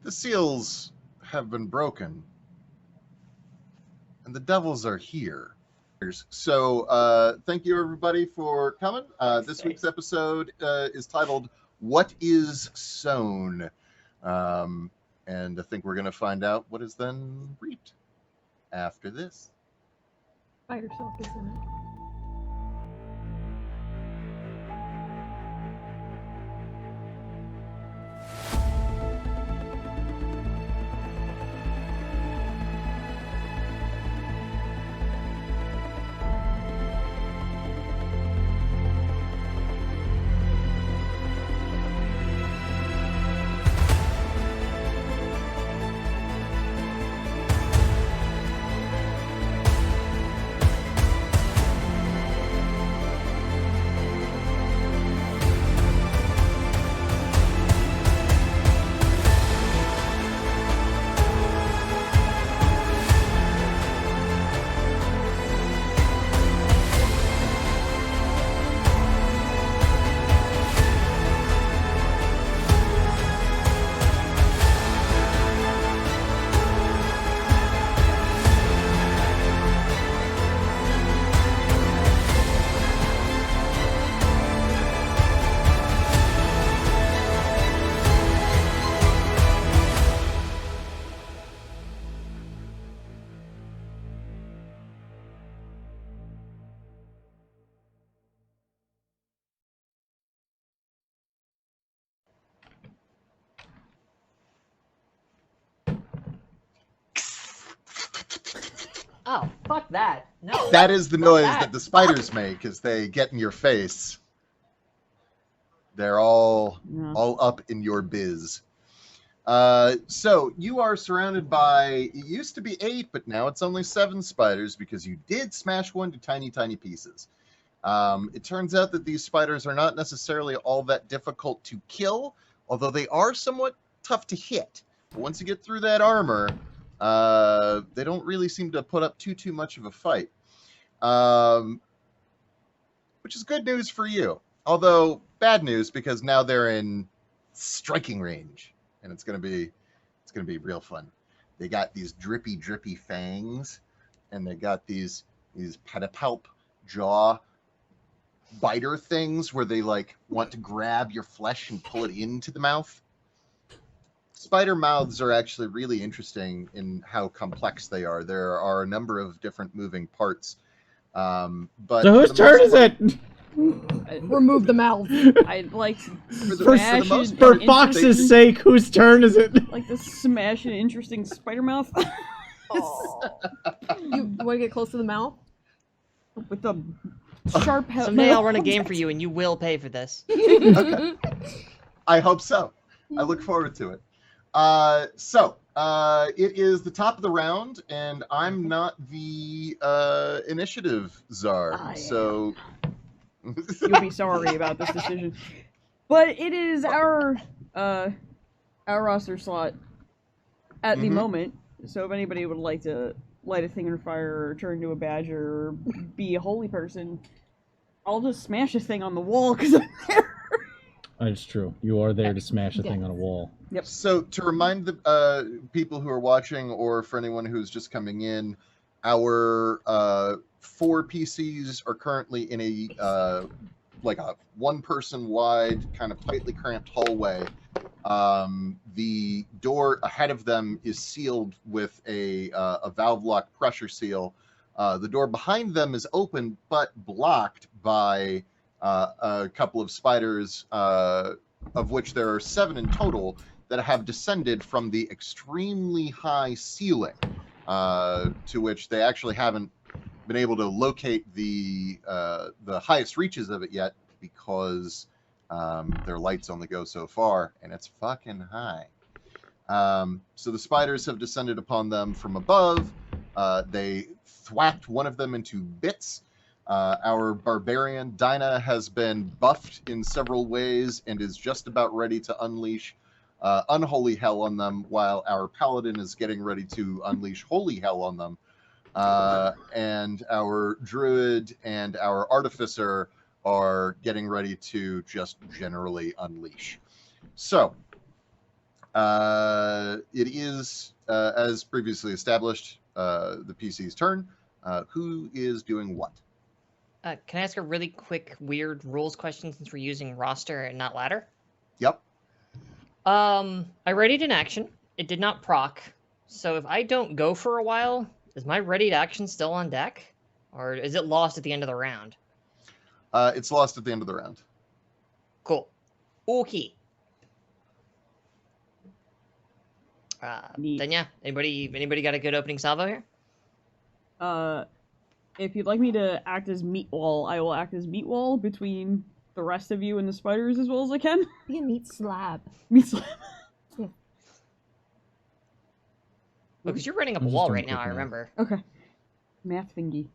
The seals have been broken, and the devils are here. So thank you, everybody, for coming. This week's episode is titled, What is Sown? And I think we're going to find out what is then reaped after this. By yourself, isn't it? Oh, fuck that. No. That is the noise that the spiders make as they get in your face. They're all up in your biz. So you are surrounded by, it used to be 8, but now it's only 7 spiders because you did smash one to tiny, tiny pieces. It turns out that these spiders are not necessarily all that difficult to kill, although they are somewhat tough to hit. But once you get through that armor, they don't really seem to put up too much of a fight, which is good news for you. Although bad news because now they're in striking range, and it's gonna be real fun. They got these drippy fangs, and they got these pedipalp jaw biter things where they like want to grab your flesh and pull it into the mouth. Spider mouths are actually really interesting in how complex they are. There are a number of different moving parts. But so whose turn is it? Remove the mouth. I'd like to for Fox's sake, whose turn is it? Like to smash an interesting spider mouth. You want to get close to the mouth? With the sharp head. Someday I'll run a game for you and you will pay for this. Okay. I hope so. I look forward to it. So it is the top of the round, and I'm not the initiative czar, so you'll be sorry about this decision. But it is our roster slot at the moment. So if anybody would like to light a thing on fire, or turn into a badger, or be a holy person, I'll just smash a thing on the wall because I'm there. It's true. You are there to smash a thing on a wall. Yep. So to remind the people who are watching, or for anyone who's just coming in, our 4 PCs are currently in a like a 1-person wide, kind of tightly cramped hallway. The door ahead of them is sealed with a valve lock pressure seal. The door behind them is open but blocked by a couple of spiders, of which there are 7 in total, that have descended from the extremely high ceiling, to which they actually haven't been able to locate the highest reaches of it yet, because their lights only go so far, and it's fucking high. So the spiders have descended upon them from above. They thwacked one of them into bits. Our barbarian, Dinah, has been buffed in several ways and is just about ready to unleash unholy hell on them, while our paladin is getting ready to unleash holy hell on them. And our druid and our artificer are getting ready to just generally unleash. So, It is, as previously established, the PC's turn. Who is doing what? Can I ask a really quick, weird rules question since we're using roster and not ladder? Yep. I readied an action. It did not proc. So if I don't go for a while, is my readied action still on deck? Or is it lost at the end of the round? It's lost at the end of the round. Cool. Okay. Neat. Then yeah, anybody got a good opening salvo here? If you'd like me to act as meat wall, I will act as meat wall between the rest of you and the spiders as well as I can. Be a meat slab. Meat slab. Because you're running up a I'm just wall doing right now, quick I math. remember. Okay. Math thingy.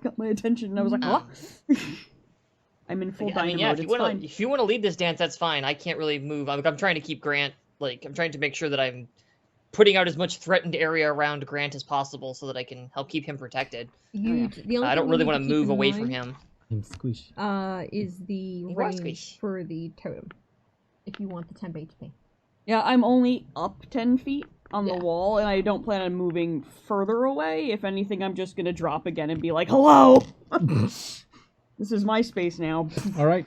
Got my attention and I was like, what? I'm in full dino yeah, mode, it's fine. if you want to lead this dance, that's fine. I can't really move. I'm trying to keep Grant, I'm trying to make sure that I'm putting out as much threatened area around Grant as possible so that I can help keep him protected. The only I don't thing really you want need to keep move in away from mind, him. I'm squishy. Is the was range squishy. for the totem. If you want the temp HP. Yeah, I'm only up 10 feet on the Yeah. wall, and I don't plan on moving further away. If anything, I'm just gonna drop again and be like, hello! This is my space now. All right.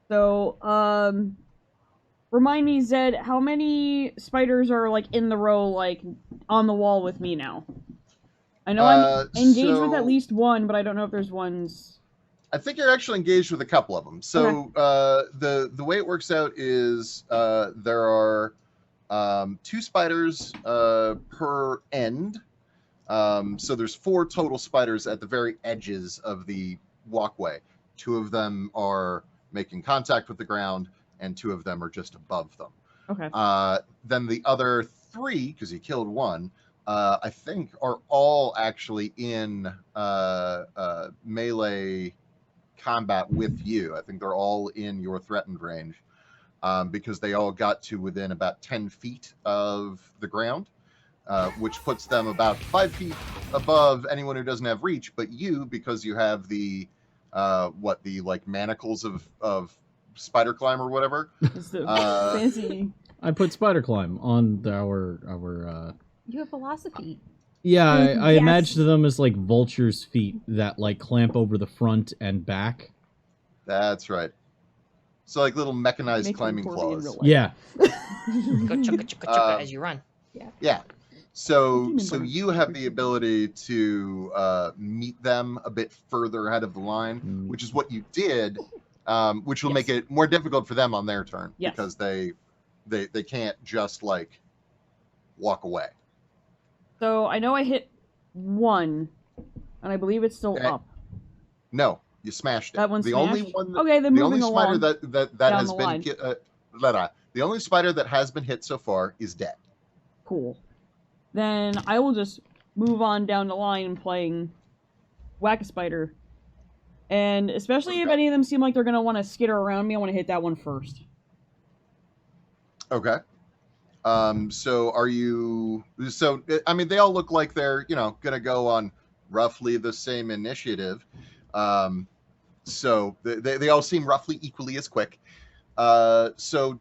So, remind me, Zed, how many spiders are, like, in the row, like, on the wall with me now? I know I'm engaged with at least one, but I don't know if there's ones... I think you're actually engaged with a couple of them. So the way it works out is there are 2 spiders per end. So there's 4 total spiders at the very edges of the walkway. 2 of them are making contact with the ground, and 2 of them are just above them. Okay. Then the other 3, because you killed 1, I think are all actually in melee combat with you. I think they're all in your threatened range because they all got to within about 10 feet of the ground, which puts them about 5 feet above anyone who doesn't have reach. But you, because you have the manacles of spider climb or whatever. It's the fancy... I put spider climb on our. You have velocity. Yeah, I Yes. imagined them as like vultures' feet that like clamp over the front and back. That's right. So like little mechanized Make them climbing for me in claws. real life. Yeah. Go chugga chugga chugga as you run. Yeah. So Demon bird. you have the ability to meet them a bit further ahead of the line, which is what you did, which will Yes. make it more difficult for them on their turn Yes. because they can't just like walk away. So, I know I hit 1, and I believe it's still Okay. up. No, you smashed it. That one's the only smashed? one. Okay, then the only moving spider along that down has the been line. the only spider that has been hit so far is dead. Cool. Then I will just move on down the line playing Whack-A-Spider. And especially if Okay. any of them seem like they're going to want to skitter around me, I want to hit that one first. Okay. So are you? So I mean, they all look like they're gonna go on roughly the same initiative. So they all seem roughly equally as quick. So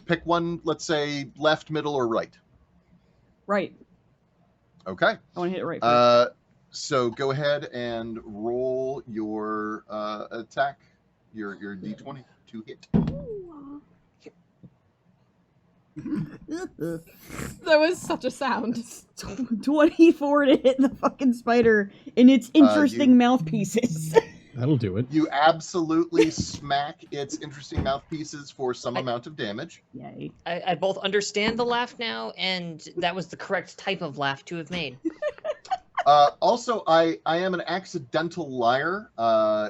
pick one. Let's say left, middle, or right. Right. Okay. I want to hit it right first. So go ahead and roll your attack, your d20 to hit. That was such a sound. 24 to hit the fucking spider in its interesting you- mouthpieces. That'll do it. You absolutely smack its interesting mouthpieces for some amount of damage. Yay. I both understand the laugh now, and that was the correct type of laugh to have made. Also, I am an accidental liar.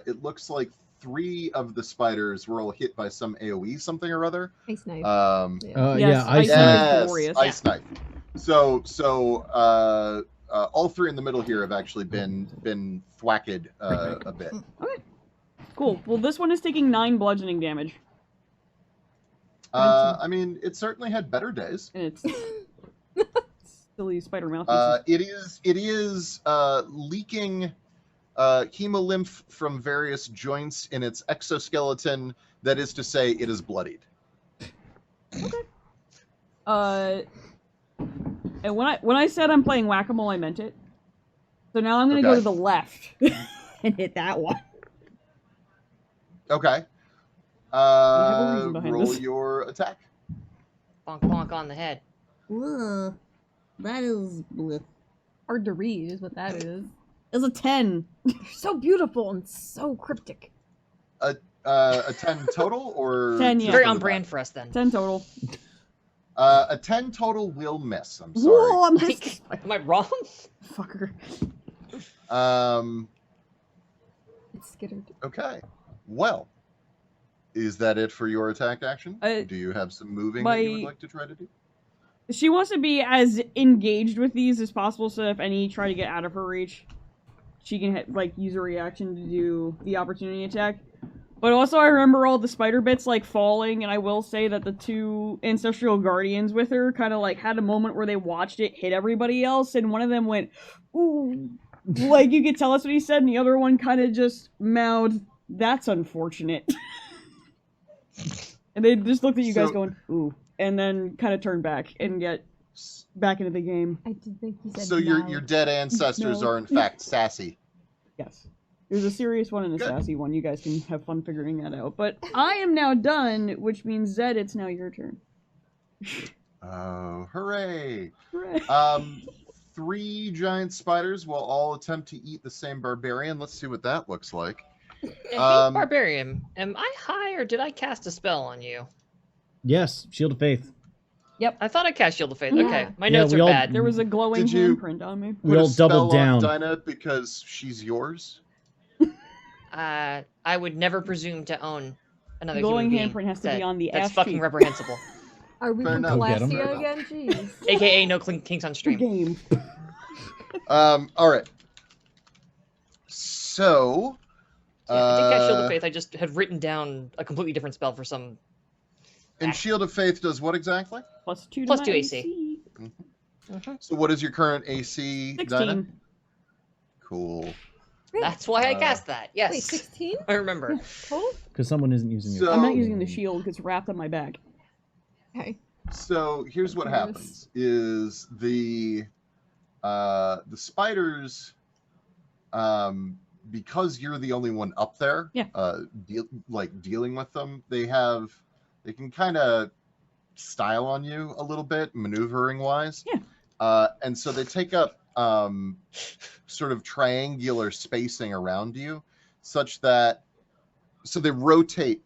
It looks like 3 of the spiders were all hit by some AoE something or other. Ice knife. Yes, Yeah, ice ice knife. knife. Yes, glorious. ice knife. So all 3 in the middle here have actually been thwacked a bit. Cool. Well, this one is taking 9 bludgeoning damage. I mean, it certainly had better days. And it's silly spider mouthpieces. It is leaking hemolymph from various joints in its exoskeleton. That is to say, it is bloodied. And when I said I'm playing whack-a-mole, I meant it. So now I'm gonna go Okay. to the left and hit that one. Okay. have a reason behind Roll this. your attack. Bonk bonk on the head. Ugh, that is Hard to read is what that is. it's a 10. They're so beautiful and so cryptic. A 10 total or 10, just yeah. Very for on the brand for us then. 10 total. die? A 10 total will miss. I'm sorry. Whoa, I'm just Am I wrong? fucker. It's skittered. Okay. Well, is that it for your attack action? Do you have some moving that you would my- like to try to do? She wants to be as engaged with these as possible, so if any try to get out of her reach, she can use a reaction to do the opportunity attack. But also, I remember all the spider bits falling, and I will say that the two ancestral guardians with her kind of had a moment where they watched it hit everybody else, and one of them went, "Ooh," you could tell us what he said, and the other one kind of just mouthed, "That's unfortunate." And they just looked at you guys going, "Ooh," and then kind of turned back and get back into the game. I did think he said So your dead ancestors No. are in fact sassy. Yes. There's a serious one and a Good. sassy one. You guys can have fun figuring that out. But I am now done, which means, Zed, it's now your turn. Oh, hooray! Hooray. 3 giant spiders will all attempt to eat the same barbarian. Let's see what that looks like. Hey, Um, Barbarian, am I high or did I cast a spell on you? Yes, Shield of Faith. I thought I cast Shield of Faith. Yeah. Okay, my Yeah, notes we are all- bad. There was a glowing Did you- handprint on me. We Put a all doubled spell on down. Dinah because she's yours. I would never presume to own another Glowing human being. handprint has to be on the That's ass fucking cheek. reprehensible. Are we Fair from enough. Go get 'em. Fair Classio enough. again? Jeez. AKA no kinks on The stream. game. All right. So, Yeah, I did cast Shield of Faith. I just had written down a completely different spell for some. and Shield of Faith does what exactly? Plus 2 to Plus my 2 AC. So, what is your current AC, 16. Dinah? Cool. That's why I Uh, cast that. Yes, Wait, 16? I remember. Total? Because someone isn't using So- your. I'm not using the shield because it's wrapped on my back. Okay. So here's what Yes. happens: is the spiders, because you're the only one up there, Yeah. dealing with them, they can kind of style on you a little bit, maneuvering wise. Yeah. And so they take up sort of triangular spacing around you, such that they rotate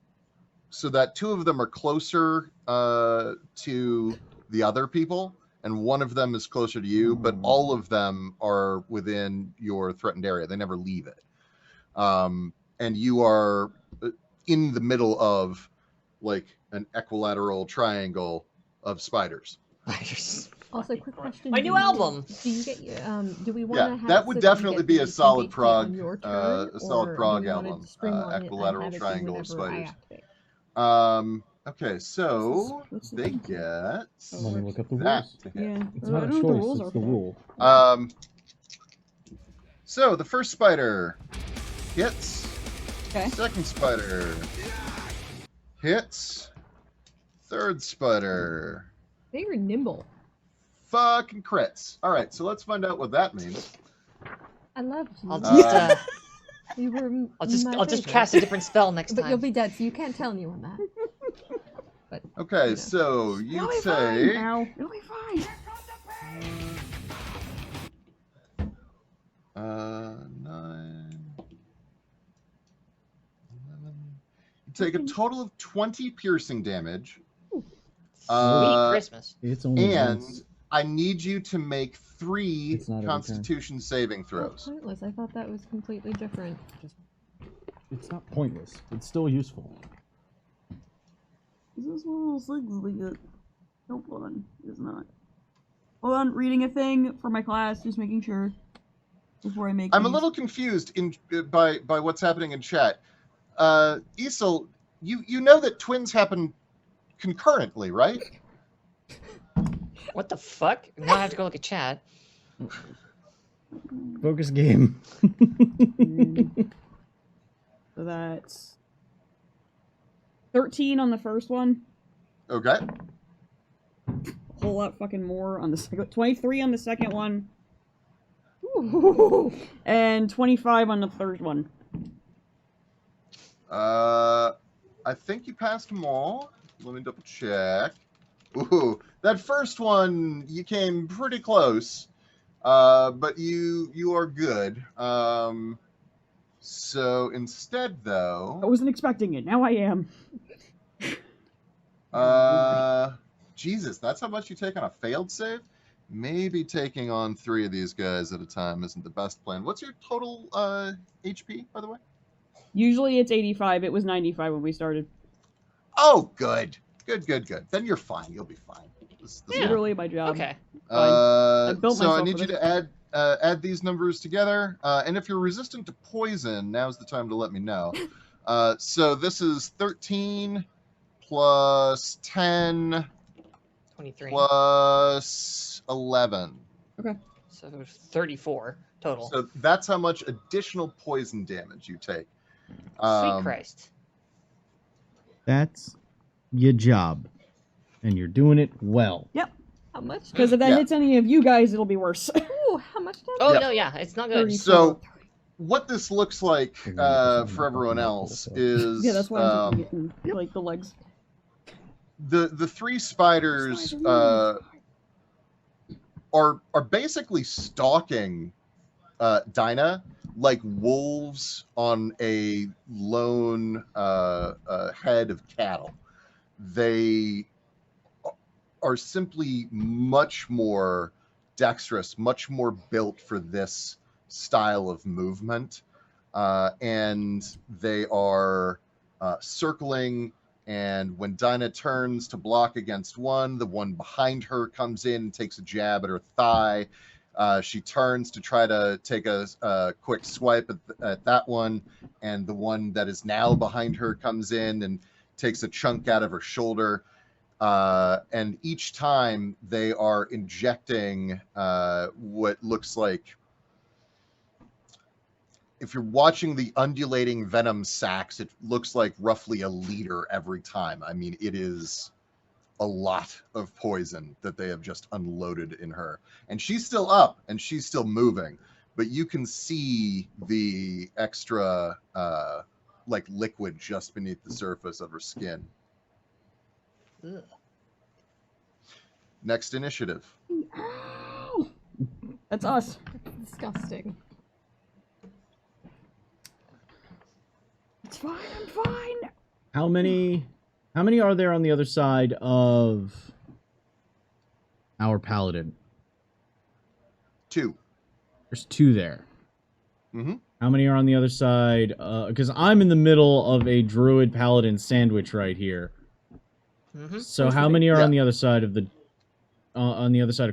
so that 2 of them are closer to the other people and one of them is closer to you, but all of them are within your threatened area. They never leave it. And you are in the middle of an equilateral triangle of spiders. Also, quick question. My do new you- album. Do you get do we want Yeah, to have that would so that you definitely get be the a solid 10 HP prog, on your a turn, solid or prog do we wanna album, streamline it and equilateral have it be triangle of whenever I spiders. activate? Okay, so What's they this? get Let me look up the that rules. to hit. Yeah. It's I not a don't know what the choice, rules it's are the for that. rule. So the first spider hits. Okay. Second spider hits. Third spider They were nimble. fucking crits. All right, so let's find out what that means. I loved you. I'll just You were I'll just favorite. cast a different spell next But time. you'll be dead, so you can't tell anyone that. But Okay, Yeah. so It'll you be say fine. Ow. It'll be fine. 9, 11. You take a total of 20 piercing damage. Sweet Uh, Christmas. It's only and once. I need you to make 3 It's not every Constitution saving oh, throws. pointless. I thought that was completely different. It's not pointless. It's still useful. Is this one of those things we get? Nope, hold on. It's not. Hold on, reading a thing for my class, just making sure before I make I'm a these. little confused by what's happening in chat. Isel, you know that twins happen concurrently, right? What the fuck? Now I have to go look at chat. Focus game. So that's 13 on the first one. Okay. whole lot fucking more on the second. 23 on the second one, Ooh. and 25 on the third one. I think you passed them all. Let me double check. Ooh, that first one you came pretty close, but you are good. So instead, I though, wasn't expecting it. Now I am. Jesus, that's how much you take on a failed save. Maybe taking on 3 of these guys at a time isn't the best plan. What's your total HP, by the way? Usually it's 85. It was 95 when we started. Oh, good. Good. Then you're fine. You'll be fine. This Yeah. Literally my job. Okay. I built so I myself need for you this. to add these numbers together. And if you're resistant to poison, now's the time to let me know. So this is 13 plus 10 23. plus 11. So 34 total. So that's how much additional poison damage you take. Sweet Christ. That's your job. And you're doing it well. How much? Because if that hits any of you guys, it'll be worse. Ooh, how much damage? Oh, Yep. no, yeah, it's not good. 34. So what this looks like for everyone else is Yeah, that's why I'm getting like the legs. the 3 spiders are basically stalking Dinah like wolves on a lone head of cattle. They are simply much more dexterous, much more built for this style of movement, and they are circling. And when Dinah turns to block against one, the one behind her comes in and takes a jab at her thigh. She turns to try to take a quick swipe at that one, and the one that is now behind her comes in and takes a chunk out of her shoulder. And each time they are injecting what looks like, if you're watching the undulating venom sacs, it looks like roughly a liter every time. I mean, it is a lot of poison that they have just unloaded in her. And she's still up and she's still moving, but you can see the extra like liquid just beneath the surface of her skin. Ugh. Next initiative. Ow! That's us. Disgusting. It's fine. I'm fine. How many are there on the other side of our paladin? 2. There's 2 there. Mm-hmm. How many are on the other side? Because I'm in the middle of a druid paladin sandwich right here. Mm-hmm. So how many are Yeah. on the other side of the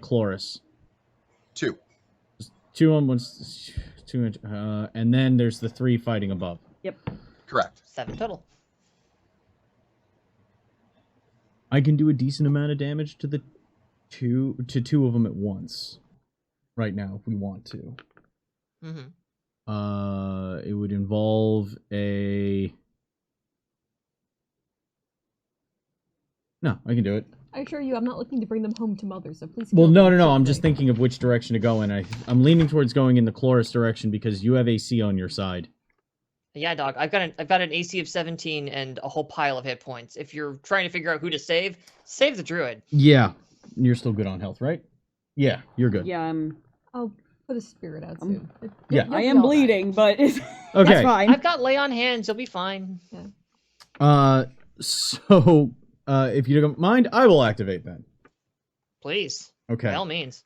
Chloris? 2. 2 on one, 2, and then there's the 3 fighting above. Yep. Correct. 7 total. I can do a decent amount of damage to the two of them at once. Right now, if we want to. Mm-hmm. It would involve a. No, I can do it. I assure you, I'm not looking to bring them home to mother, so please. Well, kill no. them I'm just quickly. thinking of which direction to go in. I'm leaning towards going in the Chloris direction because you have AC on your side. Yeah, dog. I've got an AC of 17 and a whole pile of hit points. If you're trying to figure out who to save the druid. Yeah, you're still good on health, right? Yeah, you're good. Yeah, I'll put a spirit out soon. Yeah. You'll I be am all right. bleeding, but it's Okay. that's fine. I've got lay on hands. You'll be fine. So, if you don't mind, I will activate then. Please. Okay. By all means.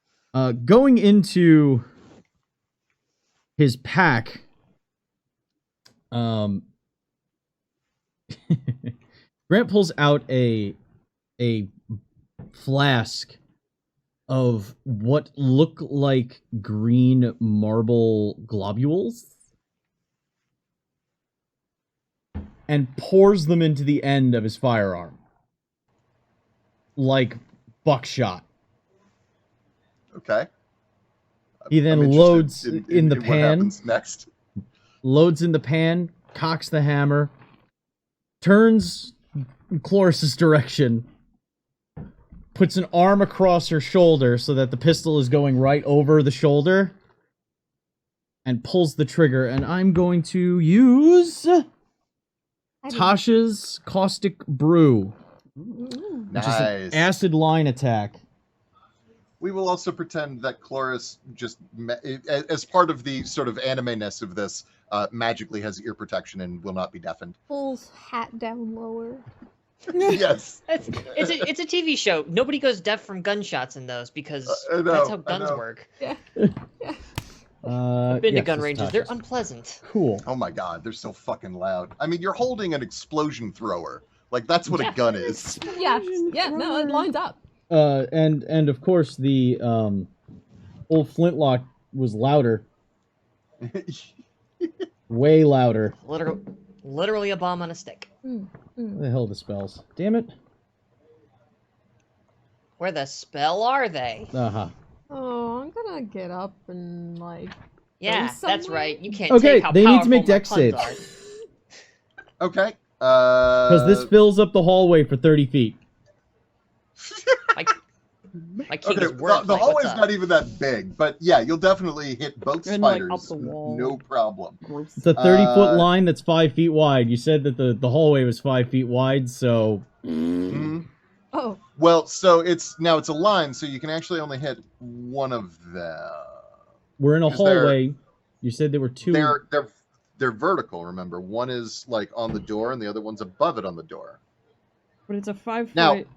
Going into his pack, Grant pulls out a flask of what look like green marble globules and pours them into the end of his firearm like buckshot. Okay. He then I'm interested loads in the what pan. happens next. Loads in the pan, cocks the hammer, turns Chloris's direction, puts an arm across her shoulder so that the pistol is going right over the shoulder, and pulls the trigger. And I'm going to use Tasha's Caustic Brew, which is an acid line attack. We will also pretend that Chloris just, as part of the sort of anime-ness of this, magically has ear protection and will not be deafened. Pulls hat down lower. Yes. It's a TV show. Nobody goes deaf from gunshots in those because know, that's how guns work. Yeah. I've been to yes, gun it's ranges. Tasha's. They're unpleasant. Cool. Oh my god, they're so fucking loud. I mean, you're holding an explosion thrower. Like, that's what a gun is. Yeah. Yeah. No, it lines up. And of course the old flintlock was louder. Way louder. Literally a bomb on a stick. Where the hell are the spells? Damn it. Where the spell are they? Uh-huh. Oh, I'm gonna get up and like. Yeah, Go that's somewhere. right. You can't Okay, take how they need to powerful make my dex puns saves. are. Okay. Because this fills up the hallway for 30 feet. My king Okay, is wordplay. the hallway's What's up? not even that big, but yeah, you'll definitely hit both And, like, spiders. up the wall. No problem. Gross. It's a 30-foot line that's 5 feet wide. You said that the hallway was 5 feet wide, so... Mhm. Oh. Well, so it's a line, so you can actually only hit one of them. We're in a Is there- hallway. You said there were two... They're vertical. Remember, one is like on the door, and the other one's above it on the door. But it's a 5 Now- foot.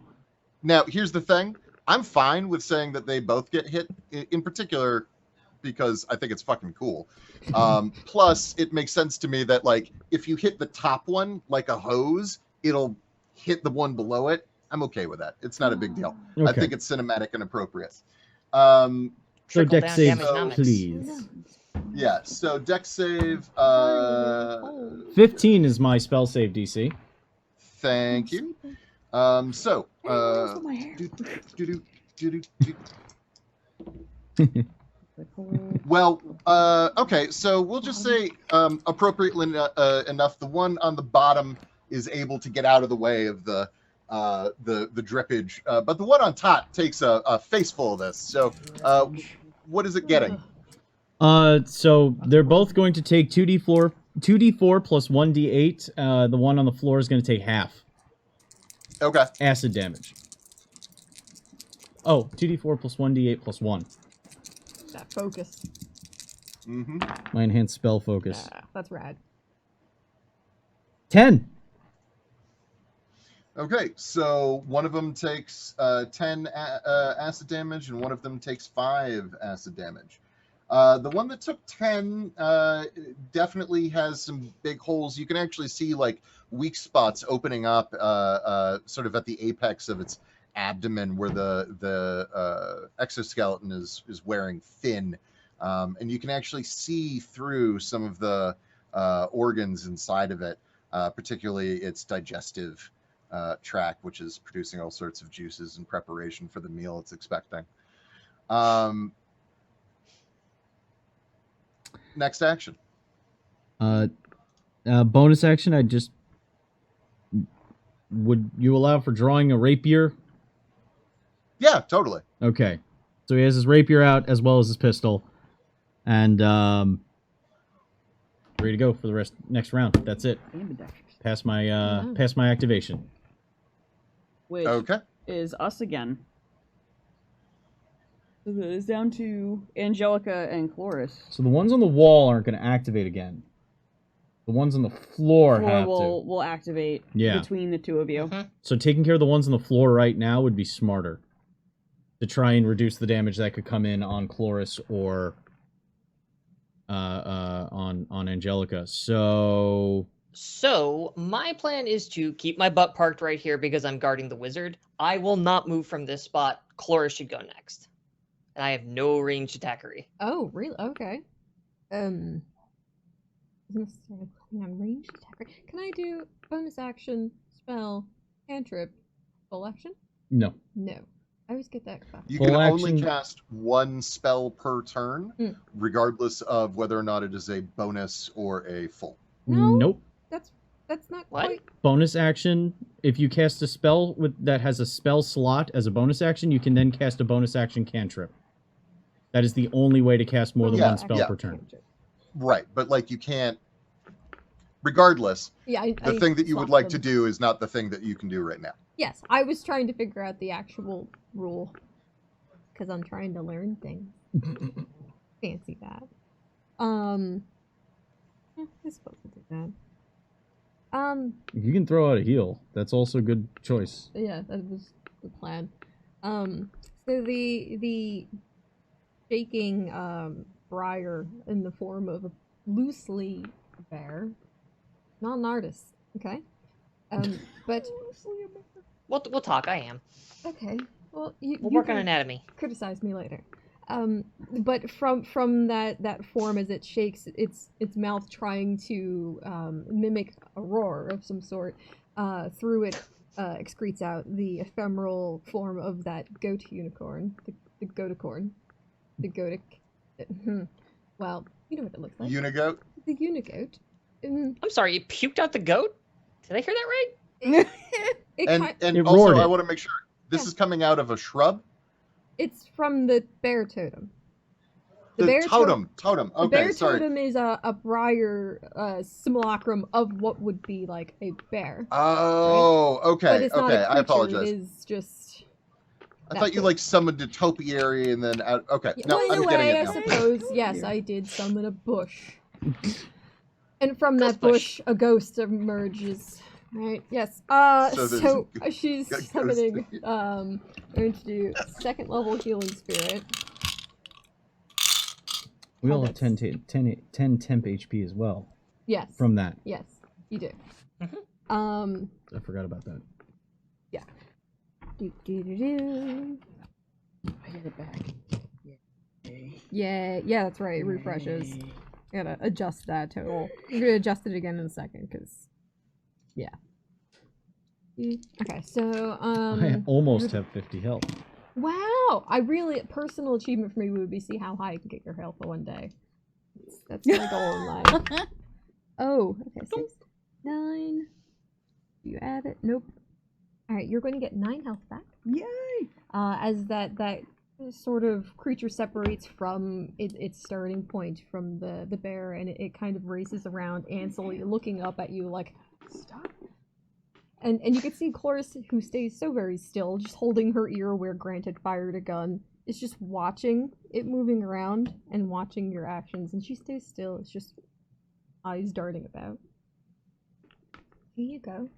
Now, here's the thing. I'm fine with saying that they both get hit, in particular, because I think it's fucking cool. Plus, it makes sense to me that, like, if you hit the top one like a hose, it'll hit the one below it. I'm okay with that. It's not a big deal. I Okay. think it's cinematic and appropriate. So Trickle dex down save, damagenomics. please. Yeah, so dex save. 15 is my spell save DC. Thank you. So, my hair. well, okay, so we'll just say appropriately enough, the one on the bottom is able to get out of the way of the drippage, but the one on top takes a face full of this. So, what is it getting? So they're both going to take 2d4 plus 1d8. The one on the floor is going to take half Okay. acid damage. Oh, 2d4 plus 1d8 plus 1. That focus. Mm-hmm. My enhanced spell focus. Yeah, that's rad. 10. Okay, so one of them takes 10 acid damage, and one of them takes 5 acid damage. The one that took 10 definitely has some big holes. You can actually see like weak spots opening up sort of at the apex of its abdomen where the exoskeleton is wearing thin. And you can actually see through some of the organs inside of it, particularly its digestive tract, which is producing all sorts of juices in preparation for the meal it's expecting. Next action. Bonus action, would you allow for drawing a rapier? Yeah, totally. Okay. So he has his rapier out as well as his pistol. And ready to go for the next round. That's it. Pass my activation. Which Okay. is us again. So it is down to Angelica and Chloris. So the ones on the wall aren't going to activate again. The ones on the floor have to. will activate between the two of you. So taking care of the ones on the floor right now would be smarter. To try and reduce the damage that could come in on Chloris or on Angelica. So my plan is to keep my butt parked right here because I'm guarding the wizard. I will not move from this spot. Chloris should go next. And I have no ranged attackery. Oh, really? Okay. Isn't necessarily planning on ranged attacker. Can I do bonus action, spell, cantrip, full action? no. No. I always get that crap. You Full can action. only cast one spell per turn, regardless of whether or not it is a bonus or a full. No. Nope. That's That's not What? quite. Bonus action, if you cast a spell that has a spell slot as a bonus action, you can then cast a bonus action cantrip. That is the only way to cast more than Yeah, one spell yeah. per turn. Right, but like you can't. Regardless, Yeah, the thing that you would swapped like to them. do is not the thing that you can do right now. Yes, I was trying to figure out the actual rule. Because I'm trying to learn things. Fancy that. I suppose I'll do that. If you can throw out a heal, that's also a good choice. Yeah, that was the plan. So the shaking briar in the form of a loosely bear, not an artist, okay? But We'll talk. I am. okay. Well, you We'll you work on can anatomy. criticize me later. But from that form as it shakes its mouth trying to mimic a roar of some sort, through it excretes out the ephemeral form of that goat unicorn, the goaticorn, the goatic. Well, you know what it looks like. Unigoat? The unigoat. I'm sorry, you puked out the goat? Did I hear that right? It And It also, roared I it. want to make sure this Yeah. is coming out of a shrub. it's from the bear totem. The bear totem. The Okay, bear sorry. totem is a briar simulacrum of what would be like a bear. Oh, okay, But it's not okay. a creature, I apologize. It is just... I that thought you thing. like summoned a topiary and then out. Okay, Yeah, no, well, in I'm a getting way, it I now. suppose, yes, Here. I did summon a bush. And from Ghost that bush, a ghost emerges. Right, yes. So there's So a she's ghost. summoning, going to do 2nd level healing spirit. We Oh, all have that's- 10 temp HP as well Yes. from that. Yes, you do. Mhm. I forgot about that. Do. I get it back. Yeah, that's right, it refreshes. I gotta adjust that total. I'm gonna adjust it again in a second, because... Yeah. Okay, so, I almost have 50 health. Wow! Personal achievement for me would be see how high I can get your health for one day. That's my goal in life. Oh, okay, 6, 9. You add it? Nope. Alright, you're going to get 9 health back. Yay! As that sort of creature separates from its starting point from the bear, and it kind of races around Ansel looking up at you like, stop. And you can see Chloris, who stays so very still, just holding her ear where Grant had fired a gun, is just watching it moving around and watching your actions, and she stays still. It's just eyes darting about. Here you go.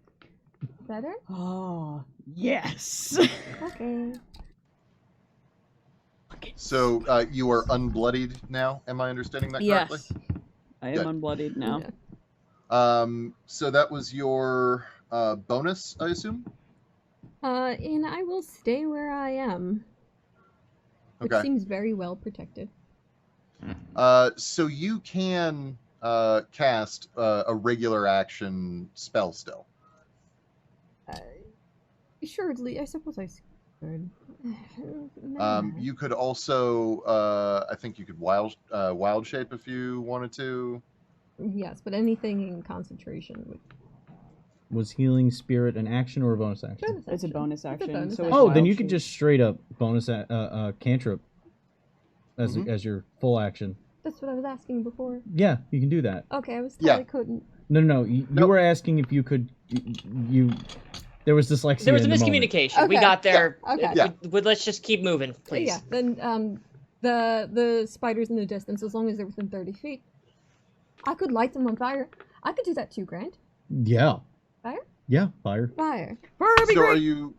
Better? Oh, yes! Okay. So you are unbloodied now. Am I understanding that correctly? Yes. I am Good. unbloodied now. Yeah. So that was your bonus, I assume. And I will stay where I am. Which Okay. seems very well protected. So you can cast a regular action spell still. Surely, I suppose I could. You could also, I think you could wild shape if you wanted to. Yes, but anything in concentration would. Was healing spirit an action or a bonus action? Bonus It's a action. bonus action. bonus so action. it's Oh, then wild you could shape. just straight up bonus cantrip as Mhm. as your full action. That's what I was asking before. Yeah, you can do that. Okay, I was told Yeah. I couldn't. No. You Nope. were asking if you could. You there was dyslexia. There was a in the moment. miscommunication. We Okay. got there. Okay. Yeah. Let's just keep moving, please. Yeah, then the spiders in the distance, as long as they're within 30 feet, I could light them on fire. I could do that too, Grant. Yeah. Fire? Yeah, fire. Fire. Furby So are great! you?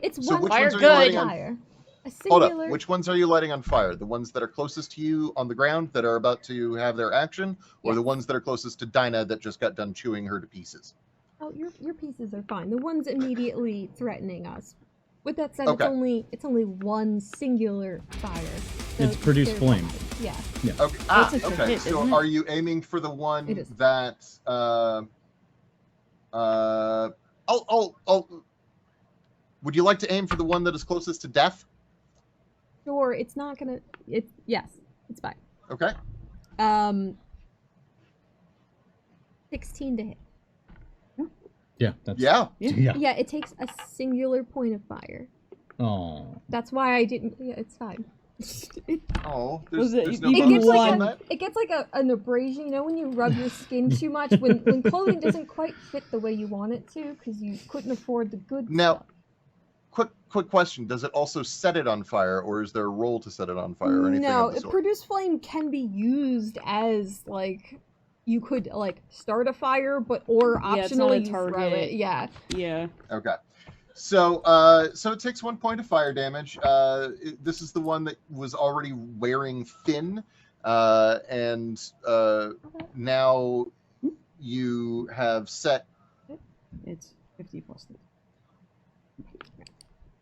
It's So one which Fire ones are you good. lighting on? fire. A Hold singular. up. Which ones are you lighting on fire? The ones that are closest to you on the ground that are about to have their action, or the Yes. ones that are closest to Dinah that just got done chewing her to pieces? Oh, your pieces are fine. The ones immediately threatening us. With that said, Okay. it's only one singular fire. So It's produced they're flame. fine. Yeah. Okay. Ah, It's a Okay. hit, So isn't it? are you aiming for the one It is. that? I'll. Would you like to aim for the one that is closest to death? Sure, it's not gonna. Yes, it's fine. Okay. 16 to hit. Yeah, that's Yeah. yeah. Yeah, it takes a singular point of fire. Oh. That's why I didn't. Yeah, it's fine. Oh, Was there's it- no you It can gets bonuses like on a, that? it gets like an abrasion, you know, when you rub your skin too much, when clothing doesn't quite fit the way you want it to, because you couldn't afford the good Now, stuff. quick question: does it also set it on fire, or is there a roll to set it on fire, or anything No, of the sort? produce flame can be used as like you could like start a fire, but or Yeah, it's not optionally a you throw target. it. Yeah. Yeah. Okay. So, so it takes 1 point of fire damage. This is the one that was already wearing thin, and now you have set. It's 50 plus 3.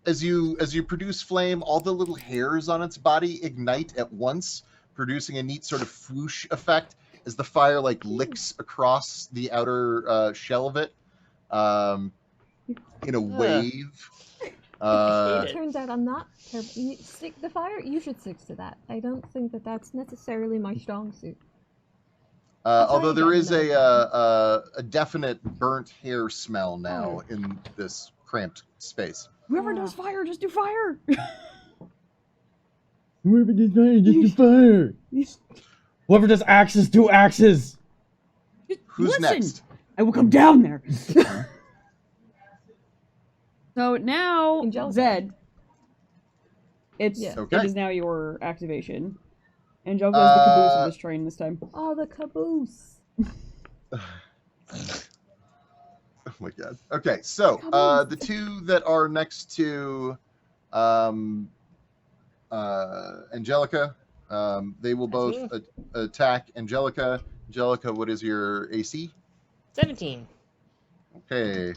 As you produce flame, all the little hairs on its body ignite at once, producing a neat sort of whoosh effect as the fire like licks across the outer shell of it, in a wave. I hate it. Turns out I'm not terrible. Stick the fire. You should stick to that. I don't think that that's necessarily my strong suit. Although there is another a definite burnt hair smell now in this cramped space. Whoever does fire, just do fire. Whoever does fire, just do fire. Whoever does axes, do axes. Who's Listen, next? I will come down there. So now, Angelica. Zed. It's Yeah. Okay. It is now your activation. Angelica is the caboose of this train this time. Oh, the caboose. Oh my god. Okay, so the two that are next to Angelica, they will That's both attack Angelica. Angelica, what is your AC? 17. Okay.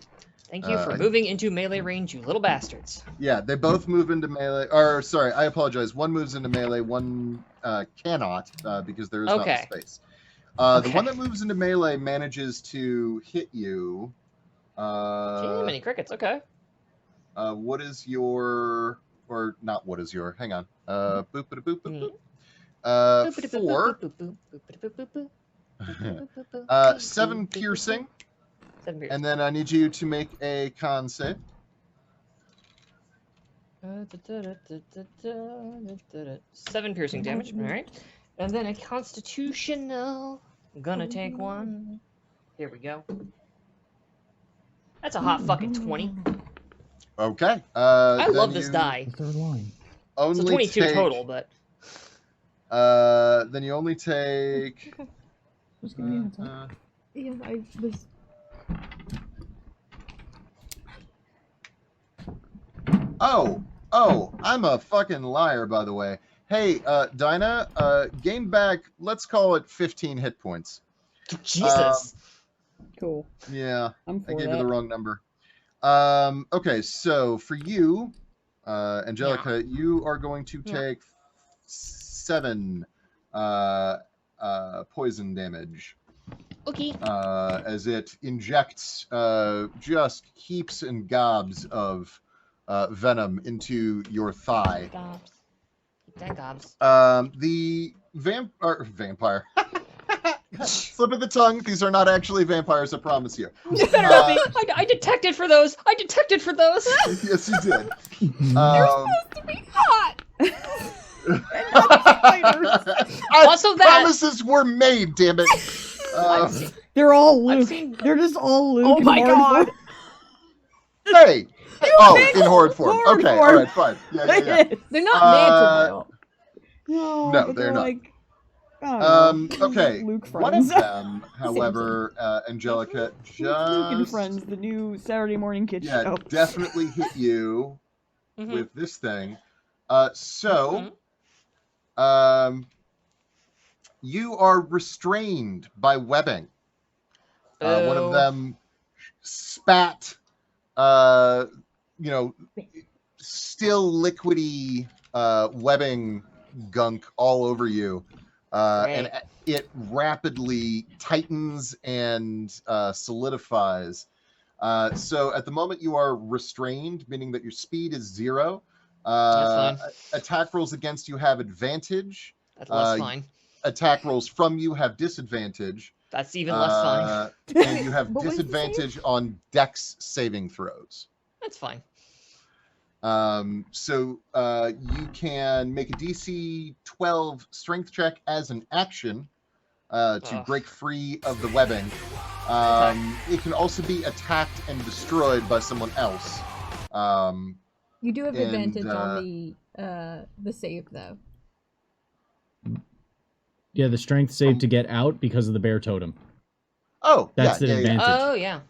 Thank you for moving into melee range, you little bastards. Yeah, they both move into melee. Or sorry, I apologize. One moves into melee, one cannot because there is not the space. The one that moves into melee manages to hit you. Jiminy crickets, okay. What is your, or not what is your, hang on. Boop, boop, boop, boop, boop. 7 piercing. 7 piercing. And then I need you to make a con save. 7 piercing damage, alright. And then a constitutional. I'm gonna take one. Here we go. That's a hot fucking 20. Okay. I love this die. The third line. Only So 22 take, total, but then you only take. Okay. Just give me a attack. Yeah, I was. Oh, I'm a fucking liar, by the way. Hey, Dinah, gain back, let's call it 15 hit points. Jesus. Cool. Yeah, I'm for I gave that. you the wrong number. Okay, so for you, Angelica, you are going to take 7 poison damage. Okay. As it injects just heaps and gobs of venom into your thigh. Gobs. Keep that gobs. The vampire. Slip of the tongue. These are not actually vampires, I promise you. You better not be. I detected for those. I detected for those. Yes, you did. To be hot. Also that- Promises were made, damn it. They're all I've Luke. seen- They're just all Luke. Oh in my hard God. form. Hey! Oh, in horrid form. Horrid Okay, form. alright, fine. Yeah. They're not made to No, No, but they're not. like, I don't know. Okay, Luke one of friends. them, however, Angelica, Luke and just Friends, the new Saturday morning kids show. definitely hit you Mhm. with this thing. You are restrained by webbing. One of Oh. them spat, still liquidy webbing gunk all over you. And it rapidly tightens and solidifies. So at the moment you are restrained, meaning that your speed is 0. That's fine. Attack rolls against you have advantage. That's fine. Attack rolls from you have disadvantage. That's even less fine. And you have What was the disadvantage on Dex saving throws. That's fine. So you can make a DC 12 strength check as an action to break free of the webbing. It can also be attacked and destroyed by someone else. You do have And, advantage on the save though. Yeah, the strength save to get out because of the bear totem. Oh, That's yeah, an yeah, advantage. Oh yeah.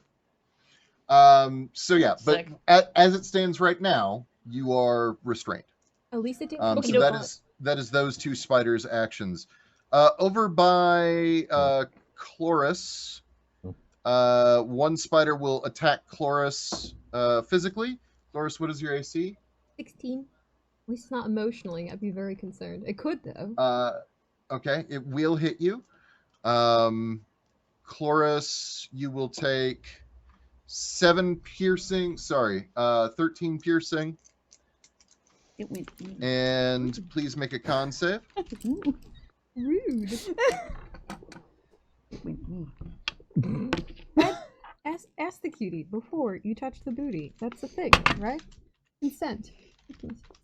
So yeah, but Sick. as it stands right now, you are restrained. At least it didn't. So Okey-doke. that is those two spiders' actions. Over by Chloris, one spider will attack Chloris physically. Chloris, what is your AC? 16. At least not emotionally. I'd be very concerned. It could though. Okay, it will hit you. Chloris, you will take 13 piercing. It went And please make a con save. Rude. It went Ask the cutie before you touch the booty. That's the thing, right? Consent.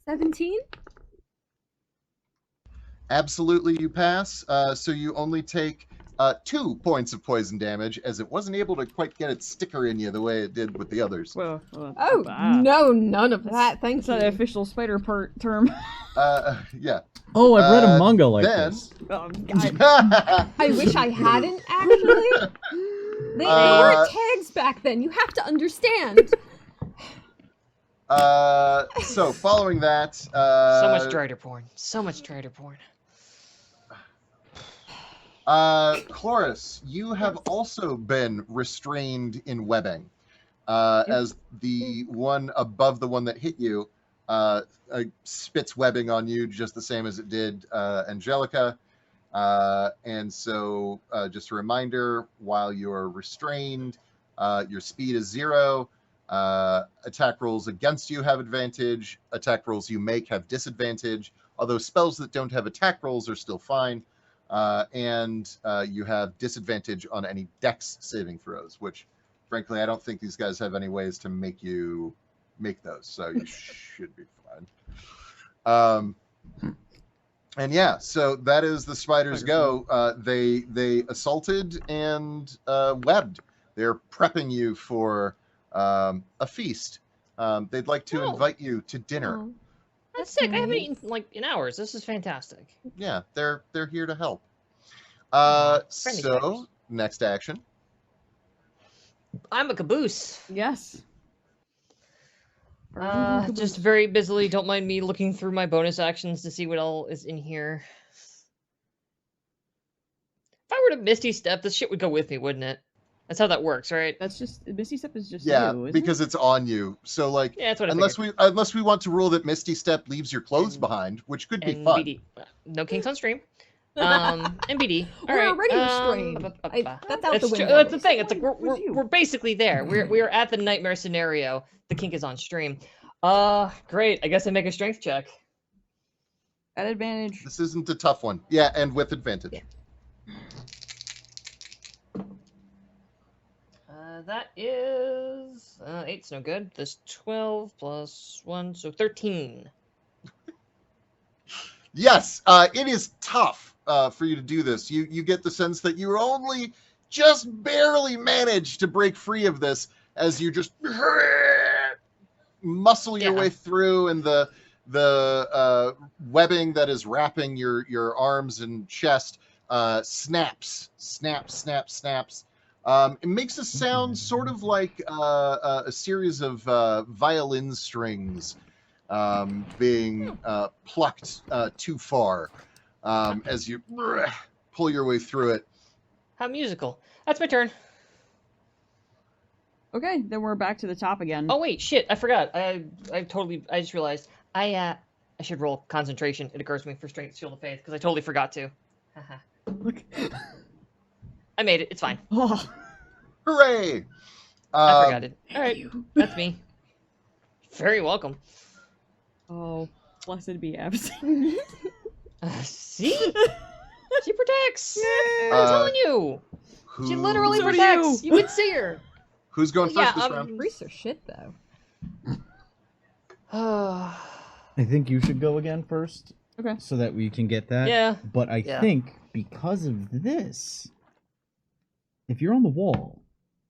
17? Absolutely, you pass. So you only take 2 points of poison damage, as it wasn't able to quite get its sticker in you the way it did with the others. Well, Oh, no, none of that. Thank That's you. not the official spider part term. Yeah. Oh, I've read a manga like then- this. Oh, God. I wish I hadn't, actually. There were tags back then. You have to understand. So following that, So much strider porn. So much strider porn. Chloris, you have also been restrained in webbing, as the one above the one that hit you spits webbing on you just the same as it did Angelica. And so just a reminder, while you're restrained, your speed is 0. Attack rolls against you have advantage. Attack rolls you make have disadvantage, although spells that don't have attack rolls are still fine. And you have disadvantage on any dex saving throws, which frankly I don't think these guys have any ways to make you make those, so you should be fine. And yeah, so that is the spiders go. They assaulted and webbed. They're prepping you for a feast. They'd like to invite you to dinner. Oh, That's sick. I haven't nice. eaten like in hours. This is fantastic. Yeah, they're here to help. Friendly So spiders. next action. I'm a caboose. Yes. Just very busily. Don't mind me looking through my bonus actions to see what all is in here. If I were to Misty Step, this shit would go with me, wouldn't it? That's how that works, right? That's just Misty Step is just Yeah, you, isn't because it? it's on you. So like, Yeah, that's what I unless we want to rule that Misty Step leaves your clothes behind, which could be and fun. BD. No kinks on stream. And BD. All We're right. already restrained. That's out the window. That's the thing. It's like Who's you? we're basically there. We're at the nightmare scenario. The kink is on stream. Great. I guess I make a strength check. At advantage. This isn't a tough one. Yeah, and with advantage. Yeah. That is 8's no good. This 12 plus 1, so 13. Yes, it is tough for you to do this. You get the sense that you only just barely managed to break free of this as you just muscle your way through, and the webbing that is wrapping your arms and chest snaps. It makes a sound sort of like a series of violin strings being plucked too far as you pull your way through it. How musical. That's my turn. Okay, then we're back to the top again. Oh wait, shit! I forgot. I just realized. I should roll concentration. It occurs to me for Strength Shield of Faith because I totally forgot to. Haha. Look. I made it. It's fine. Oh. Hooray! I forgot it. All right, that's me. Very welcome. Oh, blessed be absent. See? She protects. I'm telling you. Who, She literally So do protects. you. You would see her. Who's going first Yeah, this round? Priests are shit, though. I think you should go again first. Okay. So that we can get that. Yeah. But I Yeah. think because of this, if you're on the wall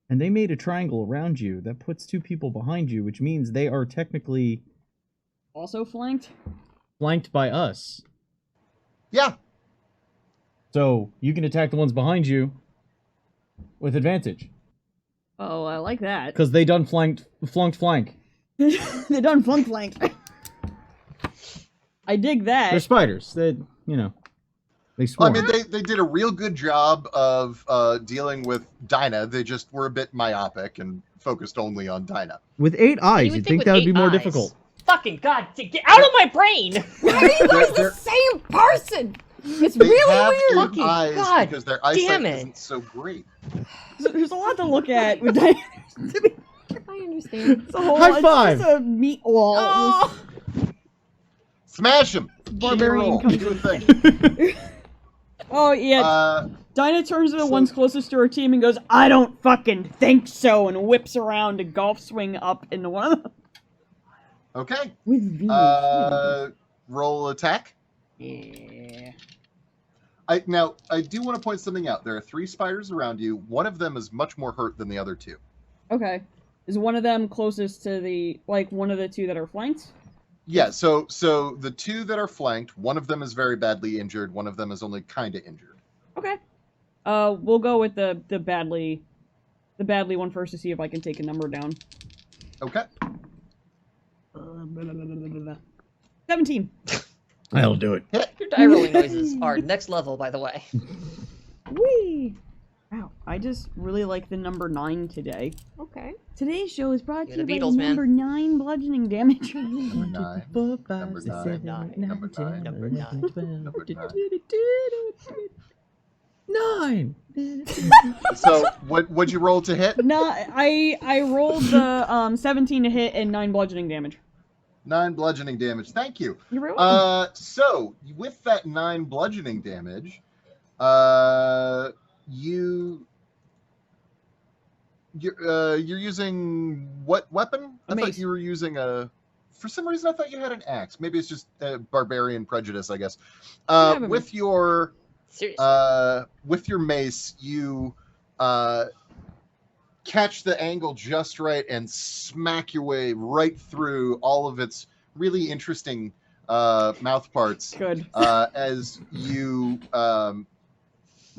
and they made a triangle around you, that puts 2 people behind you, which means they are technically Also flanked. flanked by us. Yeah. So you can attack the ones behind you with advantage. Oh, I like that. Because they done flunked flank. They done flank. I dig that. They're spiders. They, you know, they I swarm. mean, they did a real good job of dealing with Dinah. They just were a bit myopic and focused only on Dinah. With 8 eyes, You you'd think that would be more difficult. Fucking god, get out of my brain! Why are you guys the They're- same person? It's They really have weird. 8 Fucking eyes God because their eyesight damn it. isn't so great. There's a lot to look at with that. I understand. It's a whole High five! It's just a meat wall. Oh, Smash him! Barbarian comes Do a thing. Oh yeah. Dinah turns to the so- ones closest to her team and goes, "I don't fucking think so," and whips around a golf swing up into one of them. Okay. With V. Roll attack. Yeah. I do want to point something out. There are 3 spiders around you. One of them is much more hurt than the other 2. Okay. Is one of them closest to the one of the 2 that are flanked? Yeah, so the 2 that are flanked, one of them is very badly injured, one of them is only kind of injured. Okay. We'll go with the badly one first to see if I can take a number down. Okay. 17. I'll do it. Your die rolling noises are next level, by the way. Whee! Wow, I just really like the number 9 today. okay. Today's show is brought to You're you the by Beatles, man. number 9 bludgeoning damage. Number 9. Number 9. Number 9. Number 9. Number 9. So, what'd you roll to hit? No, I rolled the 17 to hit and 9 bludgeoning damage. 9 bludgeoning damage. Thank you. You're very welcome. So with that 9 bludgeoning damage, you're using what weapon? A I thought mace. you were using a. For some reason, I thought you had an axe. Maybe it's just barbarian prejudice, I guess. have a With your Seriously. with your mace, you catch the angle just right and smack your way right through all of its really interesting mouth parts Good. as you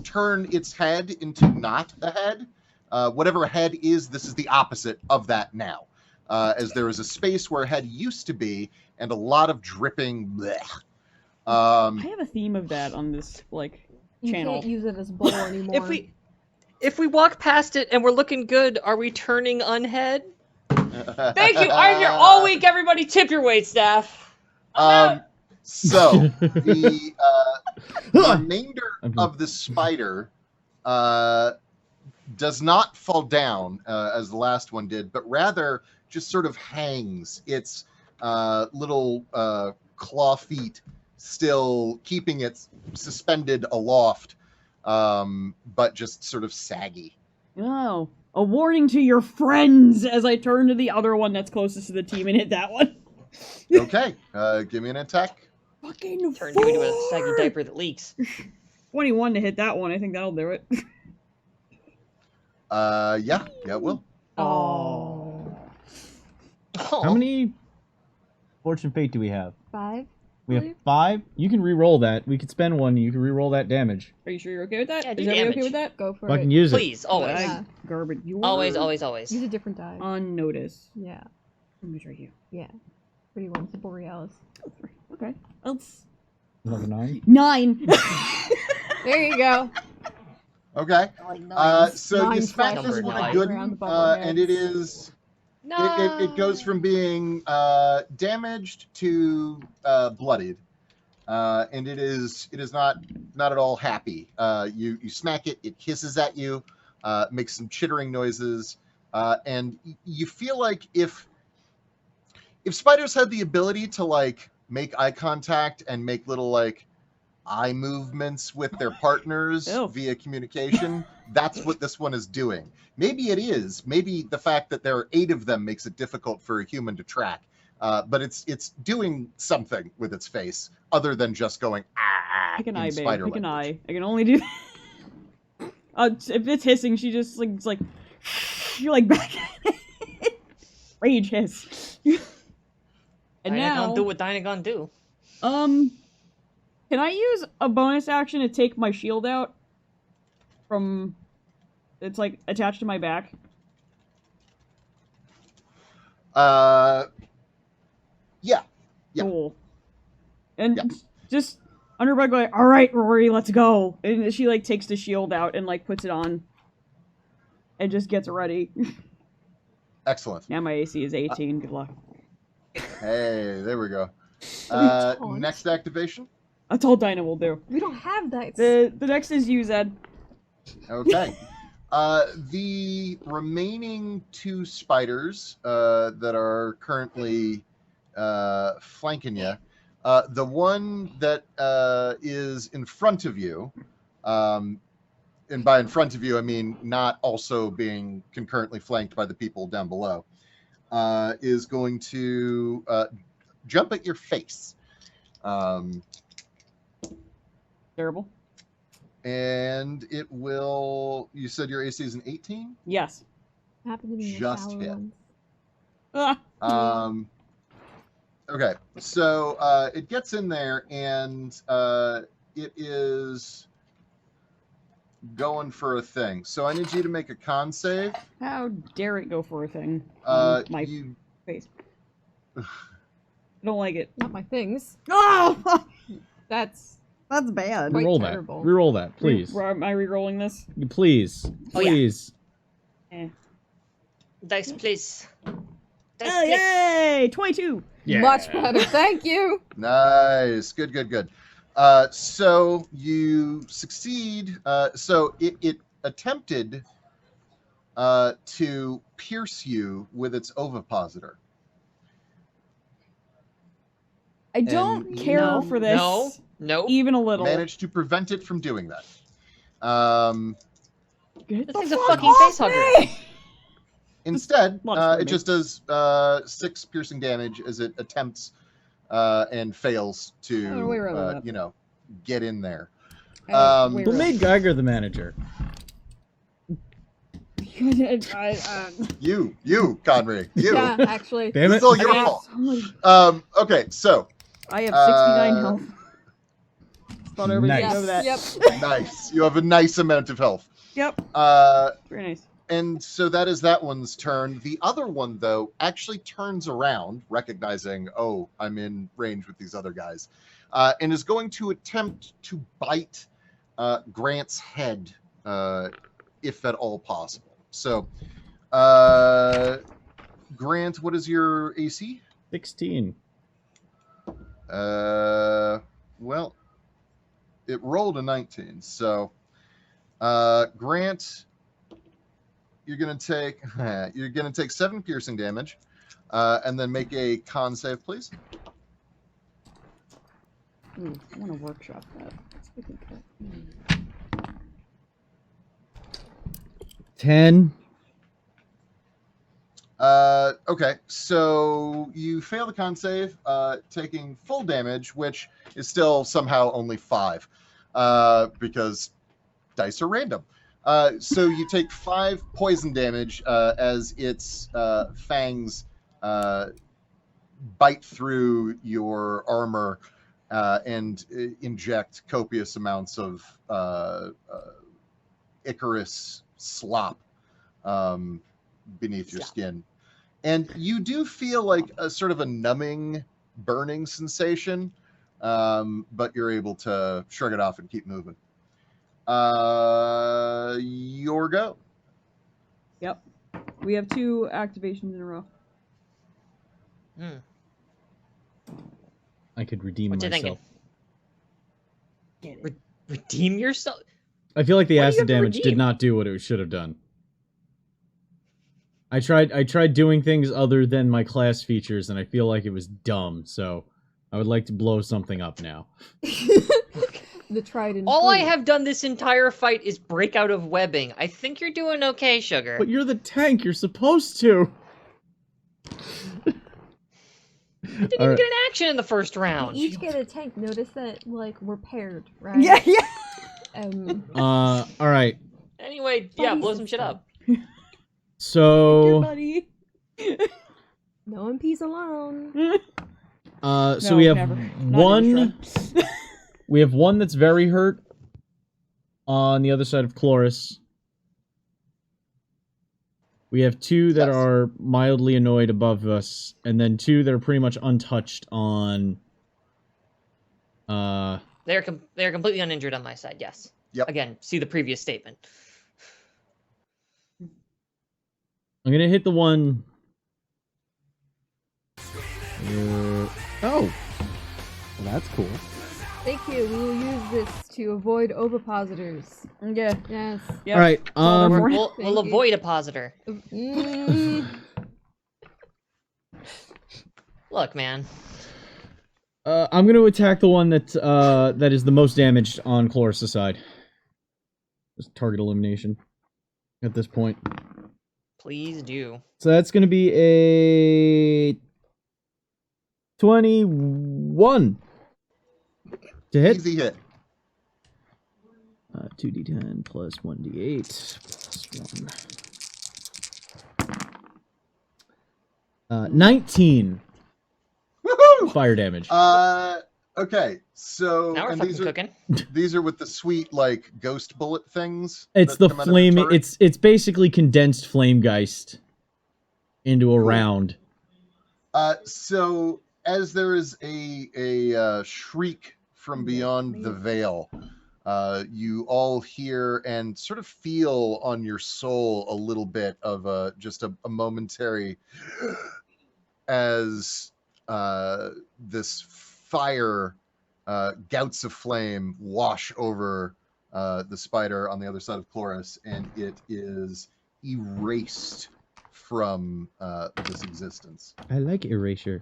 turn its head into not a head. Whatever a head is, this is the opposite of that now. As there is a space where a head used to be and a lot of dripping blech. I have a theme of that on this, You channel. can't use it as bowl anymore. If we walk past it and we're looking good, are we turning unhead? Thank you. I'm here all week. Everybody, tip your wait staff. So the remainder of the spider does not fall down as the last one did, but rather just sort of hangs its little claw feet, still keeping it suspended aloft, but just sort of saggy. Oh, a warning to your friends as I turn to the other one that's closest to the team and hit that one. Okay, give me an attack. Fucking Turn you into a saggy diaper that leaks. 21 to hit that one. I think that'll do it. Yeah, it will. Oh. How many fortune fate do we have? 5. We have 5. You can re-roll that. We could spend one. You can re-roll that damage. Are you sure you're okay with that? Yeah, do Is everybody okay damage. with that? Go for Fucking it. use it. Please, always. Yeah. Garbage. You Always, are always, always. Use a different die. on notice. Yeah. Let me try you. Yeah. Pretty one. It's a Borealis. Okay. Else. Number 9. 9. There you go. Okay. So you 9 smack flash this number one a 9. good around the one, bubble and heads. it is No. it goes from being damaged to bloodied, and it is not at all happy. You smack it, it hisses at you, makes some chittering noises, and you feel like if spiders had the ability to make eye contact and make little eye movements with their partners Ew. via communication, that's what this one is doing. Maybe it is. Maybe the fact that there are 8 of them makes it difficult for a human to track. But it's doing something with its face other than just going Pick an in eye, babe. spider Pick an language. eye. I can only do that. If it's hissing, she just like, it's like you're like back. Rage hiss. And now, Dynagon do what Dynagon do. can I use a bonus action to take my shield out from? It's like attached to my back. Yeah. Yeah. Cool. And Yeah. just under my going, all right, Rory, let's go. And she like takes the shield out and like puts it on, and just gets ready. Excellent. Now my AC is 18. Good luck. Hey, there we go. Taunt. Next activation. That's all Dinah will do. We don't have that. The next is you, Zed. Okay. The remaining 2 spiders that are currently flanking you, the one that is in front of you, and by in front of you, I mean not also being concurrently flanked by the people down below, is going to jump at your face. Terrible. And it will. You said your AC is an 18? Yes. Happened to be in the Just shower hit. once. Ah. Okay, so it gets in there and it is going for a thing. So I need you to make a con save. How dare it go for a thing? My You face. I don't like it. Not my things. Oh! That's That's bad. Quite Reroll terrible. that. Reroll that, please. Am I re-rolling this? Please. Oh, yeah. Please. Eh. Dice, please. Dice, Oh, please. yay! 22! Yeah. much better. Thank you. nice, good. So you succeed. So it attempted to pierce you with its ovipositor. I don't And care No, for this No. even a little. Managed to prevent it from doing that. Get This the thing's a fuck fucking off face hugger. me! Instead, Lunch for it me. just does 6 piercing damage as it attempts and fails Oh, way around to, that. get in there. Way Who around. made Geiger the manager? You, Conry, you. Yeah, actually. Damn It's it. all your mean- fault. Okay, so I have 69 Uh, health. Thought everybody Nice. would know that. Yep. nice. You have a nice amount of health. Yep. Very nice. And so that is that one's turn. The other one, though, actually turns around, recognizing, oh, I'm in range with these other guys, and is going to attempt to bite Grant's head, if at all possible. So, Grant, what is your AC? 16. Well, it rolled a 19. So, Grant, you're gonna take 7 piercing damage, and then make a con save, please. Ooh, I want to workshop that. Let's look at that. 10. Okay, so you fail the con save, taking full damage, which is still somehow only 5, because dice are random. So you take 5 poison damage as its fangs bite through your armor and inject copious amounts of Icarus slop beneath your skin. And you do feel like a sort of a numbing, burning sensation, but you're able to shrug it off and keep moving. Your go. Yep. We have 2 activations in a row. I could redeem What you myself. thinking? Redeem yourself? I feel like the What do you acid have to damage did redeem? not do what it should have done. I tried doing things other than my class features, and I feel like it was dumb, so I would like to blow something up now. the tried and All I true. have done this entire fight is break out of webbing. I think you're doing okay, Sugar. But you're the tank. You're supposed to. I didn't even get an action in the first We round. each get a tank. Notice that, like, we're paired, right? Yeah, yeah. All right. Anyway, yeah, Buddy blow some shit system. up. Your So, buddy. No one pees alone. so No, we have never. Not one. Innistrad. We have one that's very hurt on the other side of Chloris. We have two that Yes. are mildly annoyed above us, and then two that are pretty much untouched on. They're completely uninjured on my side. Yes. Yep. Again, see the previous statement. I'm gonna hit the one. Oh, well, that's cool. Thank you. We will use this to avoid ovipositors. Yeah. Yes. Yep. All right. all there for. We'll Thank you. avoid a positor. Mm, Look, man. I'm gonna attack the one that that is the most damaged on Chloris' side. Just target elimination at this point. Please do. So that's gonna be a 21 to hit. Easy hit. 2d10 plus 1d8 plus 1. 19 Woohoo! fire damage. Okay. So Now we're and fucking these are cooking. these are with the sweet like ghost bullet things. It's that the come out of flame. turret? It's basically condensed flamegeist into a Cool. round. So as there is a shriek from beyond the veil, you all hear and sort of feel on your soul a little bit of just a momentary as this fire gouts of flame wash over the spider on the other side of Chloris, and it is erased from this existence. I like erasure.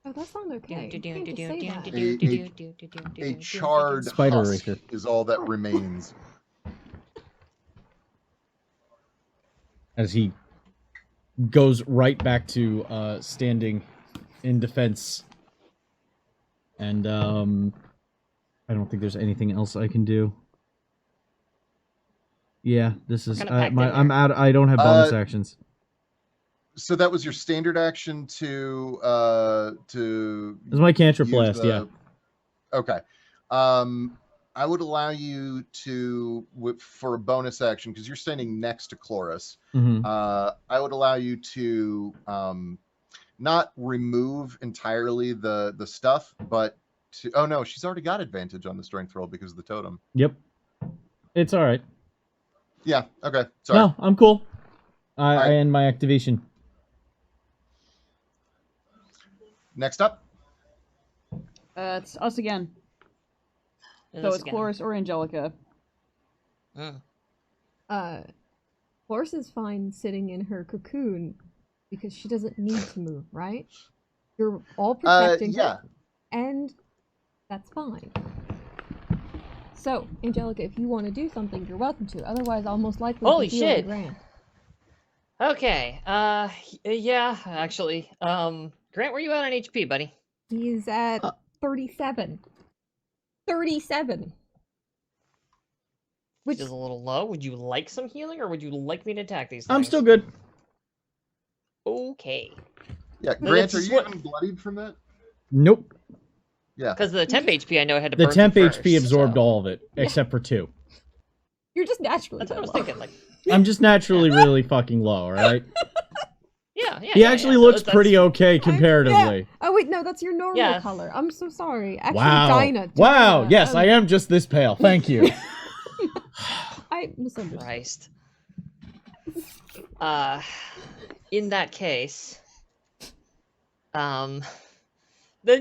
oh, that sounds okay. You can't just say that. A charred Spider husk erasure. is all that remains. As he goes right back to standing in defense. And I don't think there's anything else I can do. Yeah, this is kinda packed in I'm there. out. I don't have bonus actions. So that was your standard action to This is my cantrip use blast. the- Yeah. Okay. I would allow you to for a bonus action because you're standing next to Chloris. hmm I would allow you to not remove entirely the stuff, but to oh no, she's already got advantage on the strength roll because of the totem. Yep. It's all right. Yeah. Okay. Sorry. No, I'm cool. I right. end my activation. Next up. It's us again. And So this it's again. Chloris or Angelica. Mm. Chloris is fine sitting in her cocoon because she doesn't need to move, right? You're all protecting Yeah. her, and that's fine. So, Angelica, if you want to do something, you're welcome to. Otherwise, I'll most likely Holy heal the shit. Grant. Okay. Yeah, actually. Grant, where you at on HP, buddy? He's at 37. 37. Which Which is a little low. Would you like some healing, or would you like me to attack these things? I'm still good. Okay. Yeah. No, Grant, that's are just you what- even bloodied from that? Nope. Yeah. Because the temp HP, I know I had to The burn temp through HP first, absorbed so- all of it, except for 2. you're just naturally That's what I was that low. thinking. Like, I'm just naturally really fucking low, alright? yeah. He actually looks pretty okay comparatively. Oh wait, no, that's your normal Yeah. color. I'm so sorry. Actually, Wow. Dinah. Wow, Dinah, yes, I am just this pale. Thank you. I misunderstood. Christ. In that case, then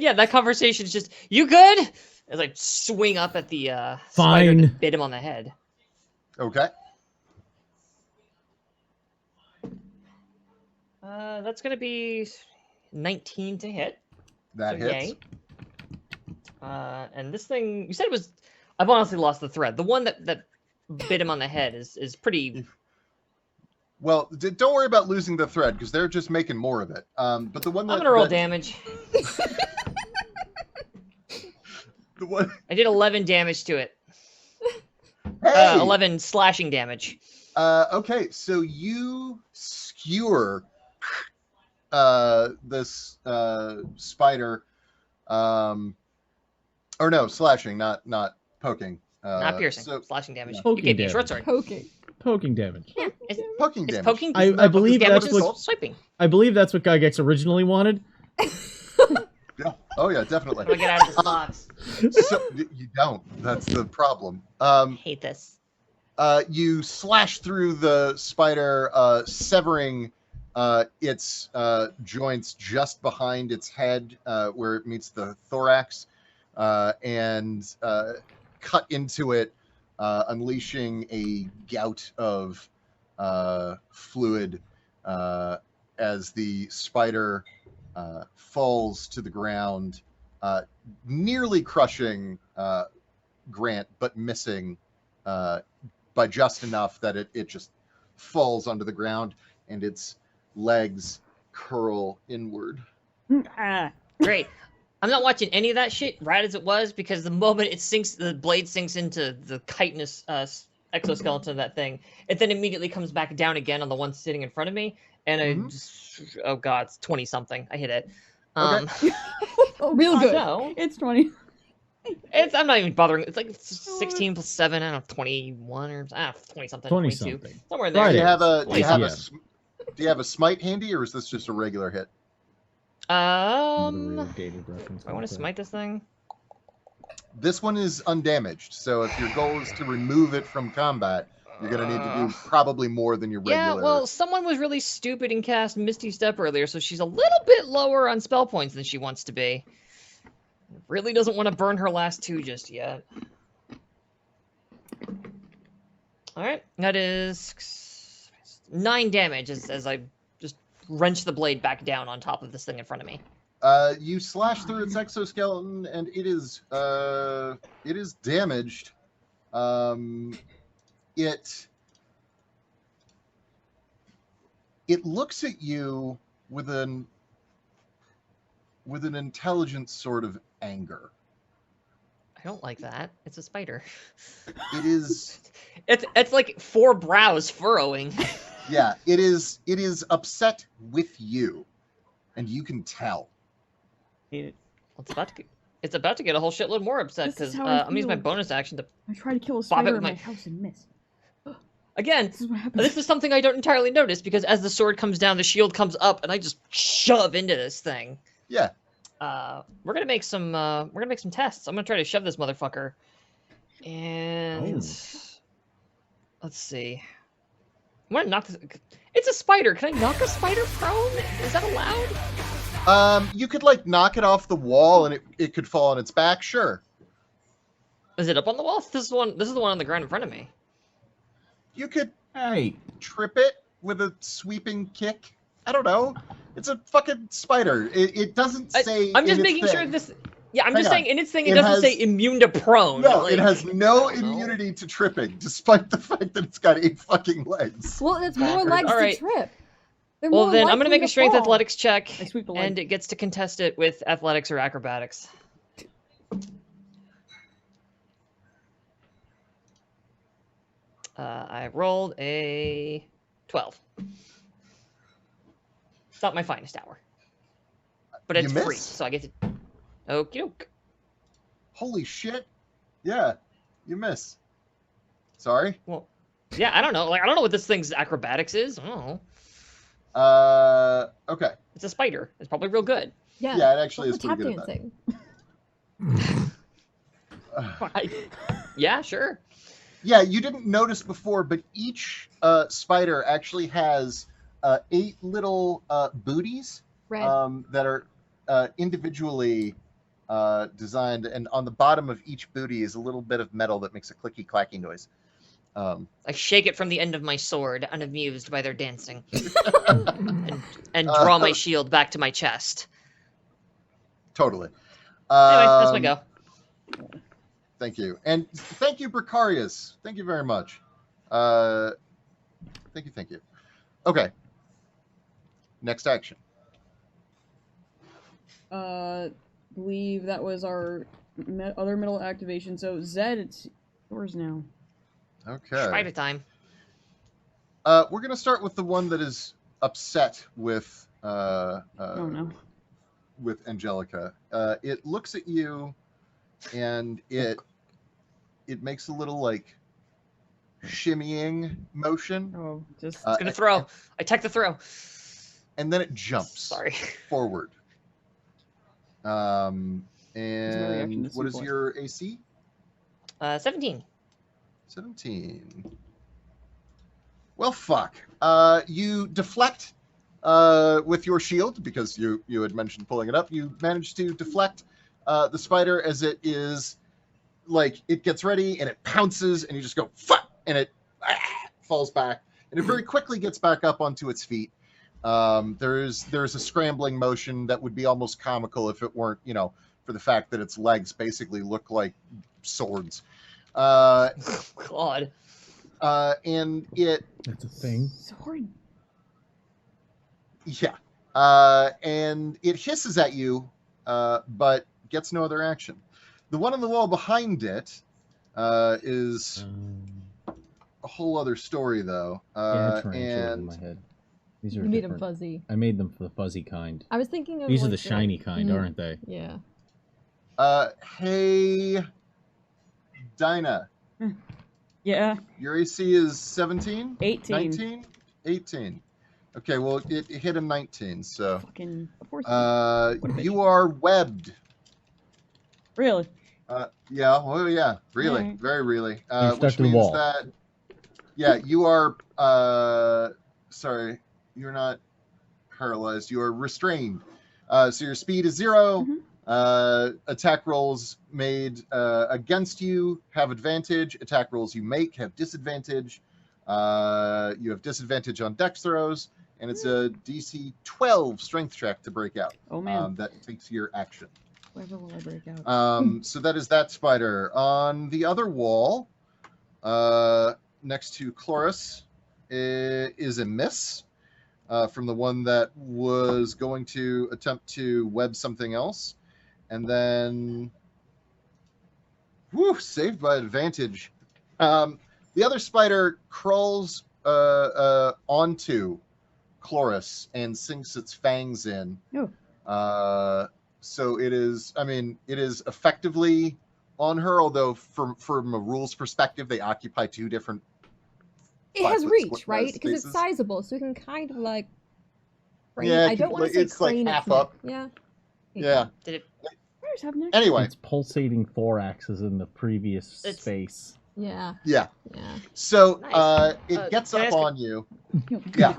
yeah, that conversation is just, you good? As I swing up at the spider Fine. that bit him on the head. Okay. That's gonna be 19 to hit. That so hits. yay. And this thing, you said it was. I've honestly lost the thread. The one that bit him on the head is pretty. Well, don't worry about losing the thread because they're just making more of it. But the one that I'm gonna roll damage. The one. I did 11 damage to it. Hey! 11 slashing damage. Okay, so you skewer this spider, or no, slashing, not poking. Not piercing. So, Slashing damage. yeah. You gave me a Poking short damage. sword. Poking. Poking damage. Yeah, it's poking damage. poking. I believe damage that's is what- swiping. I believe that's what Gygax originally wanted. Yeah. Oh yeah, definitely. How do I get out of this box? So, you don't. That's the problem. Hate this. You slash through the spider, severing its joints just behind its head, where it meets the thorax, and cut into it, unleashing a gout of fluid as the spider falls to the ground, nearly crushing Grant, but missing by just enough that it just falls onto the ground and its legs curl inward. Ah. Great. I'm not watching any of that shit right as it was because the moment it sinks, the blade sinks into the chitinous exoskeleton of that thing, it then immediately comes back down again on the one sitting in front of me, and I just, oh god, it's 20 something. I hit it. Real good. So It's 20. I'm not even bothering. It's like 16 plus 7. I don't know, 21 or 20 something. 20 22. something. Somewhere in there. Right. Do you have a Yeah. do you have a smite handy, or is this just a regular hit? Another dated reference. I want to smite this thing. This one is undamaged, so if your goal is to remove it from combat, you're gonna need to do probably more than your regular. Yeah, well, someone was really stupid and cast Misty Step earlier, so she's a little bit lower on spell points than she wants to be. Really doesn't want to burn her last 2 just yet. Alright, that is 9 damage as I just wrench the blade back down on top of this thing in front of me. You slash through its exoskeleton, and it is damaged. It looks at you with an intelligent sort of anger. I don't like that. It's a spider. It is, It's like 4 brows furrowing. yeah, it is upset with you, and you can tell. Hate it. It's about to get a whole shitload more upset This is because how I I'm gonna use my feel. bonus action to I try to kill a Bob it spider with in my my- house and miss. again. This is what happens. This is something I don't entirely notice because as the sword comes down, the shield comes up, and I just shove into this thing. Yeah. We're gonna make some tests. I'm gonna try to shove this motherfucker. And let's see. I'm gonna knock this. It's a spider. Can I knock a spider prone? Is that allowed? You could like knock it off the wall, and it could fall on its back. Sure. Is it up on the wall? This is the one on the ground in front of me. You could Hey, trip it with a sweeping kick. I don't know. It's a fucking spider. It doesn't say. I'm just in its making sure thing- this. Yeah, I'm Hang just on. saying in its thing It it doesn't has- say immune to prone. No, like- it has no I don't know. immunity to tripping, despite the fact that it's got 8 fucking legs. Well, that's more Bonkers. legs Alright. to trip. They're Well, more then I'm gonna likely make a to strength fall. athletics check, I sweep the leg. and it gets to contest it with athletics or acrobatics. I rolled a 12. It's not my finest hour, but it's You free, miss. so I get to. Okie doke. Holy shit. Yeah, you miss. Sorry. Well, yeah, I don't know. Like I don't know what this thing's acrobatics is. I don't know. Okay. It's a spider. It's probably real good. Yeah, Yeah, it actually what's is the pretty tap good at dancing? Yeah, sure. Yeah, you didn't notice before, but each spider actually has 8 little booties Red. that are individually designed, and on the bottom of each booty is a little bit of metal that makes a clicky clacky noise. I shake it from the end of my sword, unamused by their dancing, and draw my shield back to my chest. Totally. Anyway, that's my go. Thank you. And thank you, Precarious. Thank you very much. Thank you. Okay. Next action. Believe that was our other middle activation. So Zed, it's yours now. Okay. Spider time. We're gonna start with the one that is upset with Oh no. with Angelica. It looks at you, and it makes a little like shimmying motion. Oh, just It's gonna throw. I tech the throw. And then it jumps Sorry. forward. reaction And to what is suplex. your AC? 17. 17. Well, fuck. You deflect with your shield, because you had mentioned pulling it up. You managed to deflect the spider as it is, like, it gets ready, and it pounces, and you just go, fuck, and it falls back. And it very quickly gets back up onto its feet. There's a scrambling motion that would be almost comical if it weren't, for the fact that its legs basically look like swords. God. And it, That's a thing. sword. yeah, and it hisses at you, but gets no other action. The one on the wall behind it is a whole other story, though. Yeah, tarantulas in And my head. These are You made them different. fuzzy. I made them for the fuzzy kind. I was thinking of These are like the shiny kind, Mhm. aren't they? Yeah. Hey, Dinah, Yeah, your AC is 17? 18. 19? 18. Okay, well, it hit a 19, so Fucking, of course. you are webbed. Really? Yeah, well, yeah, really, Alright. very really. You're stuck Which to the means wall. that, yeah, you are, sorry, you're not paralyzed, you are restrained. So your speed is 0. Mhm. Attack rolls made against you have advantage. Attack rolls you make have disadvantage. You have disadvantage on dex throws, and it's a DC 12 strength check to break out. Oh man. That takes your action. Whatever will I break out? So that is that spider. On the other wall, next to Chloris, is a miss from the one that was going to attempt to web something else. And then, saved by advantage. The other spider crawls onto Chloris and sinks its fangs in. Oh. So it is effectively on her, although from a rules perspective, they occupy two different. It has 5-foot reach, right? Because it's spaces. sizable, so it can kind of like. Crane. Yeah, I don't want to say it's like crane half its neck. up. Yeah. Yeah. Did it? Where's have next? Anyway, Its pulsating thorax is in the previous It's- space. Yeah. yeah. Yeah. So Nice. it gets can I up ask a- on you. Yeah.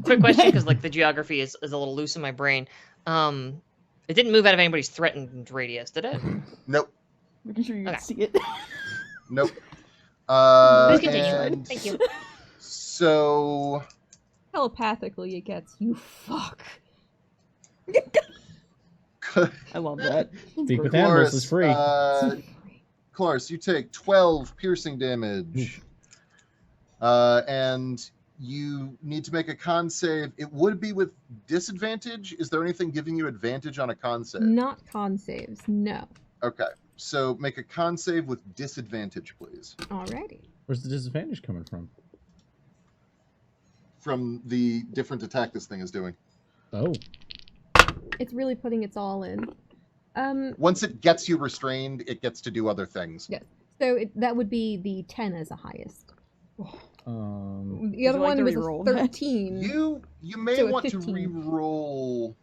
Quick question, because like the geography is a little loose in my brain. It didn't move out of anybody's threatened radius, did it? Nope. Making sure you can Okay. see it. Nope. Please continue. And Thank you. So Telepathically, it gets you. Fuck. I love that. Speak with Great. animals is free. Cloris, you take 12 piercing damage. And you need to make a con save. It would be with disadvantage. Is there anything giving you advantage on a con save? Not con saves. No. Okay. So make a con save with disadvantage, please. Alrighty. Where's the disadvantage coming from? From the different attack this thing is doing. Oh. It's really putting its all in. Once it gets you restrained, it gets to do other things. Yes. So that would be the 10 as the highest. The other you like one to was a re-roll that? 13. You may So it's want to 15. re-roll.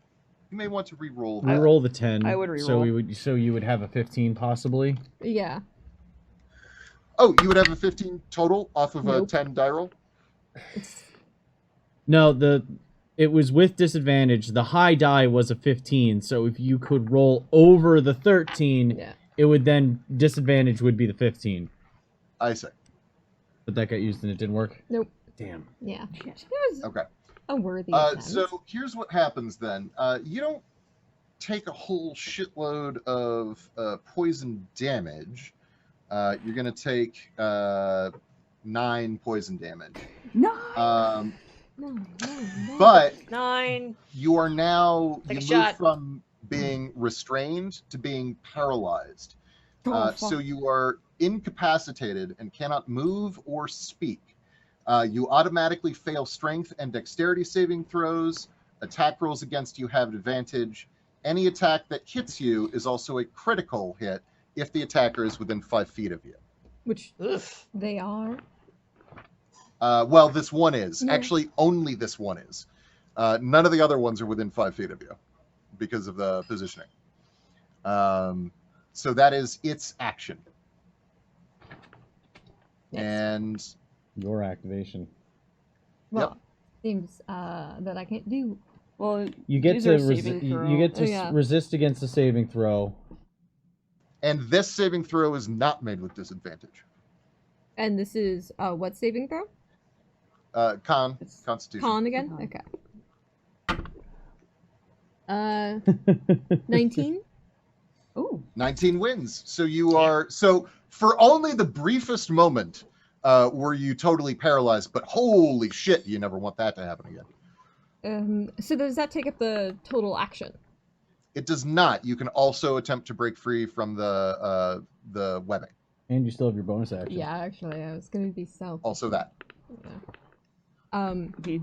You may want to re-roll. that. Reroll the 10. I would So reroll. you would have a 15 possibly. Yeah. Oh, you would have a 15 total off of a Nope. 10 die roll? No, it was with disadvantage. The high die was a 15, so if you could roll over the 13, Yeah. it would then disadvantage would be the 15. I see. But that got used and it didn't work. Nope. Damn. Yeah. It was Okay. a worthy Uh, attempt. so here's what happens then. You don't take a whole shitload of poison damage. You're going to take 9 poison damage. No. No. But 9. you are now, Take a you move shot. from being restrained to being paralyzed. So you are incapacitated and cannot move or speak. You automatically fail strength and dexterity saving throws. Attack rolls against you have advantage. Any attack that hits you is also a critical hit if the attacker is within 5 feet of you. Which Oof. they are. Well, this one is. Yeah. Actually, only this one is. None of the other ones are within 5 feet of you because of the positioning. So that is its action. Yes. And Your activation. Well, seems that I can't do. Well, You get these to are saving you get to Oh, yeah. resist against the saving throw. this saving throw is not made with disadvantage. And this is what saving throw? Constitution. Con again? Con. Okay. 19? Oh. 19 wins. So you are for only the briefest moment were you totally paralyzed, but holy shit, you never want that to happen again. So does that take up the total action? It does not. You can also attempt to break free from the webbing. And you still have your bonus action. Yeah, actually, I was gonna be self. Also that. Yeah.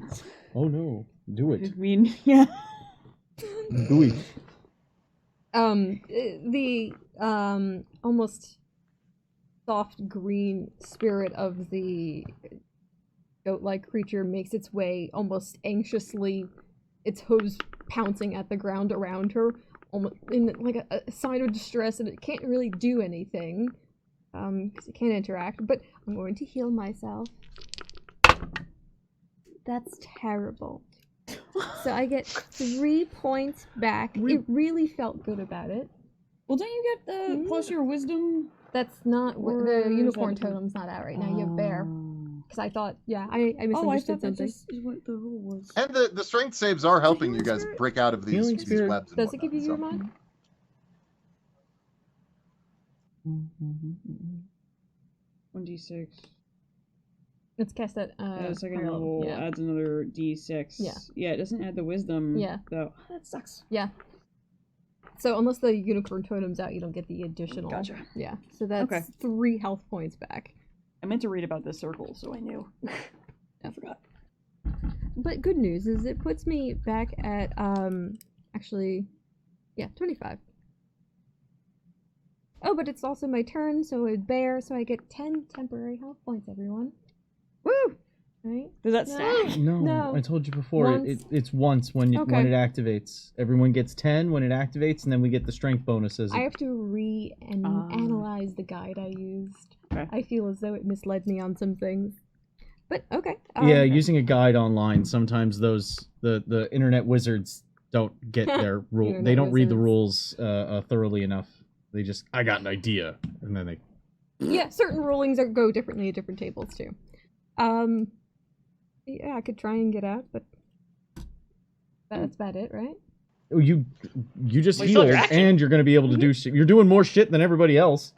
Oh no. Do it. I mean, yeah. Do it. The almost soft green spirit of the goat-like creature makes its way almost anxiously, its hooves pouncing at the ground around her, almost in like a sign of distress, and it can't really do anything because it can't interact. But I'm going to heal myself. That's terrible. So I get 3 points back. It really felt good about it. Well, don't you get the plus your wisdom? That's not Or the is unicorn that- totem's not out right now. You have bear. Oh. Because I thought, yeah, I Oh, I misunderstood thought that something. just is what the rule was. And the strength saves are helping you healing guys spirit? break out of Healing these spirit. webs. And Does it give you your whatnot, mod? Mm-hmm. 1d6. It's cast at The second higher level Yeah. adds another d6. Yeah. Yeah, it doesn't add the wisdom. Yeah. Though. That sucks. Yeah. So unless the unicorn totem's out, you don't get the additional. Gotcha. Yeah. So that's Okay. 3 health points back. I meant to read about this circle, so I knew. I forgot. But good news is it puts me back at actually, yeah, 25. Oh, but it's also my turn, so a bear, so I get 10 temporary health points, everyone. Woo! Right? Does that No. stack? No, No. I told you before. Once. It's once when Okay. when it activates. Everyone gets 10 when it activates, and then we get the strength bonuses. I have to Ah. analyze the guide I used. Okay. I feel as though it misled me on some things. But okay. Yeah, using a guide online, sometimes the internet wizards don't get their rule. Internet They don't read the wizards. rules thoroughly enough. They just, I got an idea, and then they. Yeah, certain rulings go differently at different tables too. Yeah, I could try and get out, but that's about it, right? Oh, you just Well, you still have healed, your action. and you're gonna be able to do shit. You're doing more shit than everybody else.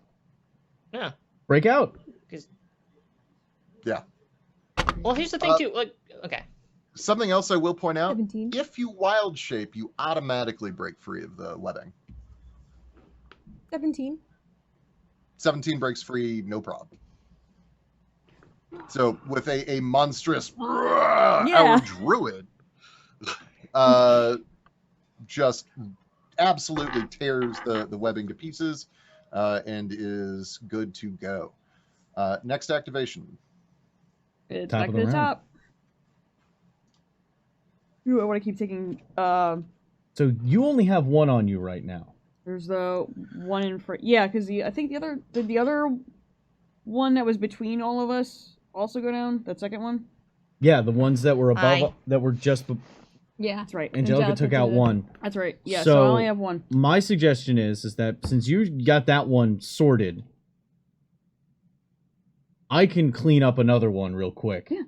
Yeah. Break out. Yeah. Well, here's the thing too. Like, okay. Something else I will point out: 17. if you wild shape, you automatically break free of the webbing. 17. 17 breaks free, no problem. So with a monstrous our druid, just absolutely tears the webbing to pieces, and is good to go. Next activation. It's Top back of to the the round. top. Ooh, I want to keep taking. So you only have one on you right now. There's the one in front. Yeah, because I think the other one that was between all of us also go down. That second one. Yeah, the ones that were above, Aye. that were just. Yeah. That's right. Angelica took out did. one. That's right. Yeah. So I only have one. My suggestion is that since you got that one sorted, I can clean up another one real quick. Yeah.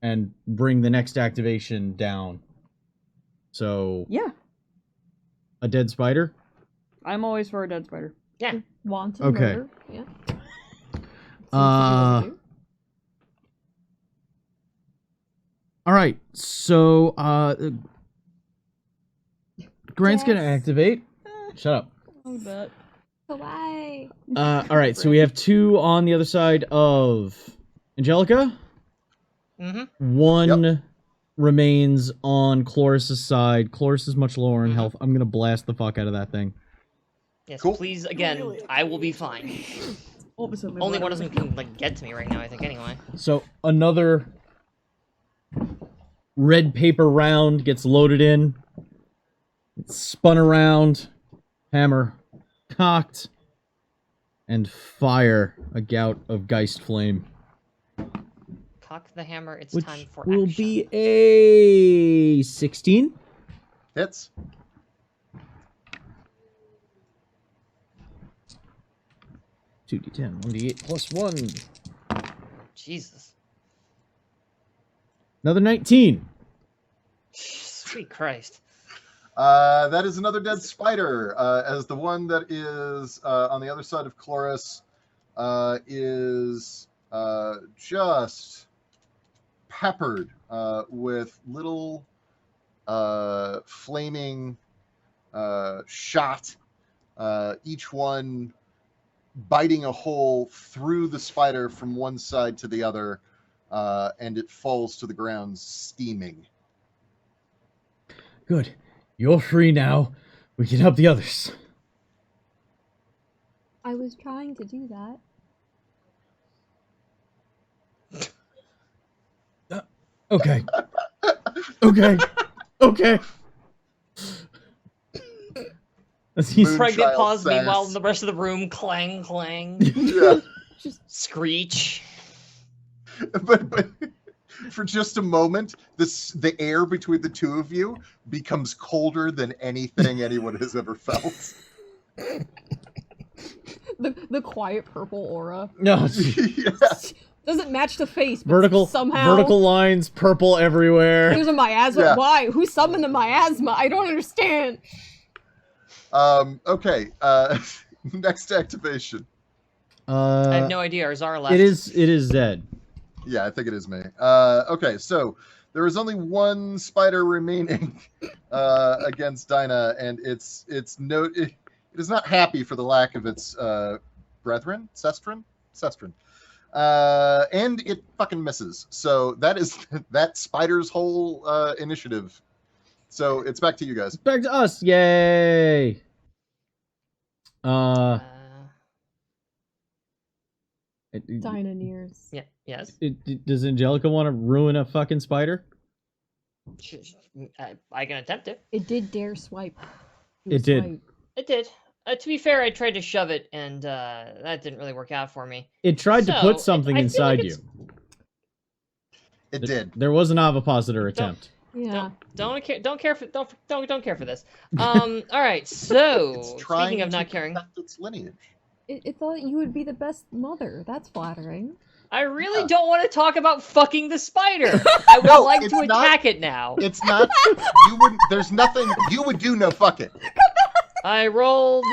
And bring the next activation down. So Yeah. a dead spider? I'm always for a dead spider. Yeah. Wanton Okay. murder. Yeah. Seems to be what we do. All right. So, Grant's gonna Yes. activate. Shut up. I bet. Why? All right. So we have 2 on the other side of Angelica. Mm-hmm. 1 remains on Chloris' side. Chloris is much lower in health. I'm gonna blast the fuck out of that thing. Yes, Cool. please, again, I will be fine. All of a sudden, my Only one bladder of them can, like, get to me right now, I think, anyway. So another red paper round gets loaded in. It's spun around. Hammer cocked. And fire a gout of Geist Flame. Cock the hammer, it's Which time for will action. be a 16. Hits. Two D10, 1D8 plus 1. Jesus. Another 19. Sweet Christ. That is another dead spider, as the one that is on the other side of Chloris is just peppered with little flaming shot, each one biting a hole through the spider from one side to the other, and it falls to the ground steaming. Good. You're free now. We can help the others. I was trying to do that. Okay. Okay. Okay. As he's Moon- Pregnant Moonchild pause, sass. meanwhile, in the rest of the room, clang, clang, Yeah. screech. but for just a moment, the air between the two of you becomes colder than anything anyone has ever felt. The quiet purple aura no Yeah. doesn't match the face. But vertical somehow vertical lines, purple everywhere. There's a miasma. Yeah. Why? Who summoned the miasma? I don't understand. Okay. Next activation. I have no idea. Are Zara left? It is Zed. Yeah, I think it is me. Okay, so there is only one spider remaining against Dinah, and it is not happy for the lack of its brethren, sestrin, and it fucking misses. So that is that spider's whole initiative. So it's back to you guys. Back to us. Yay. Dynaneers. Yeah. Yes. Does Angelica want to ruin a fucking spider? I can attempt it. It did dare swipe. It did. Swipe. It did. To be fair, I tried to shove it, and that didn't really work out for me. It tried to So, put something I feel inside like you. it's- It did. There was an ovipositor attempt. Yeah. Don't care for this. All right. So It's trying speaking of to not caring, protect its lineage. It thought you would be the best mother. That's flattering. I really don't want to talk about fucking the spider. I would No, like it's to not- attack it now. It's not. You wouldn't. There's nothing. You would do no fucking. I rolled.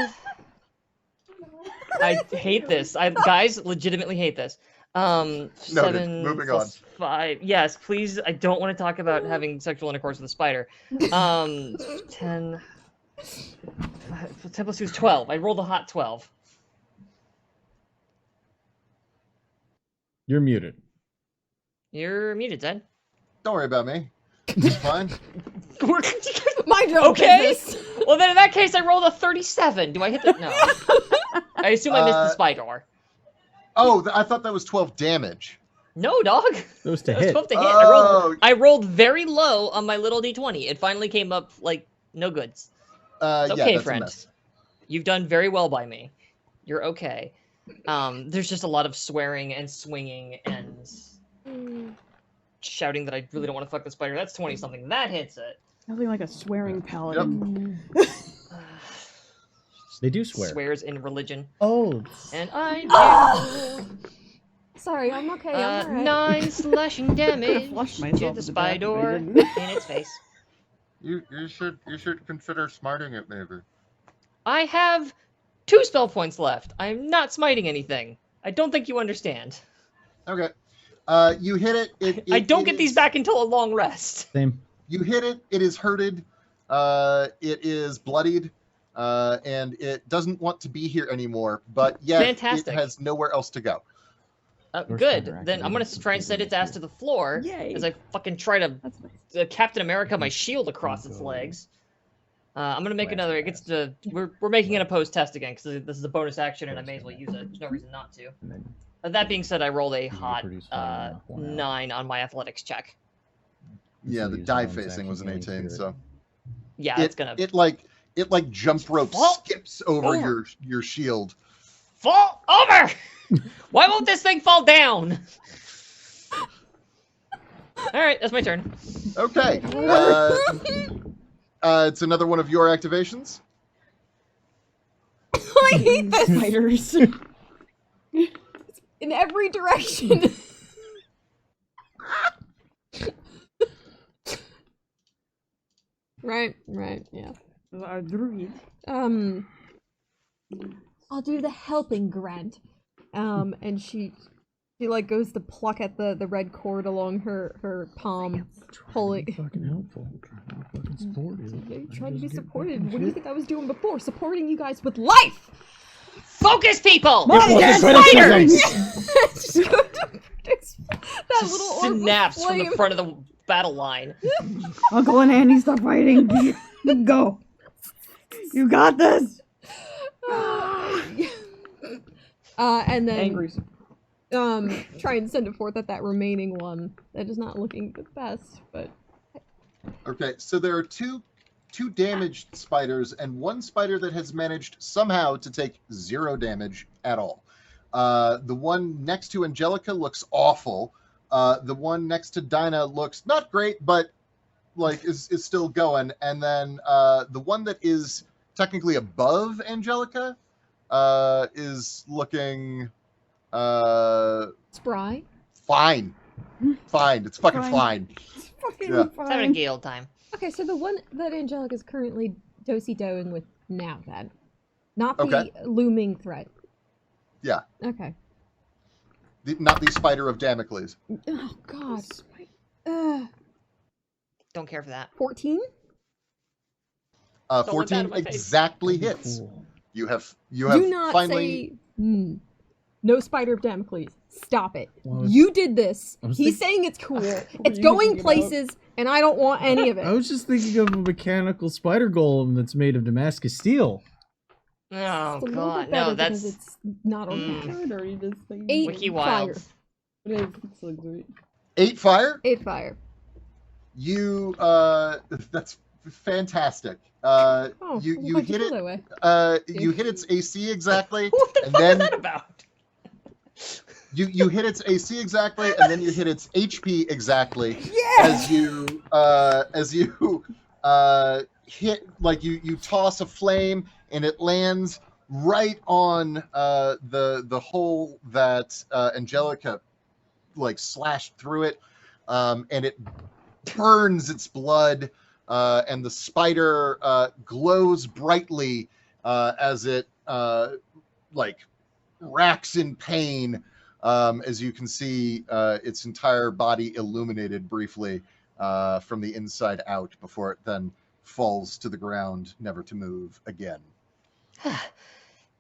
I hate this. I guys legitimately hate this. 7 Moving plus 5. Yes, please. I don't want to talk about having sexual intercourse with a spider. 10. 10 plus 2 is 12. I rolled a hot 12. You're muted. You're muted, Zed. Don't worry about me. It's fine. Mind your own Okay. business. Well, then in that case, I rolled a 37. Do I hit the? No. I assume I missed the spider. Oh, I thought that was 12 damage. No, dog. That was to That was hit. supposed to hit. Oh. I rolled very low on my little d20. It finally came up like no goods. It's okay, Yeah, that's friend. a mess. You've done very well by me. You're okay. There's just a lot of swearing and swinging and shouting that I really don't want to fuck the spider. That's 20 something. That hits it. Nothing like a swearing paladin. They do swear. Swears in religion. Oh. And I Sorry, I'm okay. do I'm alright. 9 slashing damage Flushed to myself the to death, but I spider didn't. in its face. You should consider smarting it, maybe. I have 2 spell points left. I am not smiting anything. I don't think you understand. Okay. You hit it. I don't get these back until a long rest. Same. You hit it. It is hurted. It is bloodied. And it doesn't want to be here anymore. But yet Fantastic. it has nowhere else to go. Good. Then I'm gonna try and send its ass to the floor Yay. as I fucking try to That's nice. Captain America my shield across its legs. I'm gonna make another. It gets to. We're making an opposed test again because this is a bonus action and I may as well use it. There's no reason not to. That being said, I rolled a hot 9 on my athletics check. Yeah, the die facing was an 18, so Yeah, it's gonna it like jump rope skips over your shield. fall over. Why won't this thing fall down? All right, that's my turn. Okay. It's another one of your activations. I hate this Spiders. in every direction. Right, yeah. Our druid. I'll do the helping grant. And she like goes to pluck at the red cord along her palm, pulling. Fucking helpful. Fucking supportive. Trying to be supported. What do you think I was doing before? Supporting you guys with life. Focus, people! That little orb of Snaps from the flame. front of the battle line. Uncle and Annie, stop fighting. Go. You got this. And then Angry. try and send it forth at that remaining one. That is not looking the best, but Okay, so there are two damaged spiders and one spider that has managed somehow to take 0 damage at all. The one next to Angelica looks awful. The one next to Dinah looks not great, but like is still going. And then the one that is technically above Angelica is looking spry. fine. It's fucking fine. It's fucking Yeah. It's having a gay old time. Okay, so the one that Angelica is currently do-si-doing with now, then, not the Okay. looming threat. Yeah. Okay. Not the spider of Damocles. Oh God. Don't care for that. 14? want that 14 in my face. exactly hits. You have Do not finally. say no spider of Damocles. Stop it. Well, I was- You did this. I was He's saying it's cool. It's you going thinking places, and I don't want any of it. I was just thinking of a mechanical spider golem that's made of Damascus steel. Oh It's a little god, bit better no, because that's it's not organic. Good, or you just think 8 Wiki fire. Wild. It is. It's so great. 8 fire. 8 fire. You that's fantastic. Oh, You why'd hit feel it. that way? You hit its AC exactly, what the and fuck then is that about? you hit its AC exactly, and then you hit its HP exactly. Yeah. As you hit, like you toss a flame and it lands right on the hole that Angelica like slashed through it, and it burns its blood, and the spider glows brightly as it like racks in pain. As you can see, its entire body illuminated briefly from the inside out before it then falls to the ground, never to move again.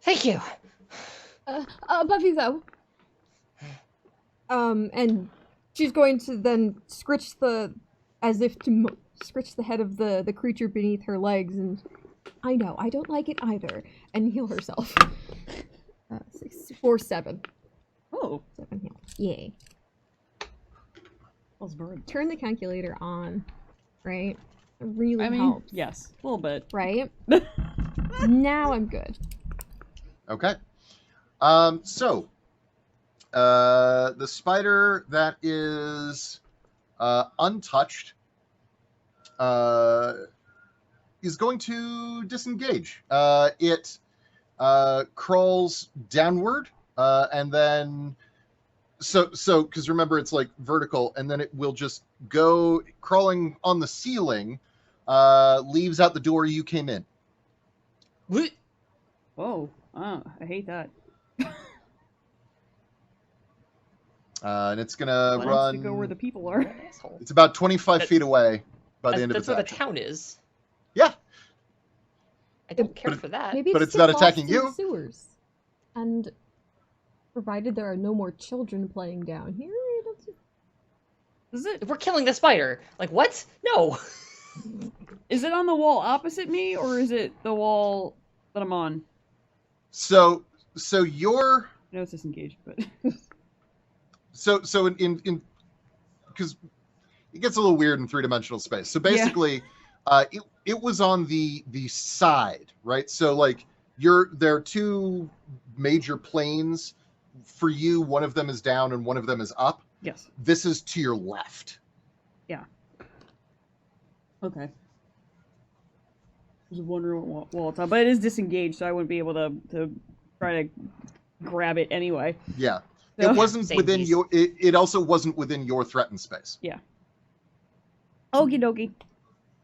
Thank you. Above you though. And she's going to then scritch scritch the head of the creature beneath her legs, and I know, I don't like it either, and heal herself. 6, 4, 7. Oh, 7 heal. Yay. those birds. Turn the calculator on, right? It really I mean, helps. yes, a little bit. Right? Now I'm good. Okay. So the spider that is untouched is going to disengage. It crawls downward, and then so because remember it's like vertical, and then it will just go crawling on the ceiling, leaves out the door you came in. What? Whoa. I hate that. And it's gonna Wants run. to go where the people are. Asshole. It's about 25 feet away by the end of That's its where the action. town is. Yeah, I don't care But for that. Maybe But it's it's not get lost attacking in you. the sewers. And provided there are no more children playing down here, that's... Is it? We're killing the spider. Like, what? No. Is it on the wall opposite me, or is it the wall that I'm on? so you're I know it's disengaged, but so in because it gets a little weird in three-dimensional space. So basically, it was on the side, right? So like there are two major planes for you. One of them is down and one of them is up. yes. This is to your left. Okay. I was wondering what wall it's on, but it is disengaged, so I wouldn't be able to try to grab it anyway. Yeah. So- It wasn't Same within piece. your. It also wasn't within your threatened space. Okie dokie.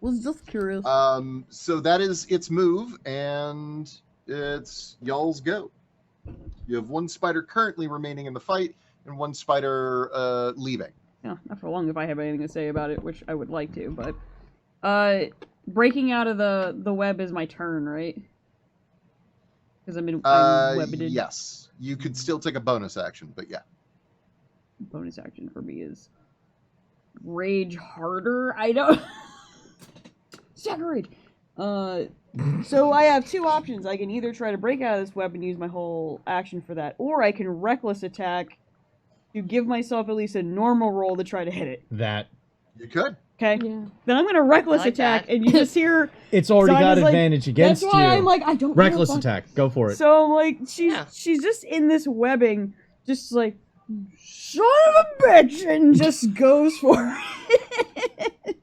Was just curious. So that is its move, and it's y'all's go. You have one spider currently remaining in the fight, and one spider leaving. Yeah, not for long if I have anything to say about it, which I would like to, but breaking out of the web is my turn, right? Because I'm webbed. Yes, you could still take a bonus action, but yeah. Bonus action for me is rage harder. I don't. Second rage. So I have two options. I can either try to break out of this web and use my whole action for that, or I can reckless attack to give myself at least a normal roll to try to hit it. That. You could. Okay. Yeah. Then I'm gonna reckless I like attack, that. and you just hear. It's already So I got was like, advantage against That's why you. I'm like, I don't Reckless know if I- attack. Go for it. So I'm like, Yeah. she's just in this webbing, just like, son of a bitch, and just goes for it.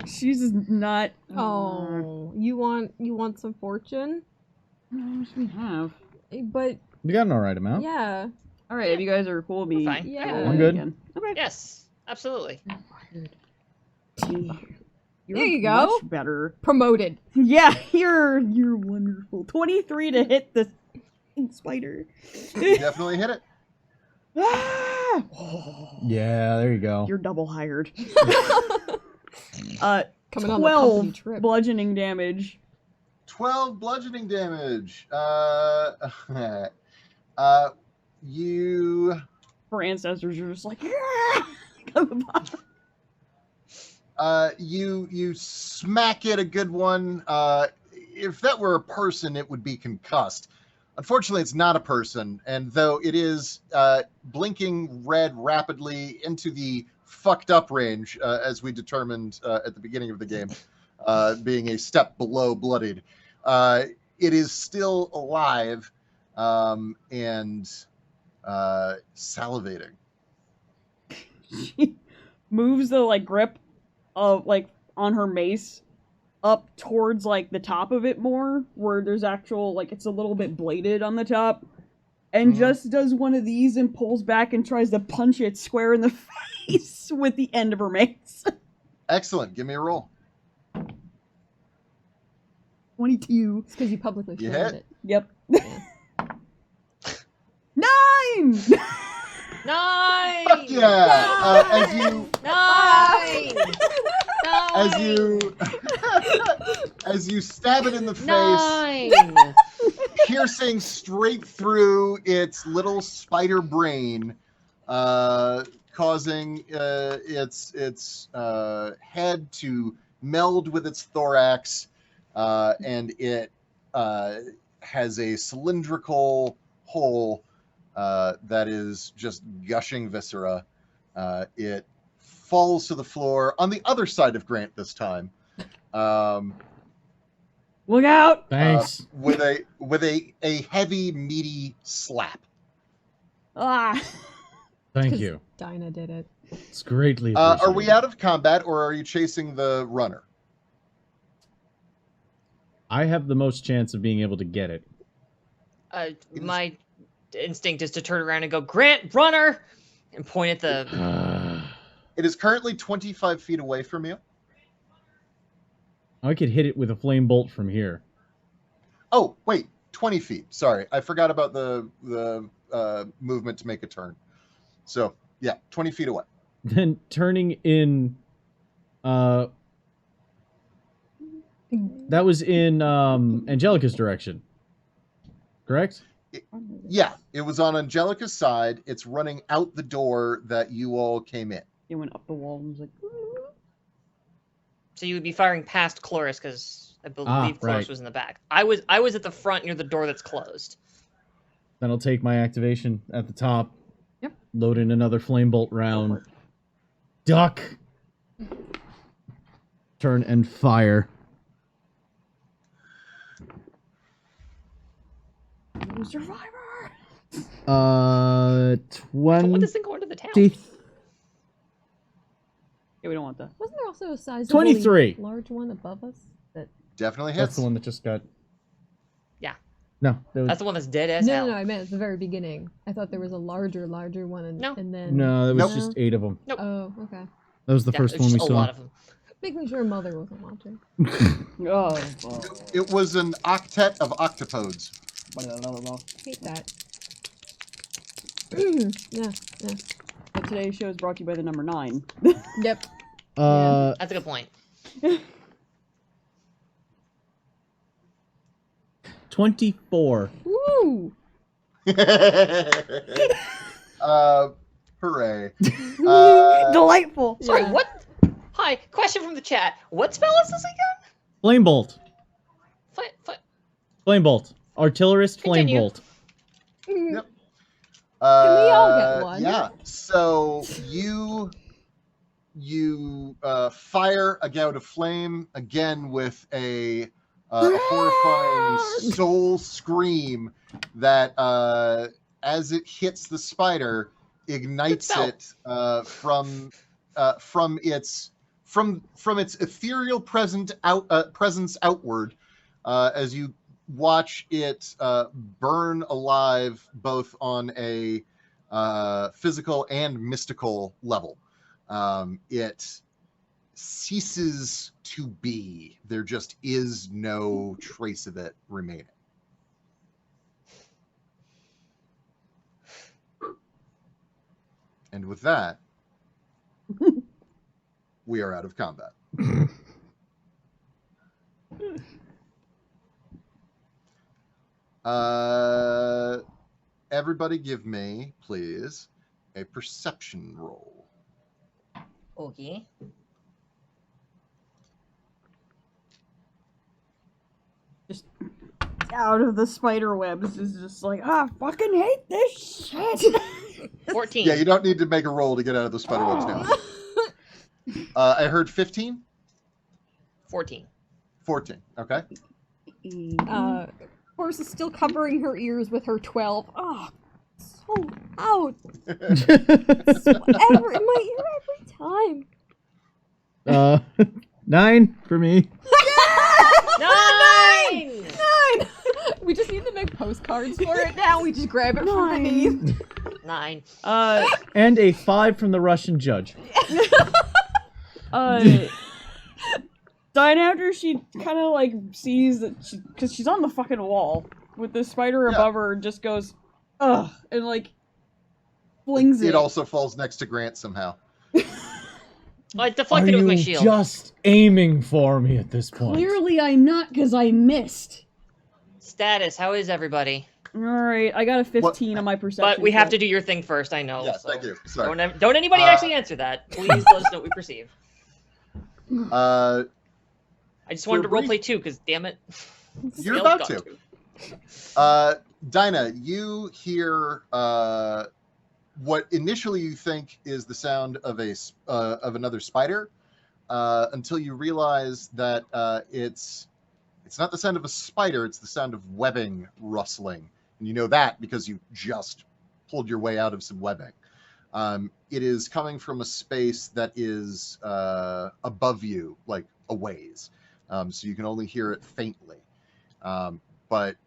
She's just not. Oh, you want some fortune? How much do we have? But You got an alright amount. yeah, All right, if you guys are cool, with me. We're fine. Yeah. I'm good. Again. Okay. Yes, absolutely. You're There you go. Much better. promoted. Yeah, you're wonderful. 23 to hit the spider. You definitely hit it. Ah! Yeah, there you go. You're double hired. Coming on the company 12 trip. bludgeoning damage. 12 bludgeoning damage. You For ancestors, you're just like, yeah! Come on. you smack it a good one. If that were a person, it would be concussed. Unfortunately, it's not a person, and though it is blinking red rapidly into the fucked up range, as we determined at the beginning of the game, being a step below bloodied, it is still alive and salivating. She moves the like grip of like on her mace up towards like the top of it more, where there's actual like it's a little bit bladed on the top, and Mhm. just does one of these and pulls back and tries to punch it square in the face with the end of her mace. Excellent. Give me a roll. 22. It's because you publicly You flared hit. it. Yep. Yeah. 9. Nine. Fuck yeah! Nine. As you stab it in the face, Nine. piercing straight through its little spider brain, causing its head to meld with its thorax, and it has a cylindrical hole that is just gushing viscera. It falls to the floor on the other side of Grant this time. Look out! Thanks. With a heavy, meaty slap. Ah. Thank 'Cause you. Dinah did it. It's greatly appreciated. Are we out of combat, or are you chasing the runner? I have the most chance of being able to get it. My instinct is to turn around and go, Grant, runner, and point at the It is currently 25 feet away from you. I could hit it with a flame bolt from here. Oh, wait, 20 feet. Sorry, I forgot about the movement to make a turn. So, yeah, 20 feet away. Then turning in... that was in Angelica's direction. Correct? Yeah, it was on Angelica's side. It's running out the door that you all came in. It went up the wall and was like... So you would be firing past Chloris because I believe Chloris right. was in the back. I was at the front near the door that's closed. Then I'll take my activation at the top. Yep. Load in another flame bolt round. Duck. Turn and fire. Survivor! Don't let this thing go into the town. Yeah, we don't want that. Wasn't there also a sizable 23. large one above us? That Definitely That's hits. the one that just got... Yeah. No. That was... That's the one that's dead as hell. no, I meant at the very beginning. I thought there was a larger one, and, No. and then No, that was Nope. just 8 of them. Nope. Oh, okay. That was the Yeah, first there's one we just saw. a lot of them. Making sure Mother wasn't watching. Oh. It was an octet of octopodes. Hate that. yeah. But today's show is brought to you by the number 9. Yep. That's a good point. 24. Woo! Hooray. Delightful! Sorry, Yeah. what? Hi, question from the chat. What spell is this again? Flame bolt. Flame bolt. Artillerist flame Continue. bolt. Yep. Can we all get one? Yeah. So you fire a gout of flame again with a horrifying soul scream that as it hits the spider ignites it from its ethereal presence outward as you watch it burn alive both on a physical and mystical level. It ceases to be. There just is no trace of it remaining. And with that, we are out of combat. Everybody give me, please, a perception roll. Okay. Just out of the spider webs is just like, fucking hate this shit! 14. Yeah, you don't need to make a roll to get out of the spider webs now. I heard 15? 14. 14, okay. Horse is still covering her ears with her 12. Oh, so loud. It's in my ear every time. 9 for me. 9! 9! We just need to make postcards for it now. We just grab it from beneath. 9. And a 5 from the Russian judge. Diane, after she kind of like sees that because she's on the fucking wall with the spider above her, just goes, ugh, and like flings it. It also falls next to Grant somehow. I deflected it with my Are shield. you just aiming for me at this point? Clearly, I'm not because I missed. Status, how is everybody? All right, I got a 15 on my perception. But we have to check. do your thing first, I know. Yes, so thank you. Sorry. Don't anybody actually answer that. Please let us know what we perceive. I just wanted to for a roleplay too, because damn it. You're Scale's about got to. Dinah, you hear what initially you think is the sound of another spider, until you realize that it's not the sound of a spider; it's the sound of webbing rustling, and you know that because you just pulled your way out of some webbing. It is coming from a space that is above you, like a ways, so you can only hear it faintly, but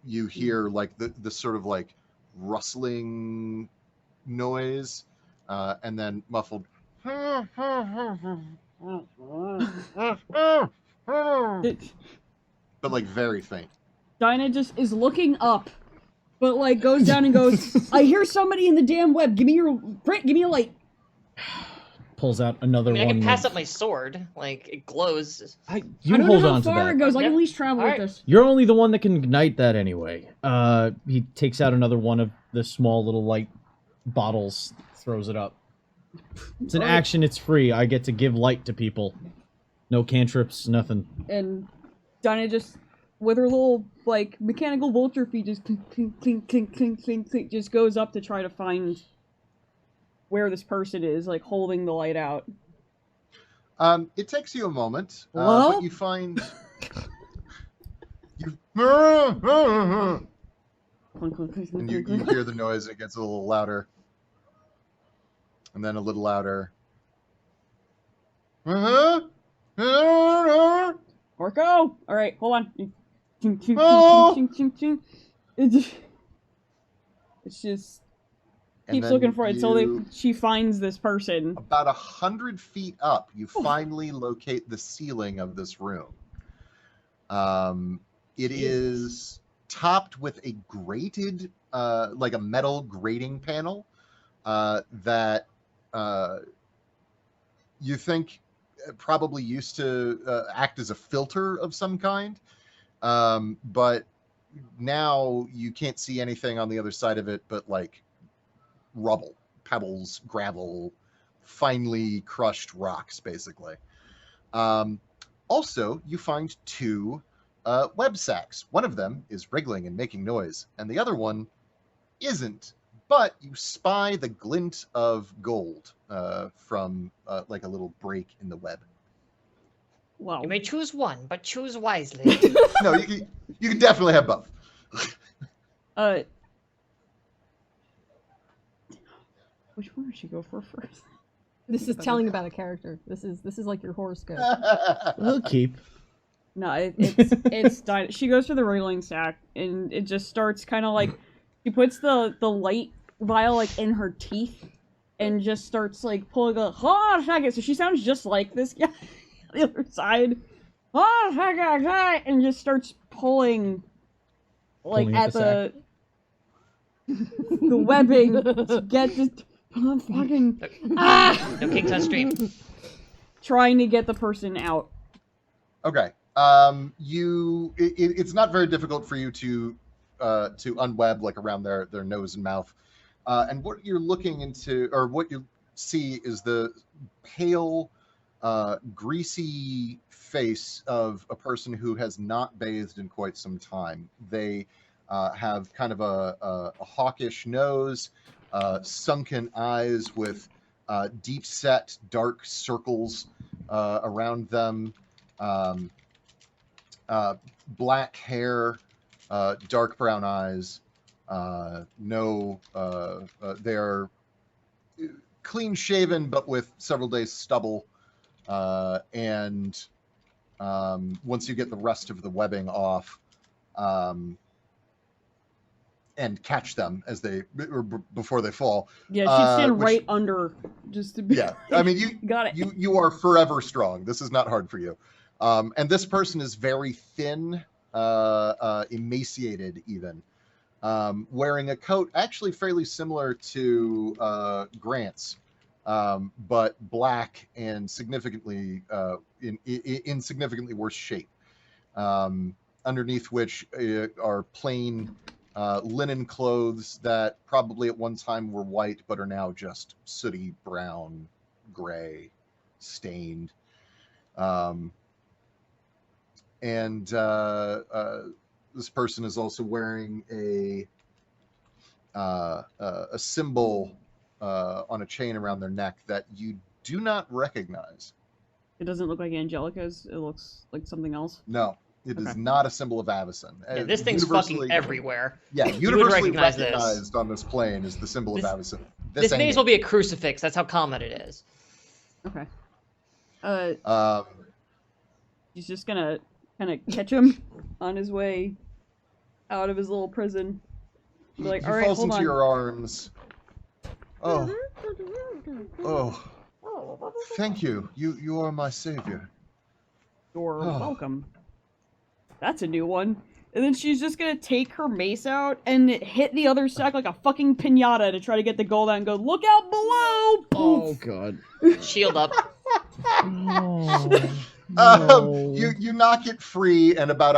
you hear like the sort of like rustling noise and then muffled. But like very faint. Dinah just is looking up, but like goes down and goes, I hear somebody in the damn web. Give me your light. Pulls out another I mean, I one. can pass up my sword. Like, it glows. You I don't hold know how on to far that. it goes. I can Okay. at least travel Alright. with this. You're only the one that can ignite that anyway. He takes out another one of the small little light bottles, throws it up. It's an Alright. action, it's free. I get to give light to people. No cantrips, nothing. And Dinah just, with her little, like, mechanical vulture feet, just clink, clink, clink, clink, clink, clink, clink, just goes up to try to find where this person is, like, holding the light out. It takes you a moment, Hello? but you find you Clink, clink, clink, and clink, you clink, hear the noise. It gets a little louder, and then a little louder. Orko! Alright, hold on. Ching, ching, ching, Oh! ching, ching, ching, ching. It's just And keeps then looking for it until you- she finds this person. About 100 feet up, you finally locate the ceiling of this room. It is topped with a grated, like a metal grating panel that you think probably used to act as a filter of some kind. But now you can't see anything on the other side of it but like rubble, pebbles, gravel, finely crushed rocks, basically. Also, you find two web sacks. One of them is wriggling and making noise, and the other one isn't. But you spy the glint of gold from like a little break in the web. Wow. You may choose one, but choose wisely. No, you can definitely have both. Which one would she go for first? This is telling about a character. This is like your horoscope. We'll keep. No, it's Dinah. She goes for the wriggling sack, and it just starts kind of like she puts the light vial like in her teeth, and just starts like pulling a second. So she sounds just like this guy on the other side. And just starts pulling like Pulling at at the webbing to get this fucking No kinks on stream. trying to get the person out. Okay. It's not very difficult for you to unweb like around their nose and mouth. And what you're looking into, or what you see, is the pale, greasy face of a person who has not bathed in quite some time. They have kind of a hawkish nose, sunken eyes with deep set dark circles around them, black hair, dark brown eyes. They're clean shaven, but with several days stubble. And once you get the rest of the webbing off, and catch them as they or before they fall. Yeah, she'd stand which- right under just to be. Yeah, I mean you got it. you are forever strong. This is not hard for you. And this person is very thin, emaciated even, wearing a coat actually fairly similar to Grant's, but black and significantly in significantly worse shape. Underneath which are plain linen clothes that probably at one time were white but are now just sooty brown, gray, stained. And this person is also wearing a symbol on a chain around their neck that you do not recognize. It doesn't look like Angelica's. It looks like something else. No, it is Okay. not a symbol of Avacyn. Yeah, this thing's Universally- fucking everywhere. Yeah, would universally recognize this. recognized on this plane is the symbol This- of Avacyn. This may ain't as it. well be a crucifix. That's how common it is. Okay. Um, He's just gonna kind of catch him on his way out of his little prison. Be like, he all right, falls hold into on. your arms. Oh, Oh, thank you. You are my savior. You're Oh. welcome. That's a new one. And then she's just gonna take her mace out and hit the other sack like a fucking pinata to try to get the gold out and go, look out below! Oh god. Shield up. No. You knock it free, and about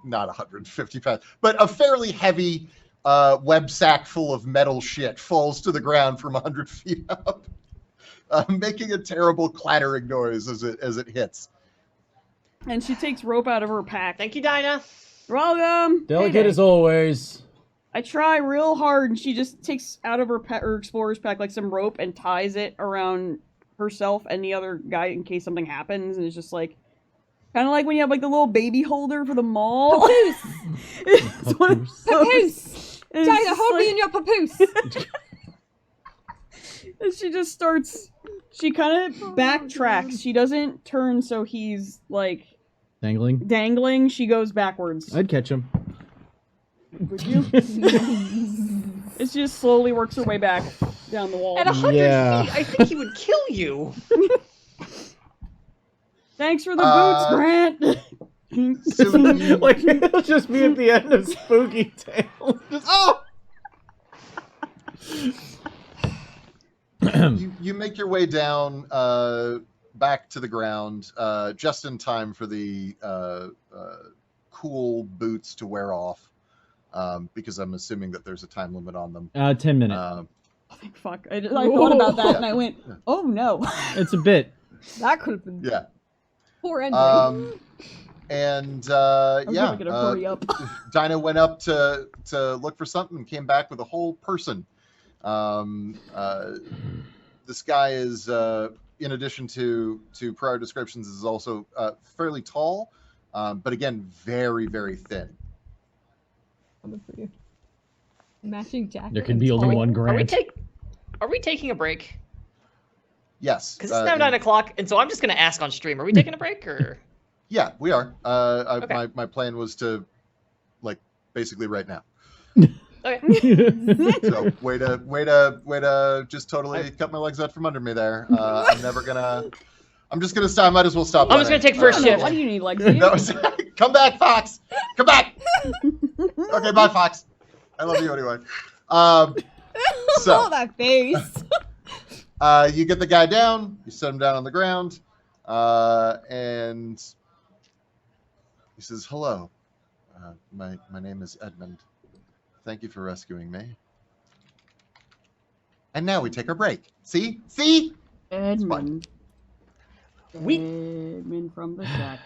not 150 pounds, but a fairly heavy web sack full of metal shit falls to the ground from 100 feet up, making a terrible clattering noise as it hits. And she takes rope out of her pack. Thank you, Dinah. You're welcome! Delicate Payday. as always. I try real hard, and she just takes out of her explorer's pack like some rope and ties it around herself and the other guy in case something happens, and it's just like kind of like when you have like the little baby holder for the mall. Papoose! It's one of Papoose. those. Papoose! And it's Dinah, just hold like- me in your papoose! And she just starts. She kind of backtracks. She doesn't turn so he's like Dangling. dangling. She goes backwards. I'd catch him. Would you? It just slowly works her way back down the wall. At 100 Yeah. feet, I think he would kill you. Thanks for the boots, Grant. So you- Like it'll just be at the end of Spooky Tale. Just, oh! you make your way down back to the ground just in time for the cool boots to wear off, because I'm assuming that there's a time limit on them. 10 minutes. Fuck. I thought about that and I went, oh no. It's a bit. That could have been Yeah. poor ending. And I'm yeah, gonna hurry up. Dinah went up to look for something and came back with a whole person. This guy is, in addition to prior descriptions, is also fairly tall, but again, very, very thin. Coming for you. Matching jacket. There can and be only tall. one Grant. Are we taking a break? Yes. Because it's now 9 o'clock, and so I'm just gonna ask on stream. Are we taking a break or? Yeah, we are. Okay. My plan was to, like, basically right now. Okay. So way to just totally cut my legs out from under me there. I'm never gonna. I'm just gonna stop. I might as well stop. I'm just gonna take first shift. Why do you need legs? No, come back, Fox. Come back. Okay, bye, Fox. I love you anyway. Oh, So that face! you get the guy down. You set him down on the ground, and he says, "Hello. My name is Edmund. Thank you for rescuing me." And now we take our break. See? Edmund. We- Edmund from the shack.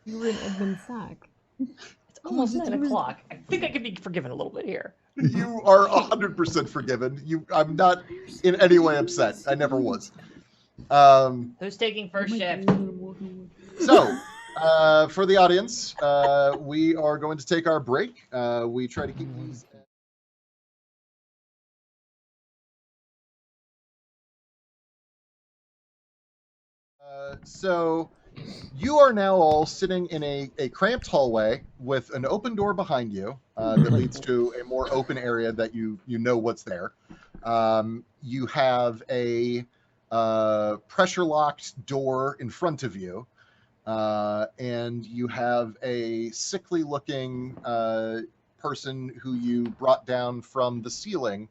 You were in Edmund's sack. It's almost 9 o'clock. I think I could be forgiven a little bit here. You are 100% forgiven. I'm not in any way upset. I never was. Who's taking first shift? So, for the audience, we are going to take our break. We try to keep these. So, you are now all sitting in a cramped hallway with an open door behind you that leads to a more open area that you know what's there. You have a pressure locked door in front of you. And you have a sickly looking person who you brought down from the ceiling,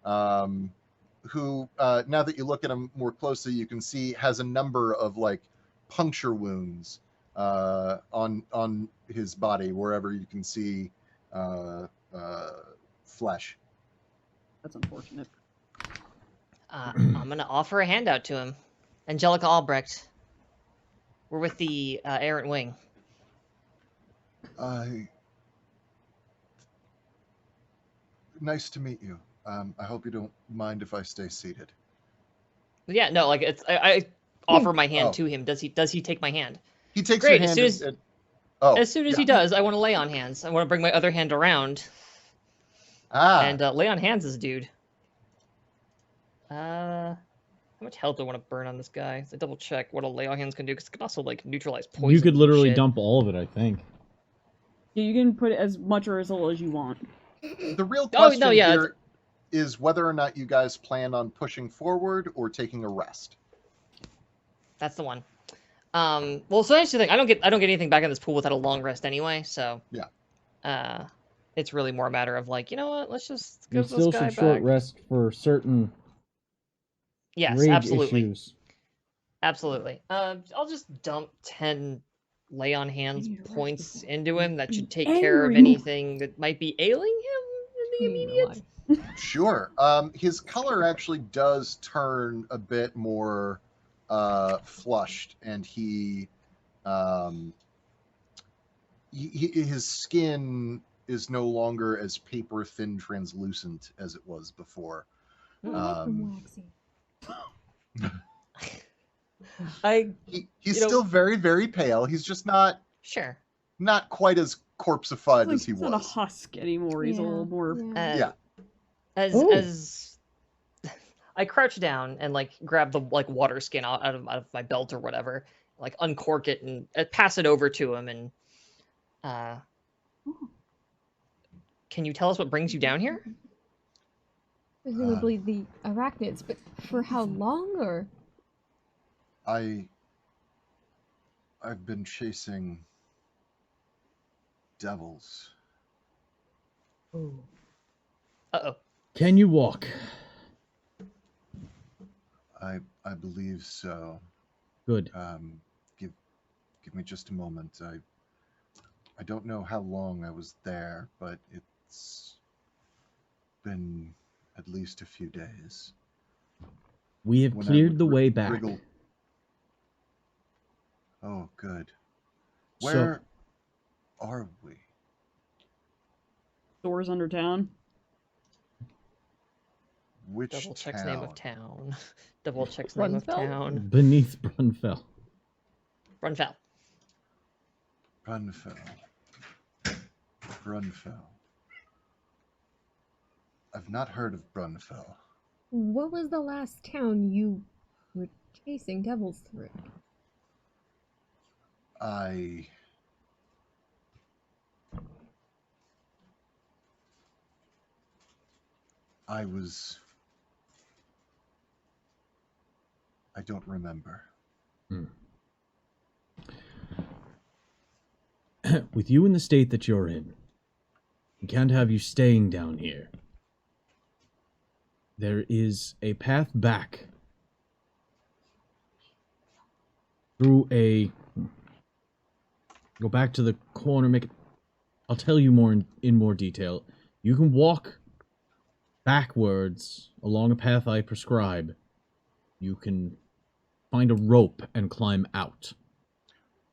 who, now that you look at him more closely, you can see has a number of like puncture wounds on his body, wherever you can see flesh. That's unfortunate. I'm gonna offer a handout to him. Angelica Albrecht. We're with the Errant Wing. Nice to meet you. I hope you don't mind if I stay seated. Yeah, no, like it's. I offer my hand Oh. to him. Does he take my hand? He takes Great, your as hand. soon as As soon as he does, I want to lay on hands. I want to bring my other hand around and lay on hands this dude. How much health do I want to burn on this guy? So double check what a lay on hands can do, because it can also like neutralize poison. You could literally shit. dump all of it, I think. Yeah, you can put as much or as little as you want. the real Oh, question no, yeah, here is whether or not you guys plan on pushing forward or taking a rest. That's the one. Well, so that's the thing. I don't get anything back in this pool without a long rest anyway. So Yeah. It's really more a matter of like, you know what? Let's just You give this still guy should short back. rest for certain Yes, rage absolutely. issues. Absolutely. I'll just dump 10 lay on hands points into him. That should take care of anything that might be ailing him in the immediate. Sure. His color actually does turn a bit more flushed, and his skin is no longer as paper thin translucent as it was before. He's still very, very pale. He's just not quite as corpseified as he was. He's not a husk anymore. He's a little more. As I crouch down and like grab the like water skin out of my belt or whatever, like uncork it and pass it over to him. And can you tell us what brings you down here? Presumably the arachnids, but for how long, or? I've been chasing devils. Uh-oh. Can you walk? I believe so. Good. Give me just a moment. I don't know how long I was there, but it's been at least a few days. We have cleared the way back. Oh, good. Where are we? Doors under town. Which Double checks town? name of town. Double checks name of town. Beneath Brunfell. Brunfell. Brunfell. I've not heard of Brunfell. What was the last town you were chasing devils through? I don't remember. With you in the state that you're in, we can't have you staying down here. There is a path back through go back to the corner, I'll tell you more in more detail. You can walk backwards along a path I prescribe. You can find a rope and climb out.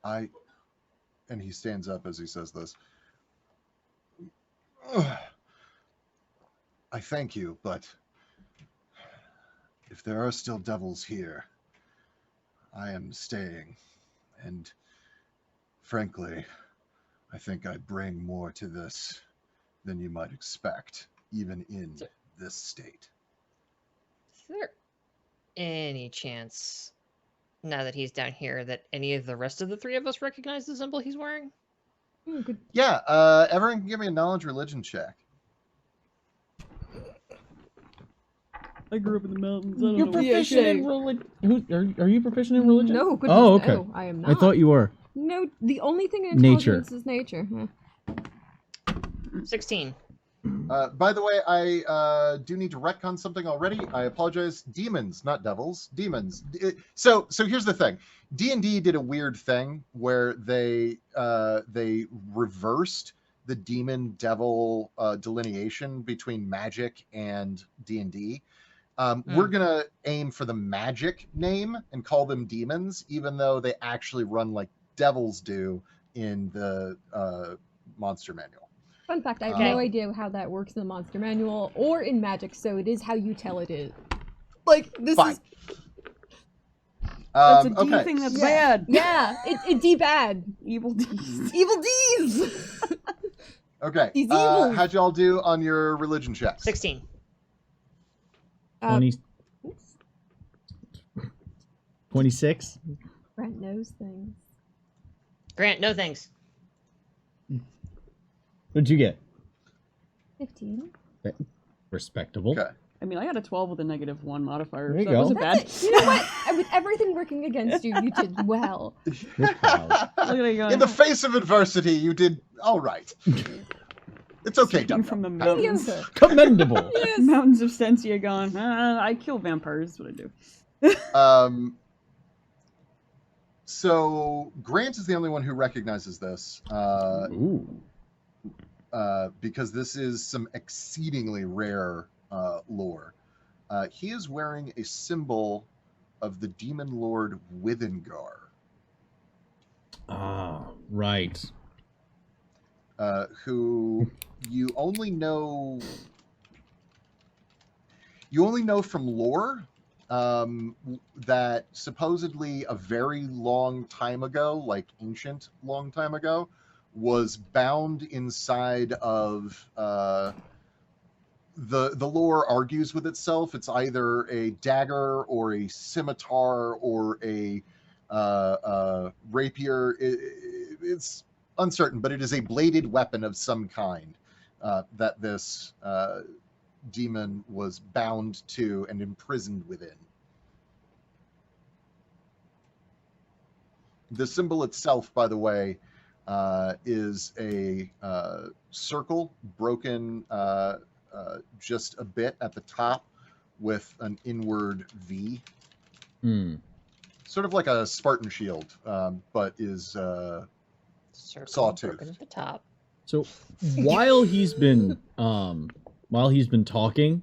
And he stands up as he says this. I thank you, but if there are still devils here, I am staying. And frankly, I think I bring more to this than you might expect, even in this state. Is there any chance, now that he's down here, that any of the rest of the three of us recognize the symbol he's wearing? Yeah, everyone can give me a knowledge religion check. I grew up in the mountains. I don't You're know proficient in religion. Are you proficient in religion? No, goodness, oh, okay. no, I am not. I thought you were. No, the only thing in Nature. intelligence is nature. 16. By the way, I do need to retcon something already. I apologize. Demons, not devils. Demons. So here's the thing. D&D did a weird thing where they reversed the demon devil delineation between magic and D&D. We're gonna aim for the magic name and call them demons, even though they actually run like devils do in the monster manual. Fun fact, I have no idea how that works in the monster manual or in magic, so it is how you tell it is. Like, this is... That's a D thing that's bad. Yeah, it's D bad. Evil D's. Evil D's! Okay, He's evil. how'd y'all do on your religion checks? 16. 26? Brent knows things. Grant, no thanks. What'd you get? 15. Respectable. Okay. I mean, I got a 12 with a -1 modifier. There you So that go. wasn't bad. That's it. You know what? With everything working against you, you did well. We're proud. Look at it going. In the face of adversity, you did all right. It's okay, Speaking from the Dum-Dum. mountains. Mediocre. Commendable. Yes. Mountains of Sensia gone. I kill vampires. That's what I do. So Grant is the only one who recognizes this, Ooh. because this is some exceedingly rare lore. He is wearing a symbol of the demon lord Withengar, Ah, right. who you only know from lore. That supposedly a very long time ago, like ancient long time ago, was bound inside of the lore argues with itself. It's either a dagger or a scimitar or a rapier. It's uncertain, but it is a bladed weapon of some kind that this demon was bound to and imprisoned within. The symbol itself, by the way, is a circle broken just a bit at the top with an inward V. Sort of like a Spartan shield, but is Circle Sawtooth. broken at the top. So while he's been talking,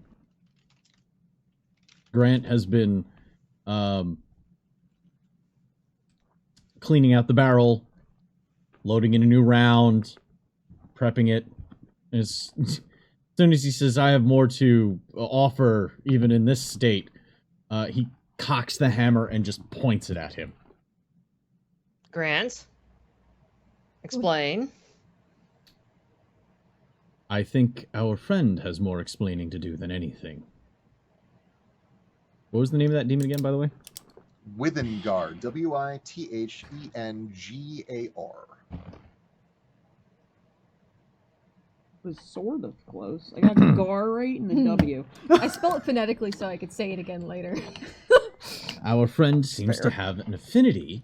Grant has been cleaning out the barrel, loading in a new round, prepping it. As soon as he says, "I have more to offer, even in this state," he cocks the hammer and just points it at him. Grant, explain. I think our friend has more explaining to do than anything. What was the name of that demon again, by the way? Withengar, Withengar. Was sort of close. I got Gar right and the W. I spell it phonetically so I could say it again later. Our friend seems to have an affinity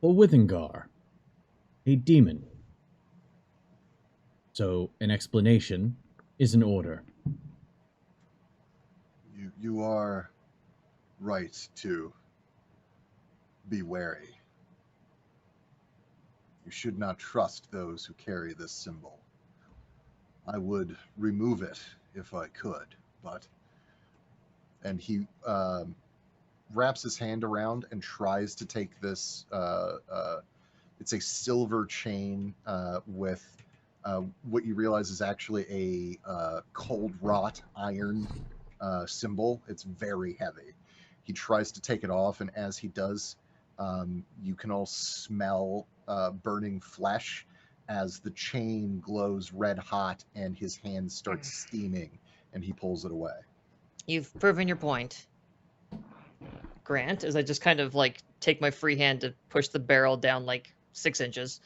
for Withengar, a demon. So an explanation is in order. You are right to be wary. You should not trust those who carry this symbol. I would remove it if I could, but... And he wraps his hand around and tries to take this... it's a silver chain with what you realize is actually a cold wrought iron symbol. It's very heavy. He tries to take it off, and as he does, you can all smell burning flesh as the chain glows red hot and his hand starts steaming, and he pulls it away. You've proven your point. Grant, as I just kind of like take my free hand to push the barrel down like 6 inches.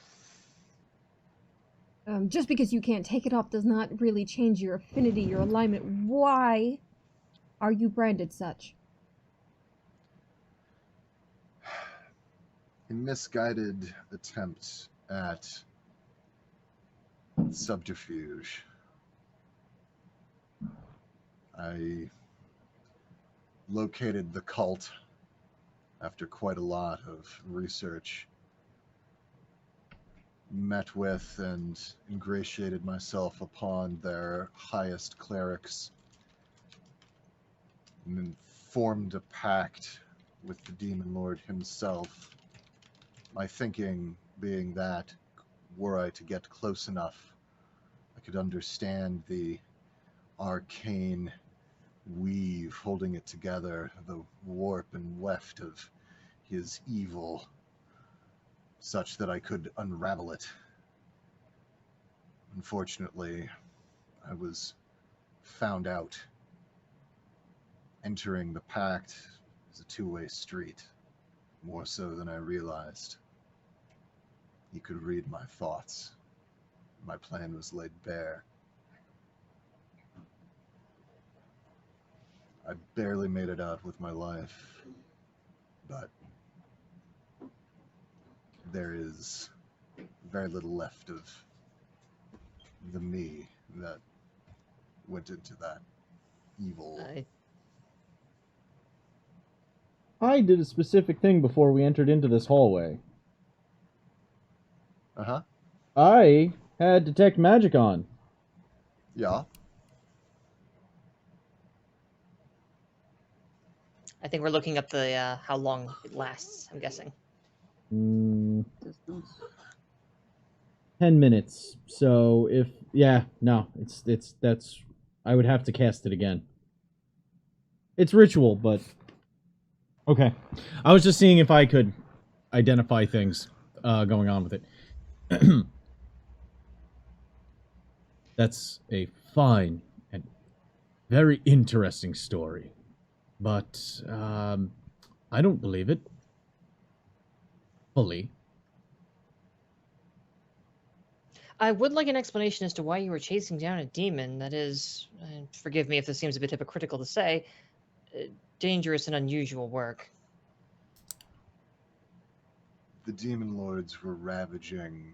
Just because you can't take it off does not really change your affinity, your alignment. Why are you branded such? A misguided attempt at subterfuge. I located the cult after quite a lot of research. Met with and ingratiated myself upon their highest clerics, and then formed a pact with the demon lord himself. My thinking being that, were I to get close enough, I could understand the arcane weave holding it together, the warp and weft of his evil, such that I could unravel it. Unfortunately, I was found out. Entering the pact is a two-way street, more so than I realized. He could read my thoughts. My plan was laid bare. I barely made it out with my life, but there is very little left of the me that went into that evil. I did a specific thing before we entered into this hallway. Uh-huh. I had detect magic on. Yeah. I think we're looking up the how long it lasts. I'm guessing. 10 minutes. So if that's I would have to cast it again. It's ritual, but okay. I was just seeing if I could identify things going on with it. That's a fine and very interesting story, but I don't believe it fully. I would like an explanation as to why you were chasing down a demon that is, forgive me if this seems a bit hypocritical to say, dangerous and unusual work. The demon lords were ravaging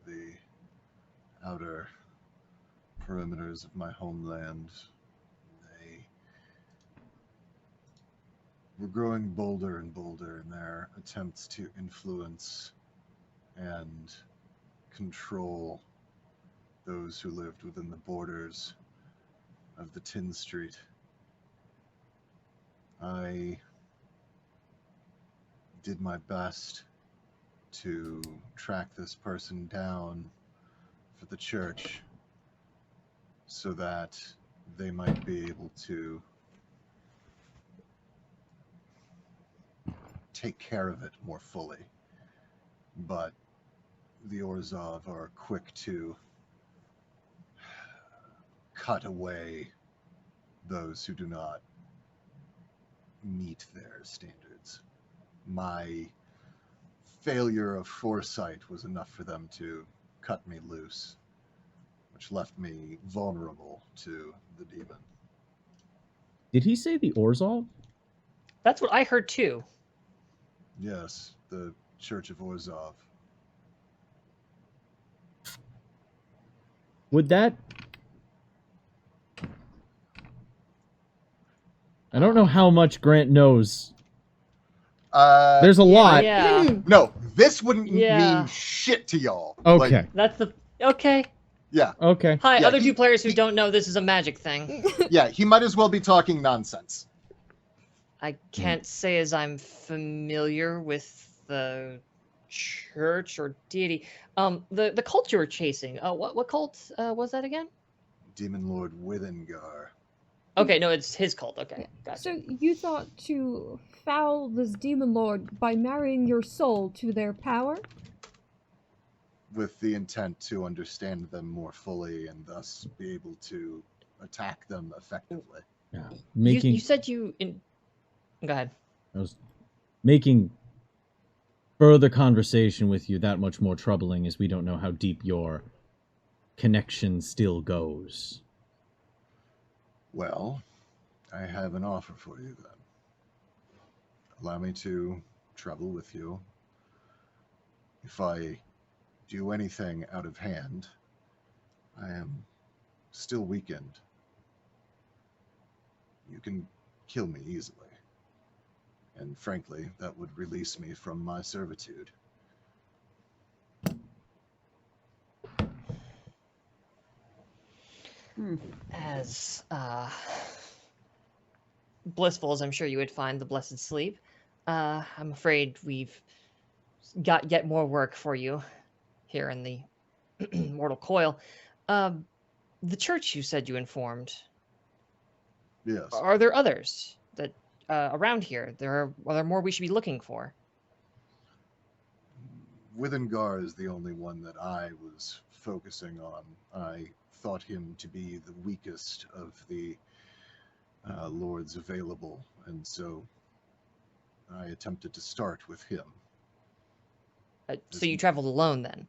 the outer perimeters of my homeland. They were growing bolder and bolder in their attempts to influence and control those who lived within the borders of the Tin Street. I did my best to track this person down for the church so that they might be able to take care of it more fully. But the Orzhov are quick to cut away those who do not meet their standards. My failure of foresight was enough for them to cut me loose, which left me vulnerable to the demon. Did he say the Orzhov? That's what I heard too. Yes, the Church of Orzhov. Would that... I don't know how much Grant knows. There's a lot. Yeah. No, this wouldn't Yeah. mean shit to y'all. Okay. Like, That's the okay. yeah, Okay. Hi, Yeah, other he- two players who don't know this is a magic thing. yeah, he might as well be talking nonsense. I can't say as I'm familiar with the church or deity. The cult you were chasing. What cult was that again? Demon Lord Withengar. Okay, no, it's his cult. Okay, gotcha. So you thought to foul this demon lord by marrying your soul to their power? With the intent to understand them more fully and thus be able to attack them effectively. Yeah. You said you in. Go ahead. I was making further conversation with you that much more troubling as we don't know how deep your connection still goes. Well, I have an offer for you then. Allow me to travel with you. If I do anything out of hand, I am still weakened. You can kill me easily. And frankly, that would release me from my servitude. As blissful as I'm sure you would find the blessed sleep, I'm afraid we've got yet more work for you here in the mortal coil. The church you said you informed. Yes. Are there others that around here? Are there more we should be looking for? Withengar is the only one that I was focusing on. I thought him to be the weakest of the lords available, and so I attempted to start with him. So you traveled alone then?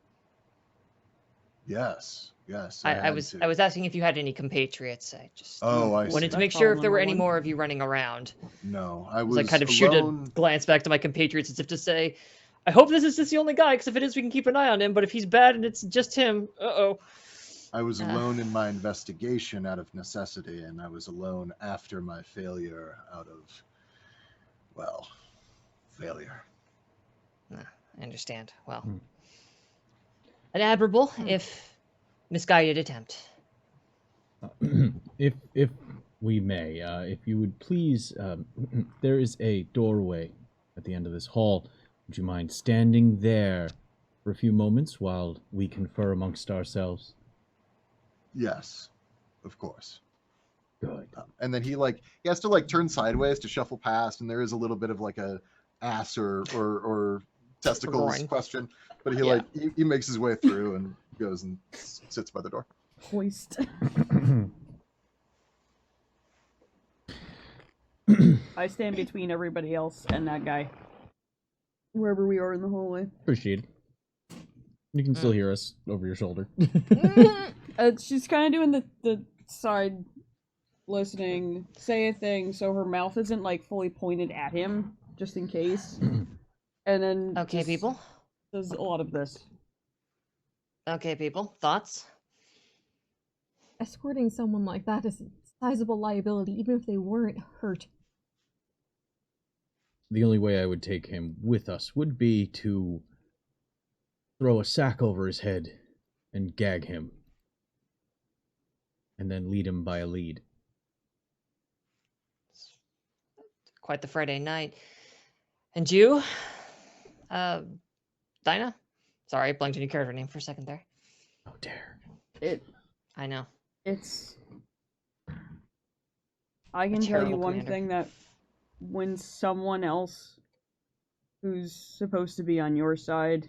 Yes, Yes, I had was to. I was asking if you had any compatriots. I just Oh, I wanted see. to make That's sure if there were problem any number more one. of you running around. No, I As was I kind of shoot a alone. glance back to my compatriots as if to say, I hope this is just the only guy, because if it is, we can keep an eye on him. But if he's bad and it's just him, uh-oh. I was alone in my investigation out of necessity, and I was alone after my failure out of, well, failure. I understand. Well, Hmm. an admirable, if misguided attempt. If we may, if you would please, there is a doorway at the end of this hall. Would you mind standing there for a few moments while we confer amongst ourselves? Yes, of course. Good. And then he has to turn sideways to shuffle past, and there is a little bit of a ass or testicles groin. question, but he Yeah. he makes his way through and goes and sits by the door. Hoist. I stand between everybody else and that guy. Wherever we are in the hallway. Appreciate it. You can still hear us over your shoulder. She's kind of doing the side listening, say a thing so her mouth isn't fully pointed at him, just in case. And then Okay, just people. does a lot of this. Okay, people. Thoughts? Escorting someone like that is a sizable liability, even if they weren't hurt. The only way I would take him with us would be to throw a sack over his head and gag him, and then lead him by a lead. Quite the Friday night. And you? Dinah? Sorry, I blanked on your character name for a second there. Oh, dare. I know. I can tell you terrible one commander. thing, that when someone else who's supposed to be on your side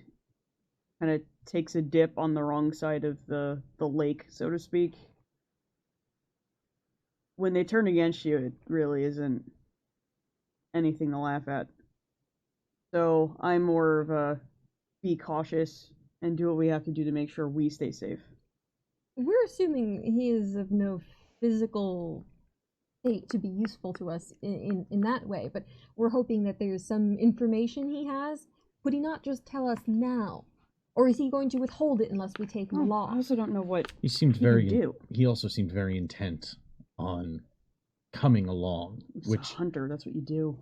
kind of takes a dip on the wrong side of the lake, so to speak, when they turn against you, it really isn't anything to laugh at. So I'm more of a be cautious and do what we have to do to make sure we stay safe. We're assuming he is of no physical state to be useful to us in that way, but we're hoping that there's some information he has. Would he not just tell us now? Or is he going to withhold it unless we take him I along? also don't know what He seemed he very. can do. He also seemed very intent on coming along, He's a which hunter, that's what you do.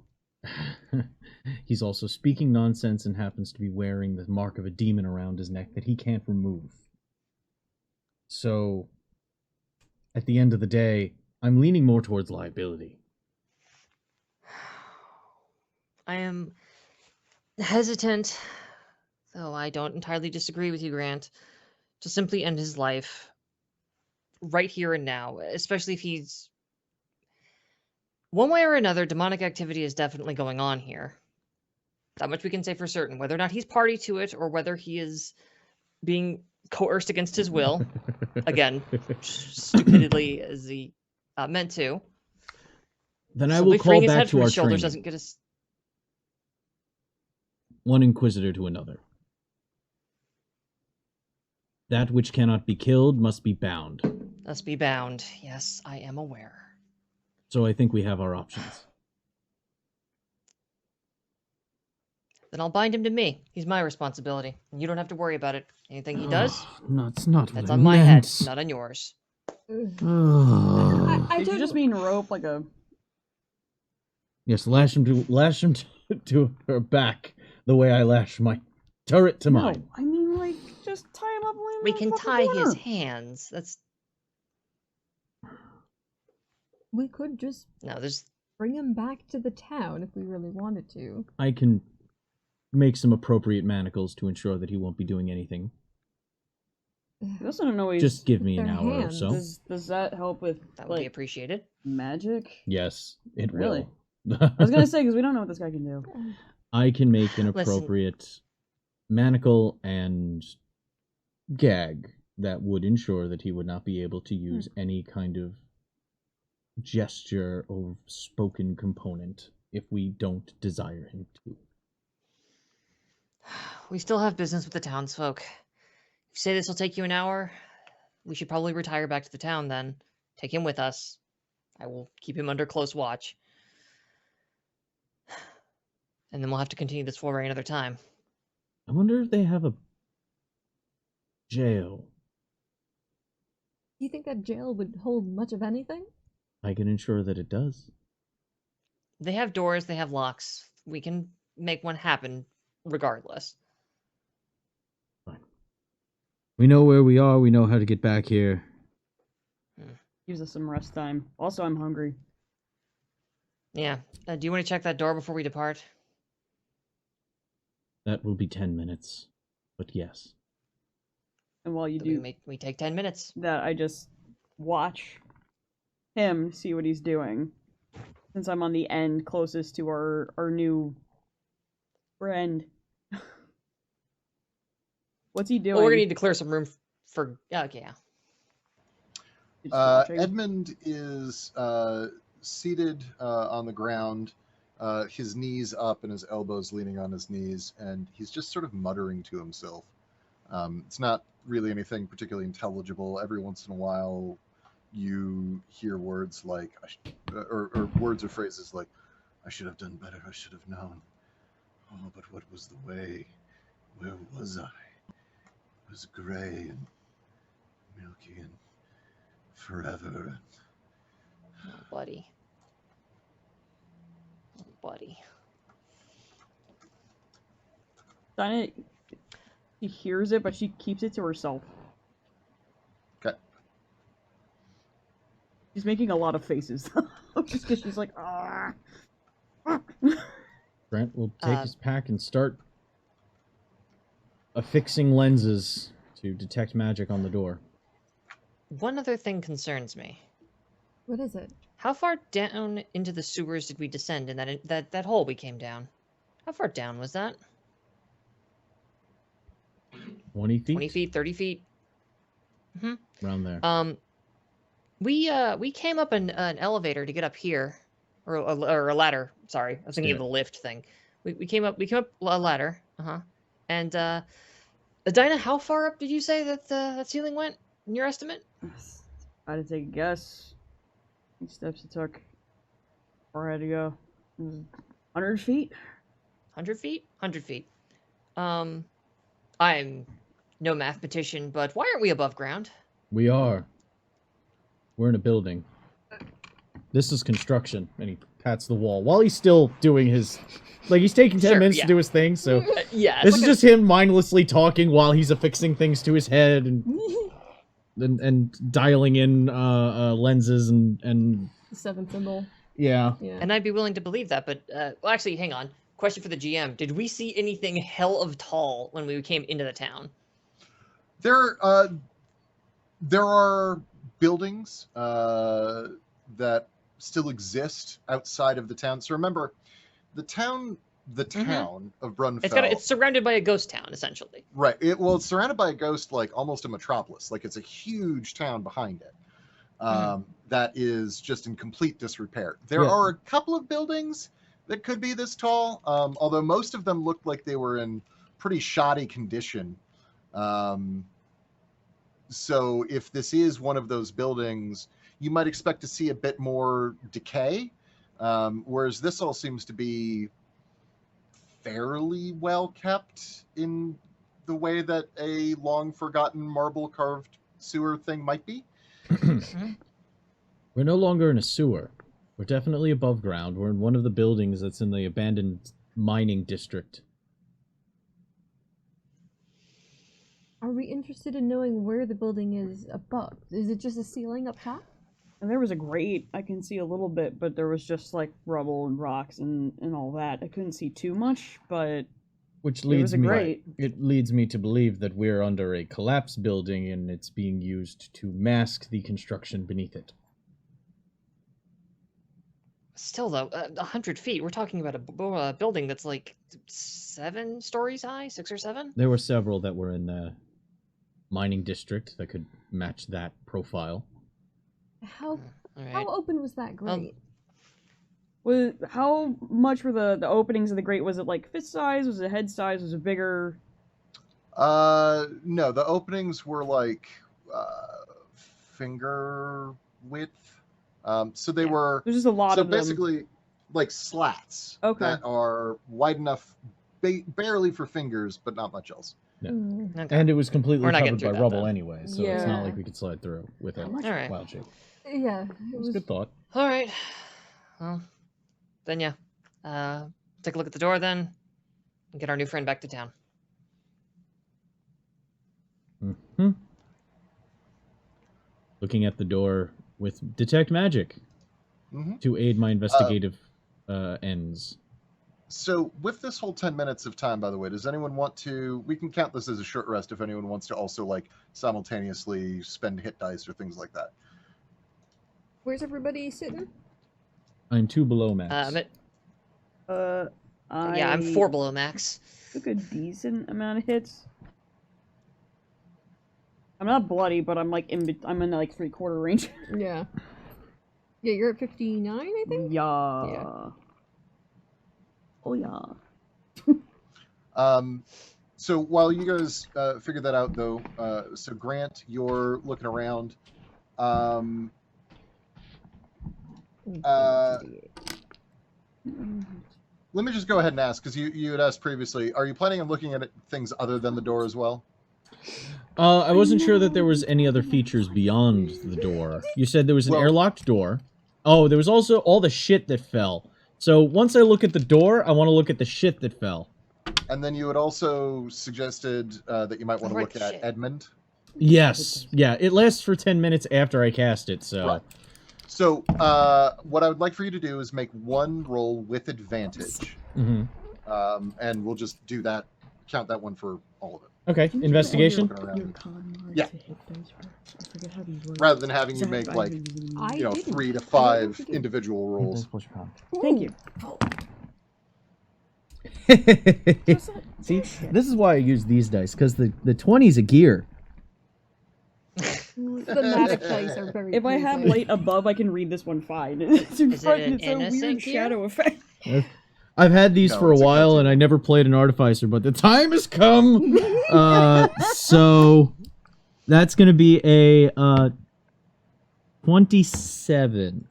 he's also speaking nonsense and happens to be wearing the mark of a demon around his neck that he can't remove. So, at the end of the day, I'm leaning more towards liability. I am hesitant, though I don't entirely disagree with you, Grant, to simply end his life right here and now, especially if he's... One way or another, demonic activity is definitely going on here. That much we can say for certain. Whether or not he's party to it, or whether he is being coerced against his will, again, stupidly as he meant to. Then I Simply will call freeing his back head to from our his shoulders training. doesn't get us... One inquisitor to another. That which cannot be killed must be bound. Must be bound. Yes, I am aware. So I think we have our options. Then I'll bind him to me. He's my responsibility. And you don't have to worry about it. Anything he does, No, it's not that's what on I my head, meant. not on yours. Oh. I Did you just mean rope like a... Yes, lash him to her back the way I lash my turret to mine. No, I mean just tie him up and leave him We in the can fucking tie corner. his hands. That's... We could just No, there's... bring him back to the town if we really wanted to. I can make some appropriate manacles to ensure that he won't be doing anything. We also don't know he's... Just give me an their hour hands. or so. Does that help with, That would be appreciated. magic? Yes, it Really? will. I was gonna say, because we don't know what this guy can do. I can make an Listen. appropriate manacle and gag that would ensure that he would not be able to use any kind of gesture or spoken component if we don't desire him to. We still have business with the townsfolk. If you say this will take you an hour, we should probably retire back to the town then. Take him with us. I will keep him under close watch. And then we'll have to continue this foray another time. I wonder if they have a jail. Do you think that jail would hold much of anything? I can ensure that it does. They have doors, they have locks. We can make one happen regardless. Fine. We know where we are, we know how to get back here. Gives us some rest time. Also, I'm hungry. Yeah. Do you want to check that door before we depart? That will be 10 minutes. But yes. And while you So do we take 10 minutes. that, I just watch him see what he's doing. Since I'm on the end closest to our new friend. What's he doing? Well, we're gonna need to clear some room for. Okay, yeah. Just watching? Edmund is seated on the ground, his knees up and his elbows leaning on his knees, and he's just sort of muttering to himself. It's not really anything particularly intelligible. Every once in a while, you hear words like, or words or phrases like, "I should have done better. I should have known. Oh, but what was the way? Where was I? It was gray and milky and forever." Oh, buddy. Oh, buddy. Dinah, she hears it, but she keeps it to herself. Okay. She's making a lot of faces. Just because she's like, ah. Brent will take his pack and start affixing lenses to detect magic on the door. One other thing concerns me. What is it? How far down into the sewers did we descend in that hole we came down? How far down was that? 20 feet? 20 feet, 30 feet? Around there. We came up an elevator to get up here, or a ladder. Sorry, I was thinking of the lift thing. We came up a ladder. And Dinah, how far up did you say that that ceiling went in your estimate? I had to take a guess. How many steps it took? Where I had to go? 100 feet? 100 feet? 100 feet. I'm no mathematician, but why aren't we above ground? We are. We're in a building. This is construction. And he pats the wall while he's still doing his... Like, he's taking 10 minutes to do his thing, so... Yeah. This is just him mindlessly talking while he's affixing things to his head and dialing in lenses and... The seventh symbol. Yeah. And I'd be willing to believe that, but... well, actually, hang on. Question for the GM. Did we see anything hell of tall when we came into the town? There are buildings that still exist outside of the town. So remember, the town of Brunfell. It's surrounded by a ghost town, essentially. Right. It's surrounded by a ghost, like almost a metropolis. Like it's a huge town behind it that is just in complete disrepair. There are a couple of buildings that could be this tall, although most of them looked like they were in pretty shoddy condition. So if this is one of those buildings, you might expect to see a bit more decay, whereas this all seems to be fairly well kept in the way that a long forgotten marble carved sewer thing might be. We're no longer in a sewer. We're definitely above ground. We're in one of the buildings that's in the abandoned mining district. Are we interested in knowing where the building is above? Is it just a ceiling up top? And there was a grate. I can see a little bit, but there was just like rubble and rocks and all that. I couldn't see too much, but Which leads me, grate. it leads me to believe that we're under a collapsed building and it's being used to mask the construction beneath it. Still, though, 100 feet. We're talking about a building that's like 7 stories high, 6 or 7. There were several that were in the mining district that could match that profile. How All right. how open was that grate? How much were the openings of the grate? Was it like fist size? Was it head size? Was it bigger? No, the openings were like finger width. So they Yeah. were There's just a lot so of them. basically like slats Okay. that are wide enough, barely for fingers, but not much else. Yeah. Mm. Okay. And it was completely We're not getting covered by through that, rubble then. anyway, so it's not Yeah. like we could slide through with it. How much? All right. Wild shape. Yeah, it It was was a good thought. All right. Well, then yeah. Take a look at the door then, and get our new friend back to town. Hmm. Looking at the door with detect magic hmm to aid my investigative ends. So with this whole 10 minutes of time, by the way, does anyone want to? We can count this as a short rest if anyone wants to also like simultaneously spend hit dice or things like that. Where's everybody sitting? I'm 2 below max. I'm 4 below max. Took a decent amount of hits. I'm not bloody, but I'm like I'm in like 3/4 range. Yeah. Yeah, you're at 59, I think? Yeah. Oh yeah. So while you guys figure that out, though, so Grant, you're looking around. Let me just go ahead and ask, because you had asked previously, are you planning on looking at things other than the door as well? I wasn't sure that there was any other features beyond the door. You said there was an Well- airlocked door. Oh, there was also all the shit that fell. So once I look at the door, I want to look at the shit that fell. And then you had also suggested that you might want to Right, look at shit. Edmund. Yes. Yeah, it lasts for 10 minutes after I cast it, so... Right. So what I would like for you to do is make one roll with advantage. Mhm. And we'll just do that, count that one for all of it. Okay, investigation? Looking around. con Yeah. I forget how these work. Rather than having you make like, I you know, didn't. 3 to I 5 never did. individual rolls. Thank you. See, this is why I use these dice, because the 20's a gear. Thematic dice are very If I have pleasing. light above, I can read this one fine. It's in Is it front, an it's a innocent weird gear? shadow effect. I've had these No, for a it's a while, cartoon. and I never played an artificer, but the time has come. So that's gonna be a 27.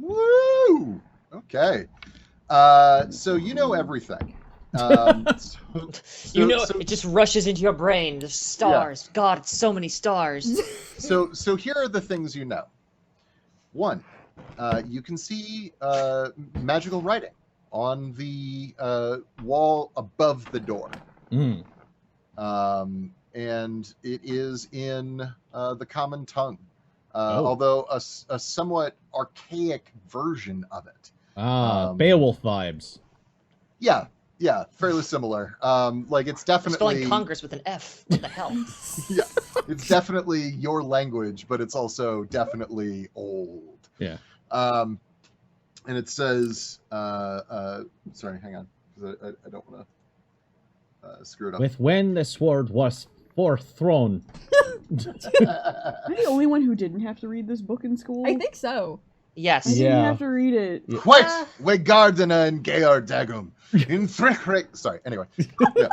Woo! Okay. So you know everything. You know, it just rushes into your brain. The stars. God, it's so many stars. So here are the things you know. 1, you can see magical writing on the wall above the door. Mm. And it is in the common tongue, Oh. although a somewhat archaic version of it. Beowulf vibes. Yeah, fairly similar. Like it's We're definitely spelling Congress with an F. What the hell? yeah, it's definitely your language, but it's also definitely old. Yeah. And it says, sorry, hang on, because I don't want to screw it up. With when the sword was forththrown. Am I the only one who didn't have to read this book in school? I think so. Yes. I didn't Yeah. have to read it. Yeah. Quite we Gardena and Georg Dagum in Frickrick. Sorry. Anyway, yeah.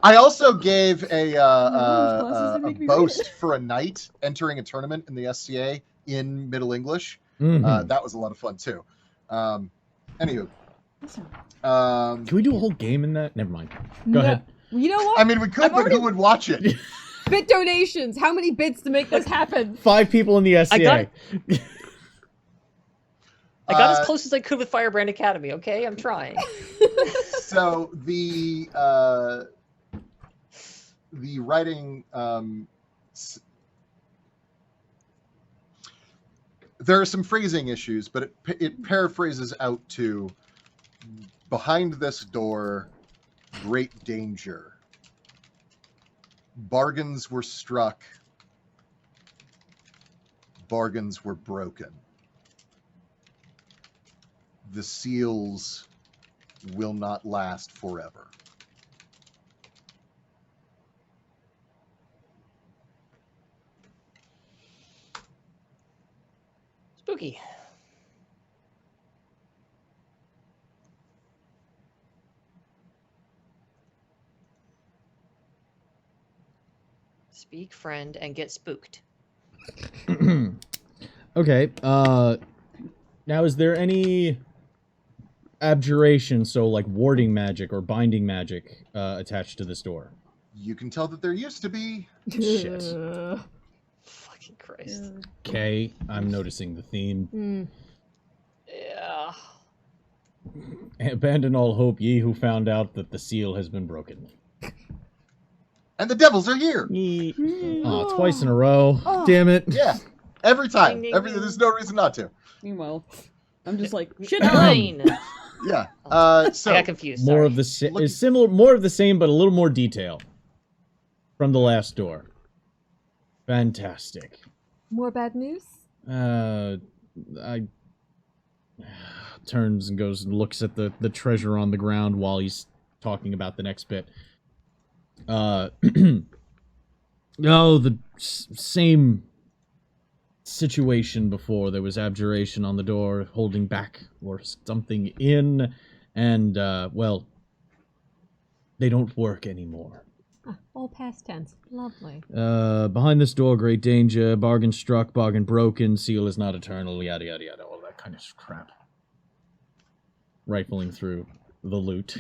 I also gave a classes that make me read boast it. for a knight entering a tournament in the SCA in Middle English. Mhm. That was a lot of fun too. Anywho, Listen, Can we do a whole game in that? Never mind. Go No. ahead. You know what? I mean, we could, I've but already- who would watch it? Bit donations. How many bits to make this happen? 5 people in the SCA. got I got Uh, as close as I could with Firebrand Academy, okay? I'm trying. So the writing there are some phrasing issues, but it paraphrases out to behind this door great danger, bargains were struck, bargains were broken, the seals will not last forever. Spooky. Speak, friend, and get spooked. Okay. Now, is there any abjuration, so like warding magic or binding magic, attached to this door? You can tell that there used to be. Shit. Fucking Christ. Okay, I'm noticing the theme. Yeah. Abandon all hope, ye who found out that the seal has been broken. And the devils are here. Oh, twice in a row. Damn it. Yeah, every time. Ding, ding, ding. There's no reason not to. Meanwhile, I'm just like, shit. 9. Yeah. I So got confused. More Sorry. of the Look- is similar, more of the same, but a little more detail from the last door. Fantastic. More bad news? I turns and goes and looks at the treasure on the ground while he's talking about the next bit. No, the same situation before. There was abjuration on the door, holding back or something in, and well, they don't work anymore. Ah, all past tense. Lovely. Behind this door, great danger. Bargain struck, bargain broken. Seal is not eternal. Yada yada yada. All that kind of crap. Rifling through the loot.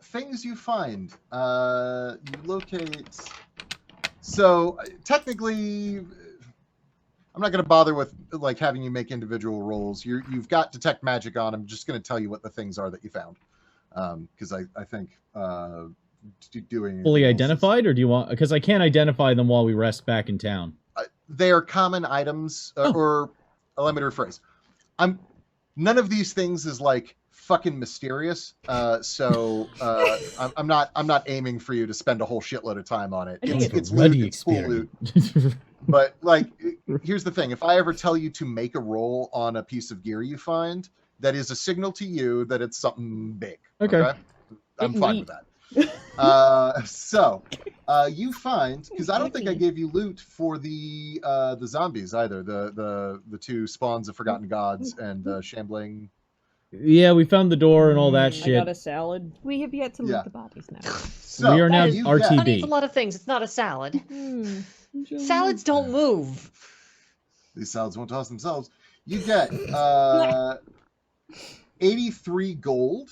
things you find. You locate. So technically, I'm not going to bother with like having you make individual rolls. You've got detect magic on. I'm just going to tell you what the things are that you found, because I think doing Fully anything else identified, or do you want? Because I can't identify them while we rest back in town. they are common items, or let me rephrase. None of these things is like fucking mysterious. So I'm not aiming for you to spend a whole shitload of time on it. It's loot, it's cool loot. But like, here's the thing: if I ever tell you to make a roll on a piece of gear you find, that is a signal to you that it's something big. Okay. I'm fine with that. So you find, because I don't think I gave you loot for the zombies either. The two spawns of forgotten gods and shambling. Yeah, we found the door and all that I shit. got a salad. We have yet to Yeah. loot the bodies now. So We are now you RTB. get- Honey, it's a lot of things. It's not a salad. Salads don't move. These salads won't toss themselves. You get 83 gold.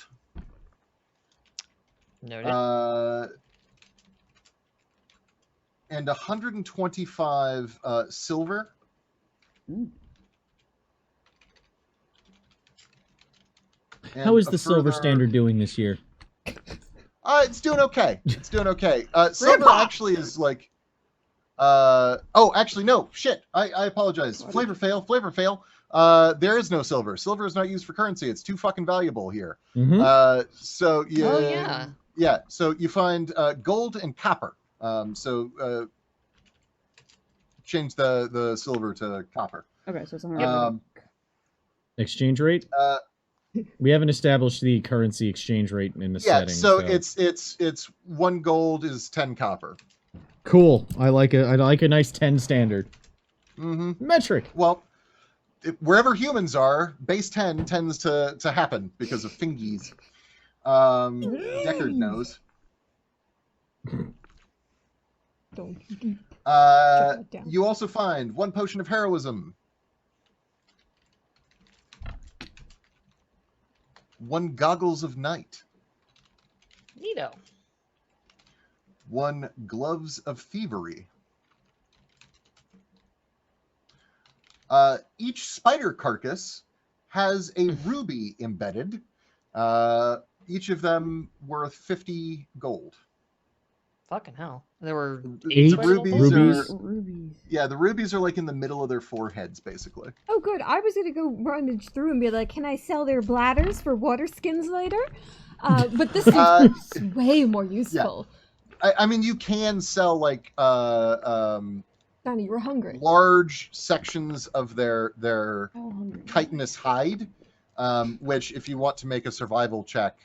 Noted. And 125 silver. How is And the a silver further- standard doing this year? It's doing okay. It's doing okay. Silver actually is like. Oh, actually, no. Shit. I apologize. Flavor fail. There is no silver. Silver is not used for currency. It's too fucking valuable here. Mm-hmm. So you. Oh, yeah. Yeah. So you find gold and copper. Change the silver to copper. Okay, so it's 100. Exchange rate? We haven't established the currency exchange rate in the Yeah. setting. So it's 1 gold is 10 copper. Cool. I like a nice 10 standard. Mm-hmm. Metric. Well, wherever humans are, base 10 tends to happen because of fingies. Deckard knows. Don't. You also find 1 potion of heroism, 1 goggles of night, Neato. 1 gloves of thievery. Each spider carcass has a ruby embedded. Each of them worth 50 gold. Fucking hell. There were Eight rubies rubies. Rubies. Yeah, the rubies are like in the middle of their foreheads, basically. Oh, good. I was gonna go rummage through and be like, "Can I sell their bladders for water skins later?" But this is way more useful. I mean, you can sell like Donnie, you were hungry. large sections of their Oh, hungry. chitinous hide, which, if you want to make a survival check,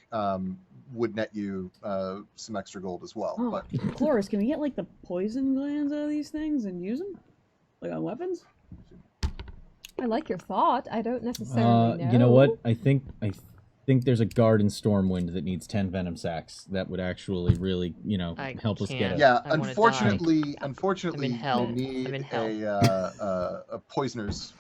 would net you some extra gold as well. Oh, But Cloris, can we get like the poison glands out of these things and use them? Like on weapons? I like your thought. I don't necessarily know. You know what? I think think there's a guard in Stormwind that needs 10 venom sacks. That would actually really, I help us get can't. it. Yeah, I wanna unfortunately, I'm in hell. you need I'm in hell. a poisoner's.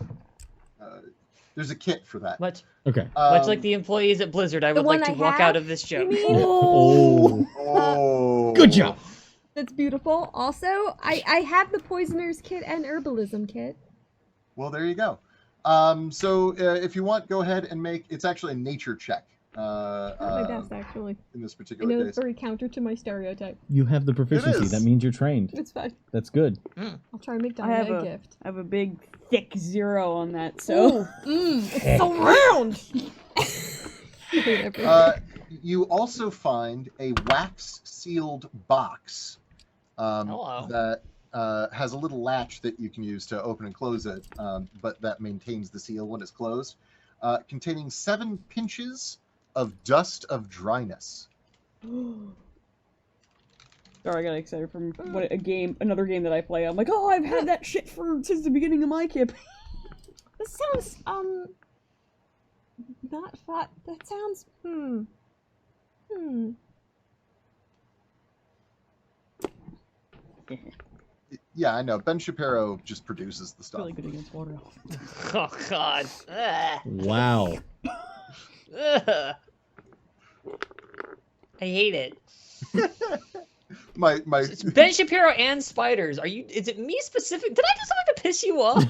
There's a kit for that. Much Okay. much like the employees at Blizzard, I the would like one to I walk have, out of this you joke. mean? Oh. Oh, Good job. That's beautiful. Also, I have the poisoner's kit and herbalism kit. Well, there you go. So if you want, go ahead and make. It's actually a nature check. Not my best, actually. In this I particular know case. it's very counter to my stereotype. You have the proficiency. is. That means you're trained. It's fine. That's good. I'll try and make I have Donna a a gift. I have a big thick 0 on that. So It's so round! I hate everything. You also find a wax-sealed box Hello. that has a little latch that you can use to open and close it, but that maintains the seal when it's closed, containing 7 pinches of dust of dryness. sorry, I got excited from another game that I play. I'm like, oh, I've had that shit since the beginning of my camp. This sounds, not fun. That sounds, Yeah, I know. Ben Shapiro just produces the stuff. Really good against water. Oh God. Ugh. Wow. Ugh. I hate it. My It's Ben Shapiro and spiders. Is it me specific? Did I do something to piss you off?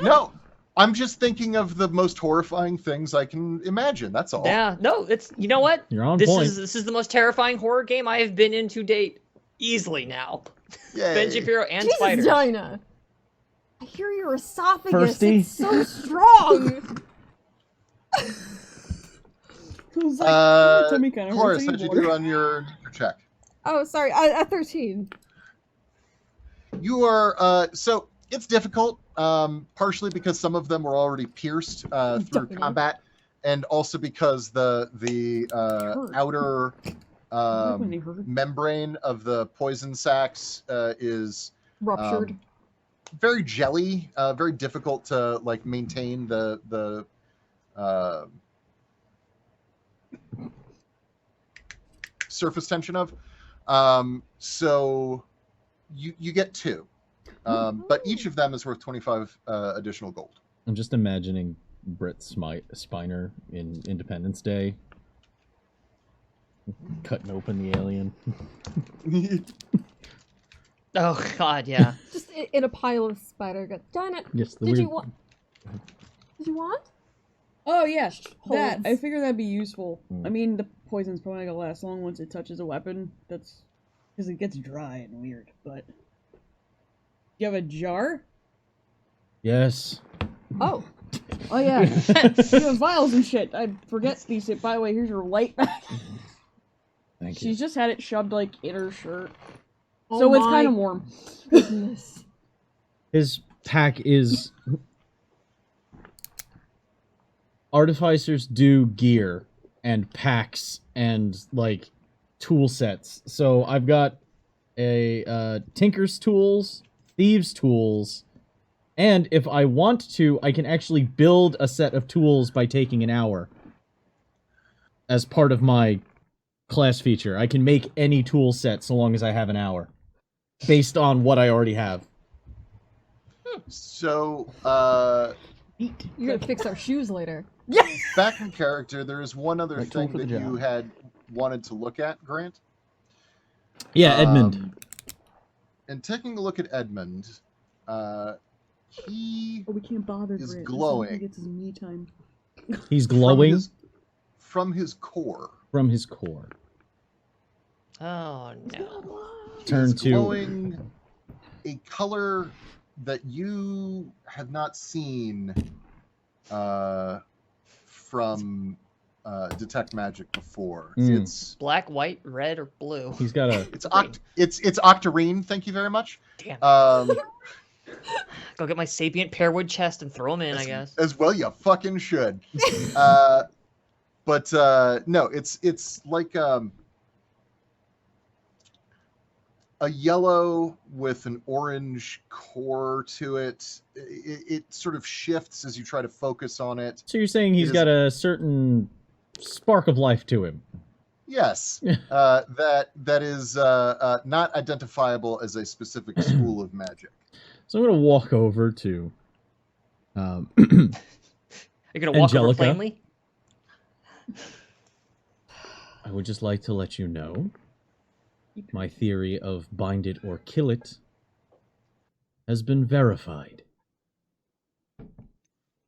No, I'm just thinking of the most horrifying things I can imagine. That's all. Yeah, no, you know what? You're on This point. is the most terrifying horror game I have been in to date. Easily now. Yay. Ben Shapiro and Jesus, spiders. Dinah! I hear your esophagus. Thirsty? It's so strong. It was like, tummy kinda hurts, Horace, I how'd need you water. do on your check? Oh, sorry. A 13. You are so it's difficult, partially because some of them were already pierced through Definitely. combat, and also because the hurt. outer when they hurt. membrane of the poison sacs is Ruptured. very jelly, very difficult to like maintain the surface tension of. So you get 2, but each of them is worth 25 additional gold. I'm just imagining Brett Spiner in Independence Day. Cutting open the alien. Oh God, yeah. Just in a pile of spider guts. Dinah, Yes, the did you weird... want? Did you want? Oh yes, that. Holds. I figure that'd be useful. Mm. I mean, the poison's probably not gonna last long once it touches a weapon. That's because it gets dry and weird. But you have a jar? Yes. Oh, Oh yeah, you have vials and shit. I forget these. By the way, here's your light back. Thank you. She's just had it shoved like in her shirt, oh so it's my kind of warm. goodness. His pack is... Artificers do gear and packs and, like, tool sets. So I've got a tinker's tools, thieves' tools, and if I want to, I can actually build a set of tools by taking an hour. As part of my class feature. I can make any tool set so long as I have an hour. Based on what I already have. So You're gonna fix our shoes later. back in character, there is one other Right tool thing for the that you job. had wanted to look at, Grant. Yeah, Edmund. And taking a look at Edmund, he Oh, we can't bother. Is Grant. glowing. He gets his me time. He's glowing from his core. from his core. Oh no. Turn He's to... glowing a color that you have not seen from Detect Magic before. Mm. It's Black, white, red, or blue? He's got a... it's Octarine. Thank you very much. Damn. Go get my sapient pearwood chest and throw them in, I guess. As well, you fucking should. But no, it's like a yellow with an orange core to it. It sort of shifts as you try to focus on it. So you're saying he's It is- got a certain spark of life to him. Yes, that is not identifiable as a specific school of magic. So I'm going to walk over to You're gonna walk over Angelica. plainly? I would just like to let you know my theory of bind it or kill it has been verified.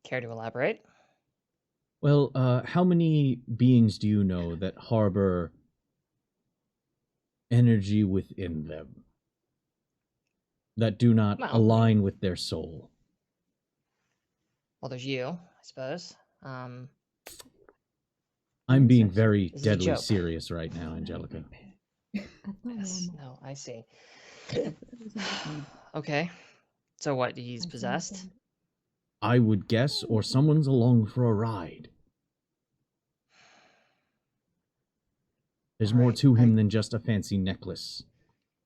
Care to elaborate? Well, how many beings do you know that harbor energy within them that do not Well, align with their soul? Well, there's you, I suppose. I'm being very This is a deadly joke. serious right now, Angelica. That's not Yes. normal. No, I see. Okay. So what? He's possessed? I would guess, or someone's along for a ride. There's more Alright, to him than just a fancy necklace.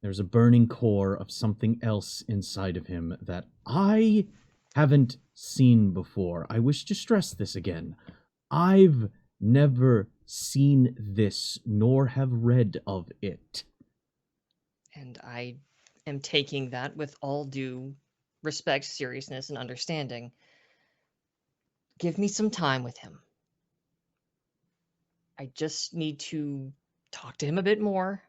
There's a burning core of something else inside of him that I haven't seen before. I wish to stress this again. I've never seen this, nor have read of it. And I am taking that with all due respect, seriousness, and understanding. Give me some time with him. I just need to talk to him a bit more.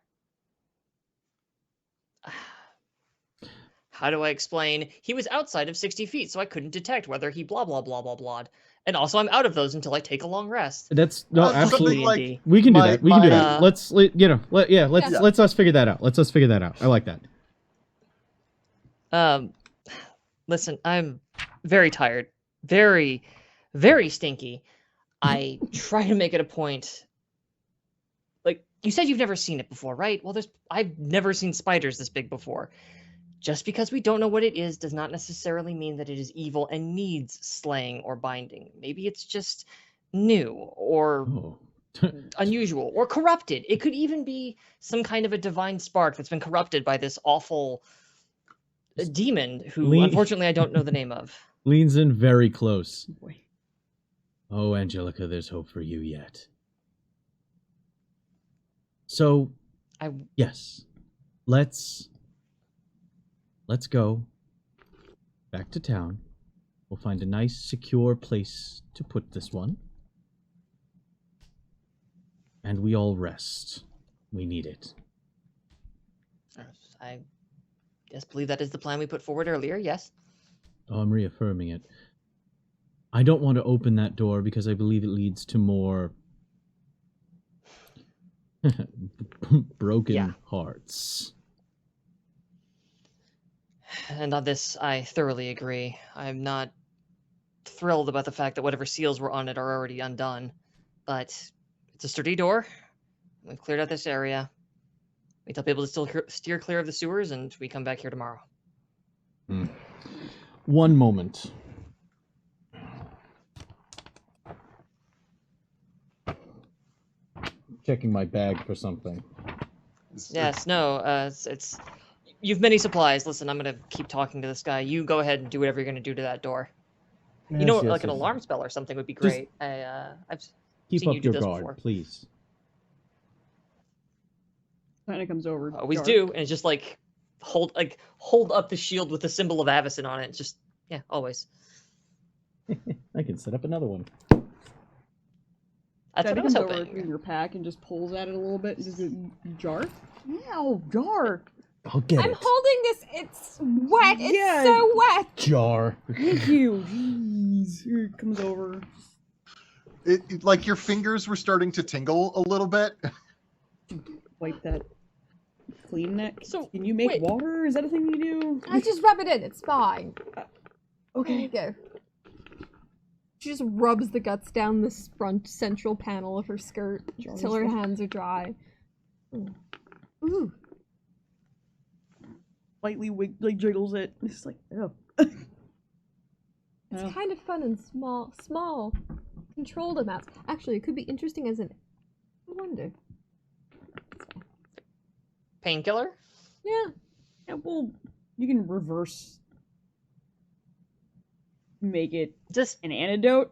How do I explain? He was outside of 60 feet, so I couldn't detect whether he blah, blah, blah, blah, blah. And also, I'm out of those until I take a long rest. That's no, Something absolutely. like- D&D. We can do My- that. We can do my- that. Let's let's us figure that out. Let's us figure that out. I like that. Listen, I'm very tired, very, very stinky. I try to make it a point. Like you said, you've never seen it before, right? Well, I've never seen spiders this big before. Just because we don't know what it is does not necessarily mean that it is evil and needs slaying or binding. Maybe it's just new or Oh. unusual or corrupted. It could even be some kind of a divine spark that's been corrupted by this awful demon who, Lean- unfortunately, I don't know the name of. Leans in very close. Boy. Oh, Angelica, there's hope for you yet. So, I yes, let's go back to town. We'll find a nice, secure place to put this one. And we all rest. We need it. I just believe that is the plan we put forward earlier. Yes. Oh, I'm reaffirming it. I don't want to open that door because I believe it leads to more broken Yeah. hearts. And on this, I thoroughly agree. I'm not thrilled about the fact that whatever seals were on it are already undone. But it's a sturdy door. We've cleared out this area. We tell people to still steer clear of the sewers, and we come back here tomorrow. One moment. Checking my bag for something. Yes, no, it's you've many supplies. Listen, I'm gonna keep talking to this guy. You go ahead and do whatever you're gonna do to that door. You know, like an alarm spell or something would be Just great. I've Keep seen up you do your those guard, before. please. Kind of comes over. always dark. do, and it's just like hold up the shield with the symbol of Avacyn on it. Just yeah, always. I can set up another one. That's what Daddy I was comes over hoping. from your pack and just pulls at it a little bit and just goes, jar? Ow, jar. I'll get I'm it. holding this. It's wet. It's Yeah. so wet. Jar. Thank you. Jeez. Here it comes over. Like your fingers were starting to tingle a little bit. Wipe that. Clean that. So, Can you make wait. water? Is that a thing you do? I just rub it in. It's fine. There you Okay. go. She just rubs the guts down this front central panel of her skirt till her hands are dry. Ooh. Lightly jiggles it. It's like, oh. It's Oh. kind of fun in small, controlled amounts. Actually, it could be interesting as an. I wonder. Painkiller? Yeah. Yeah, well, you can reverse. Make it Just an antidote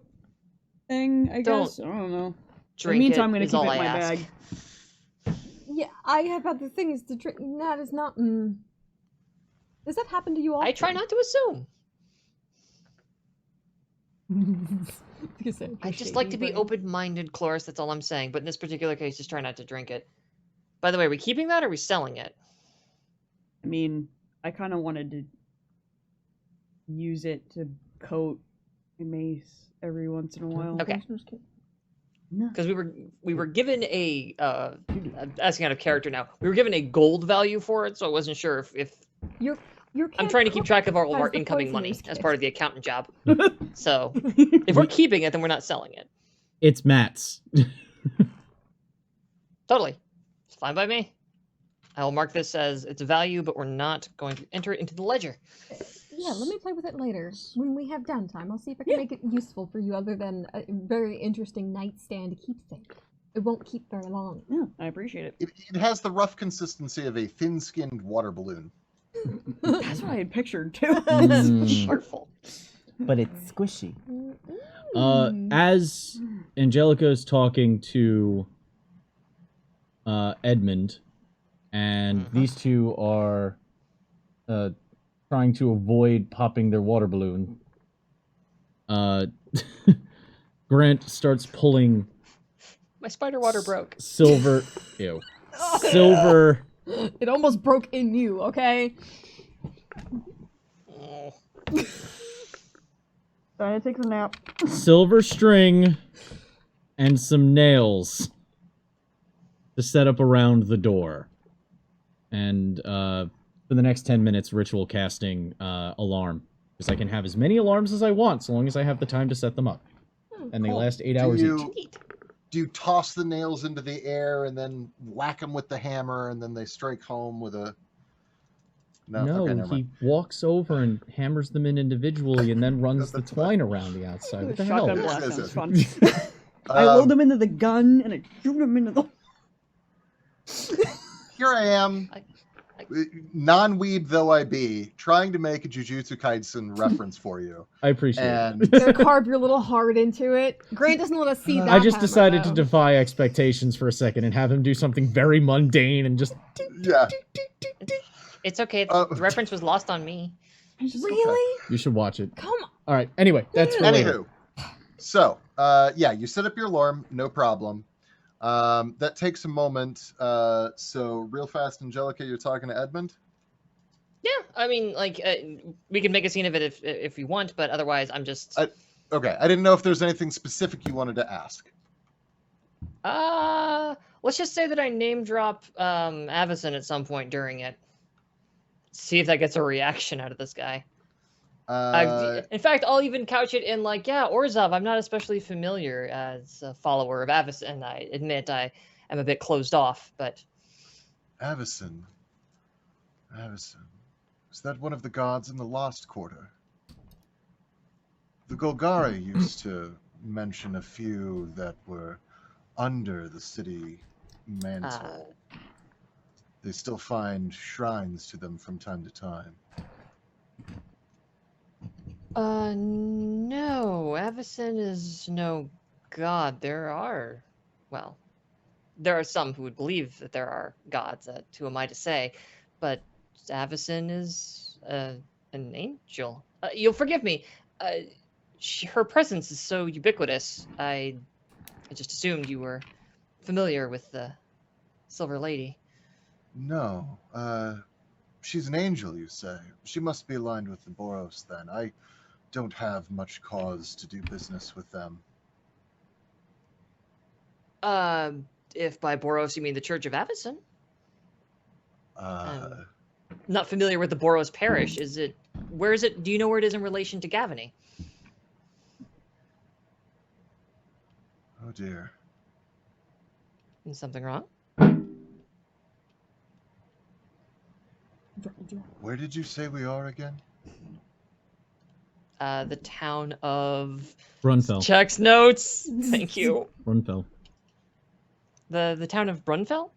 thing, I Don't. guess. I don't know. drink meantime, I'm it gonna is keep all it in I my ask. bag. Yeah, I have other things to drink. That is not. Does that happen to you often? I try not to assume. I just like to be open-minded, Cloris. That's all I'm saying. But in this particular case, just try not to drink it. By the way, are we keeping that or are we selling it? I mean, I kind of wanted to use it to coat a mace every once in a while. Okay. No. Because we were given a asking out of character now. We were given a gold value for it, so I wasn't sure if Your I'm trying to keep track of all of has our the incoming money poisoners as kit. part of the accountant job. So if we're keeping it, then we're not selling it. It's Matt's. Totally. It's fine by me. I will mark this as its value, but we're not going to enter it into the ledger. Yeah, let me play with it later when we have downtime. I'll see if I can make it useful for you, other than a very interesting nightstand keepsake. It won't keep very long. Yeah, I appreciate it. It has the rough consistency of a thin-skinned water balloon. That's what I had pictured too. Mm. Artful. But it's squishy. As Angelica is talking to Edmund, and these two are trying to avoid popping their water balloon, Grant starts pulling My spider water broke. silver. Ew. Silver. It almost broke in you, okay? Oh. Diana takes a nap. Silver string and some nails to set up around the door. And for the next 10 minutes, ritual casting alarm. Because I can have as many alarms as I want, so long as I have the time to set them up. And they Cool. last 8 hours each. Neat. Do you toss the nails into the air and then whack them with the hammer and then they strike home with a... No, okay, never he mind. walks over and hammers them in individually and then runs the twine around the outside. What the hell? Shotgun Yes, blast yes, sounds yes. fun. I load them into the gun and I shoot them into the... Here I am, non-weeb though I be, trying to make a Jujutsu Kaisen reference for you. I appreciate it. And Gonna carve your little heart into it. Grant doesn't want to see that. I just hammer, decided to though. defy expectations for a second and have him do something very mundane and just... yeah, It's okay. The reference was lost on me. Really? You should watch it. Come on. All right. Anyway, that's for later. anywho. So, yeah, you set up your alarm, no problem. That takes a moment. So real fast, Angelica, you're talking to Edmund? Yeah, I mean, like, we can make a scene of it if you want, but otherwise, I'm just. Okay, I didn't know if there's anything specific you wanted to ask. Let's just say that I name drop Avison at some point during it. See if that gets a reaction out of this guy. In fact, I'll even couch it in like, yeah, Orzhov, I'm not especially familiar as a follower of Avison. I admit I am a bit closed off, but... Avison. Is that one of the gods in the Lost Quarter? The Golgari used to mention a few that were under the city mantle. They still find shrines to them from time to time. No, Avison is no god. There are some who would believe that there are gods, who am I to say, but Avison is an angel. You'll forgive me. Her presence is so ubiquitous. I just assumed you were familiar with the Silver Lady. No, she's an angel, you say. She must be aligned with the Boros, then. I don't have much cause to do business with them. If by Boros you mean the Church of Avison? Uh, Not familiar with the Boros parish. Where is it? Do you know where it is in relation to Gavany? oh dear. Is something wrong? Where did you say we are again? The town of Brunfell. Check's notes. Thank you. Brunfell. The town of Brunfell?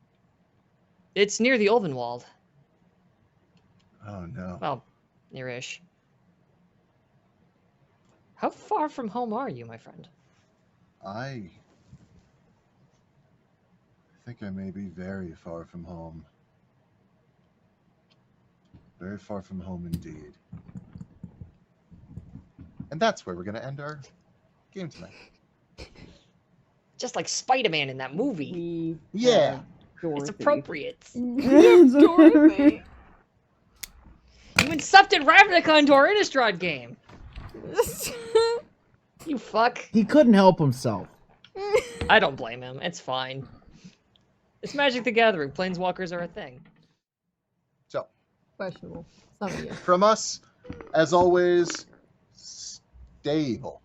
It's near the Ulvenwald. Oh no. Well, near-ish. How far from home are you, my friend? I think I may be very far from home. Very far from home indeed. And that's where we're going to end our game tonight. Just like Spider-Man in that movie. We Yeah. have Dorothy. It's appropriate. Dorothy. You incepted Ravnica into our Innistrad game. You fuck. He couldn't help himself. I don't blame him. It's fine. It's Magic the Gathering. Planeswalkers are a thing. So, Questionable. Some of you. from us, as always, stay evil.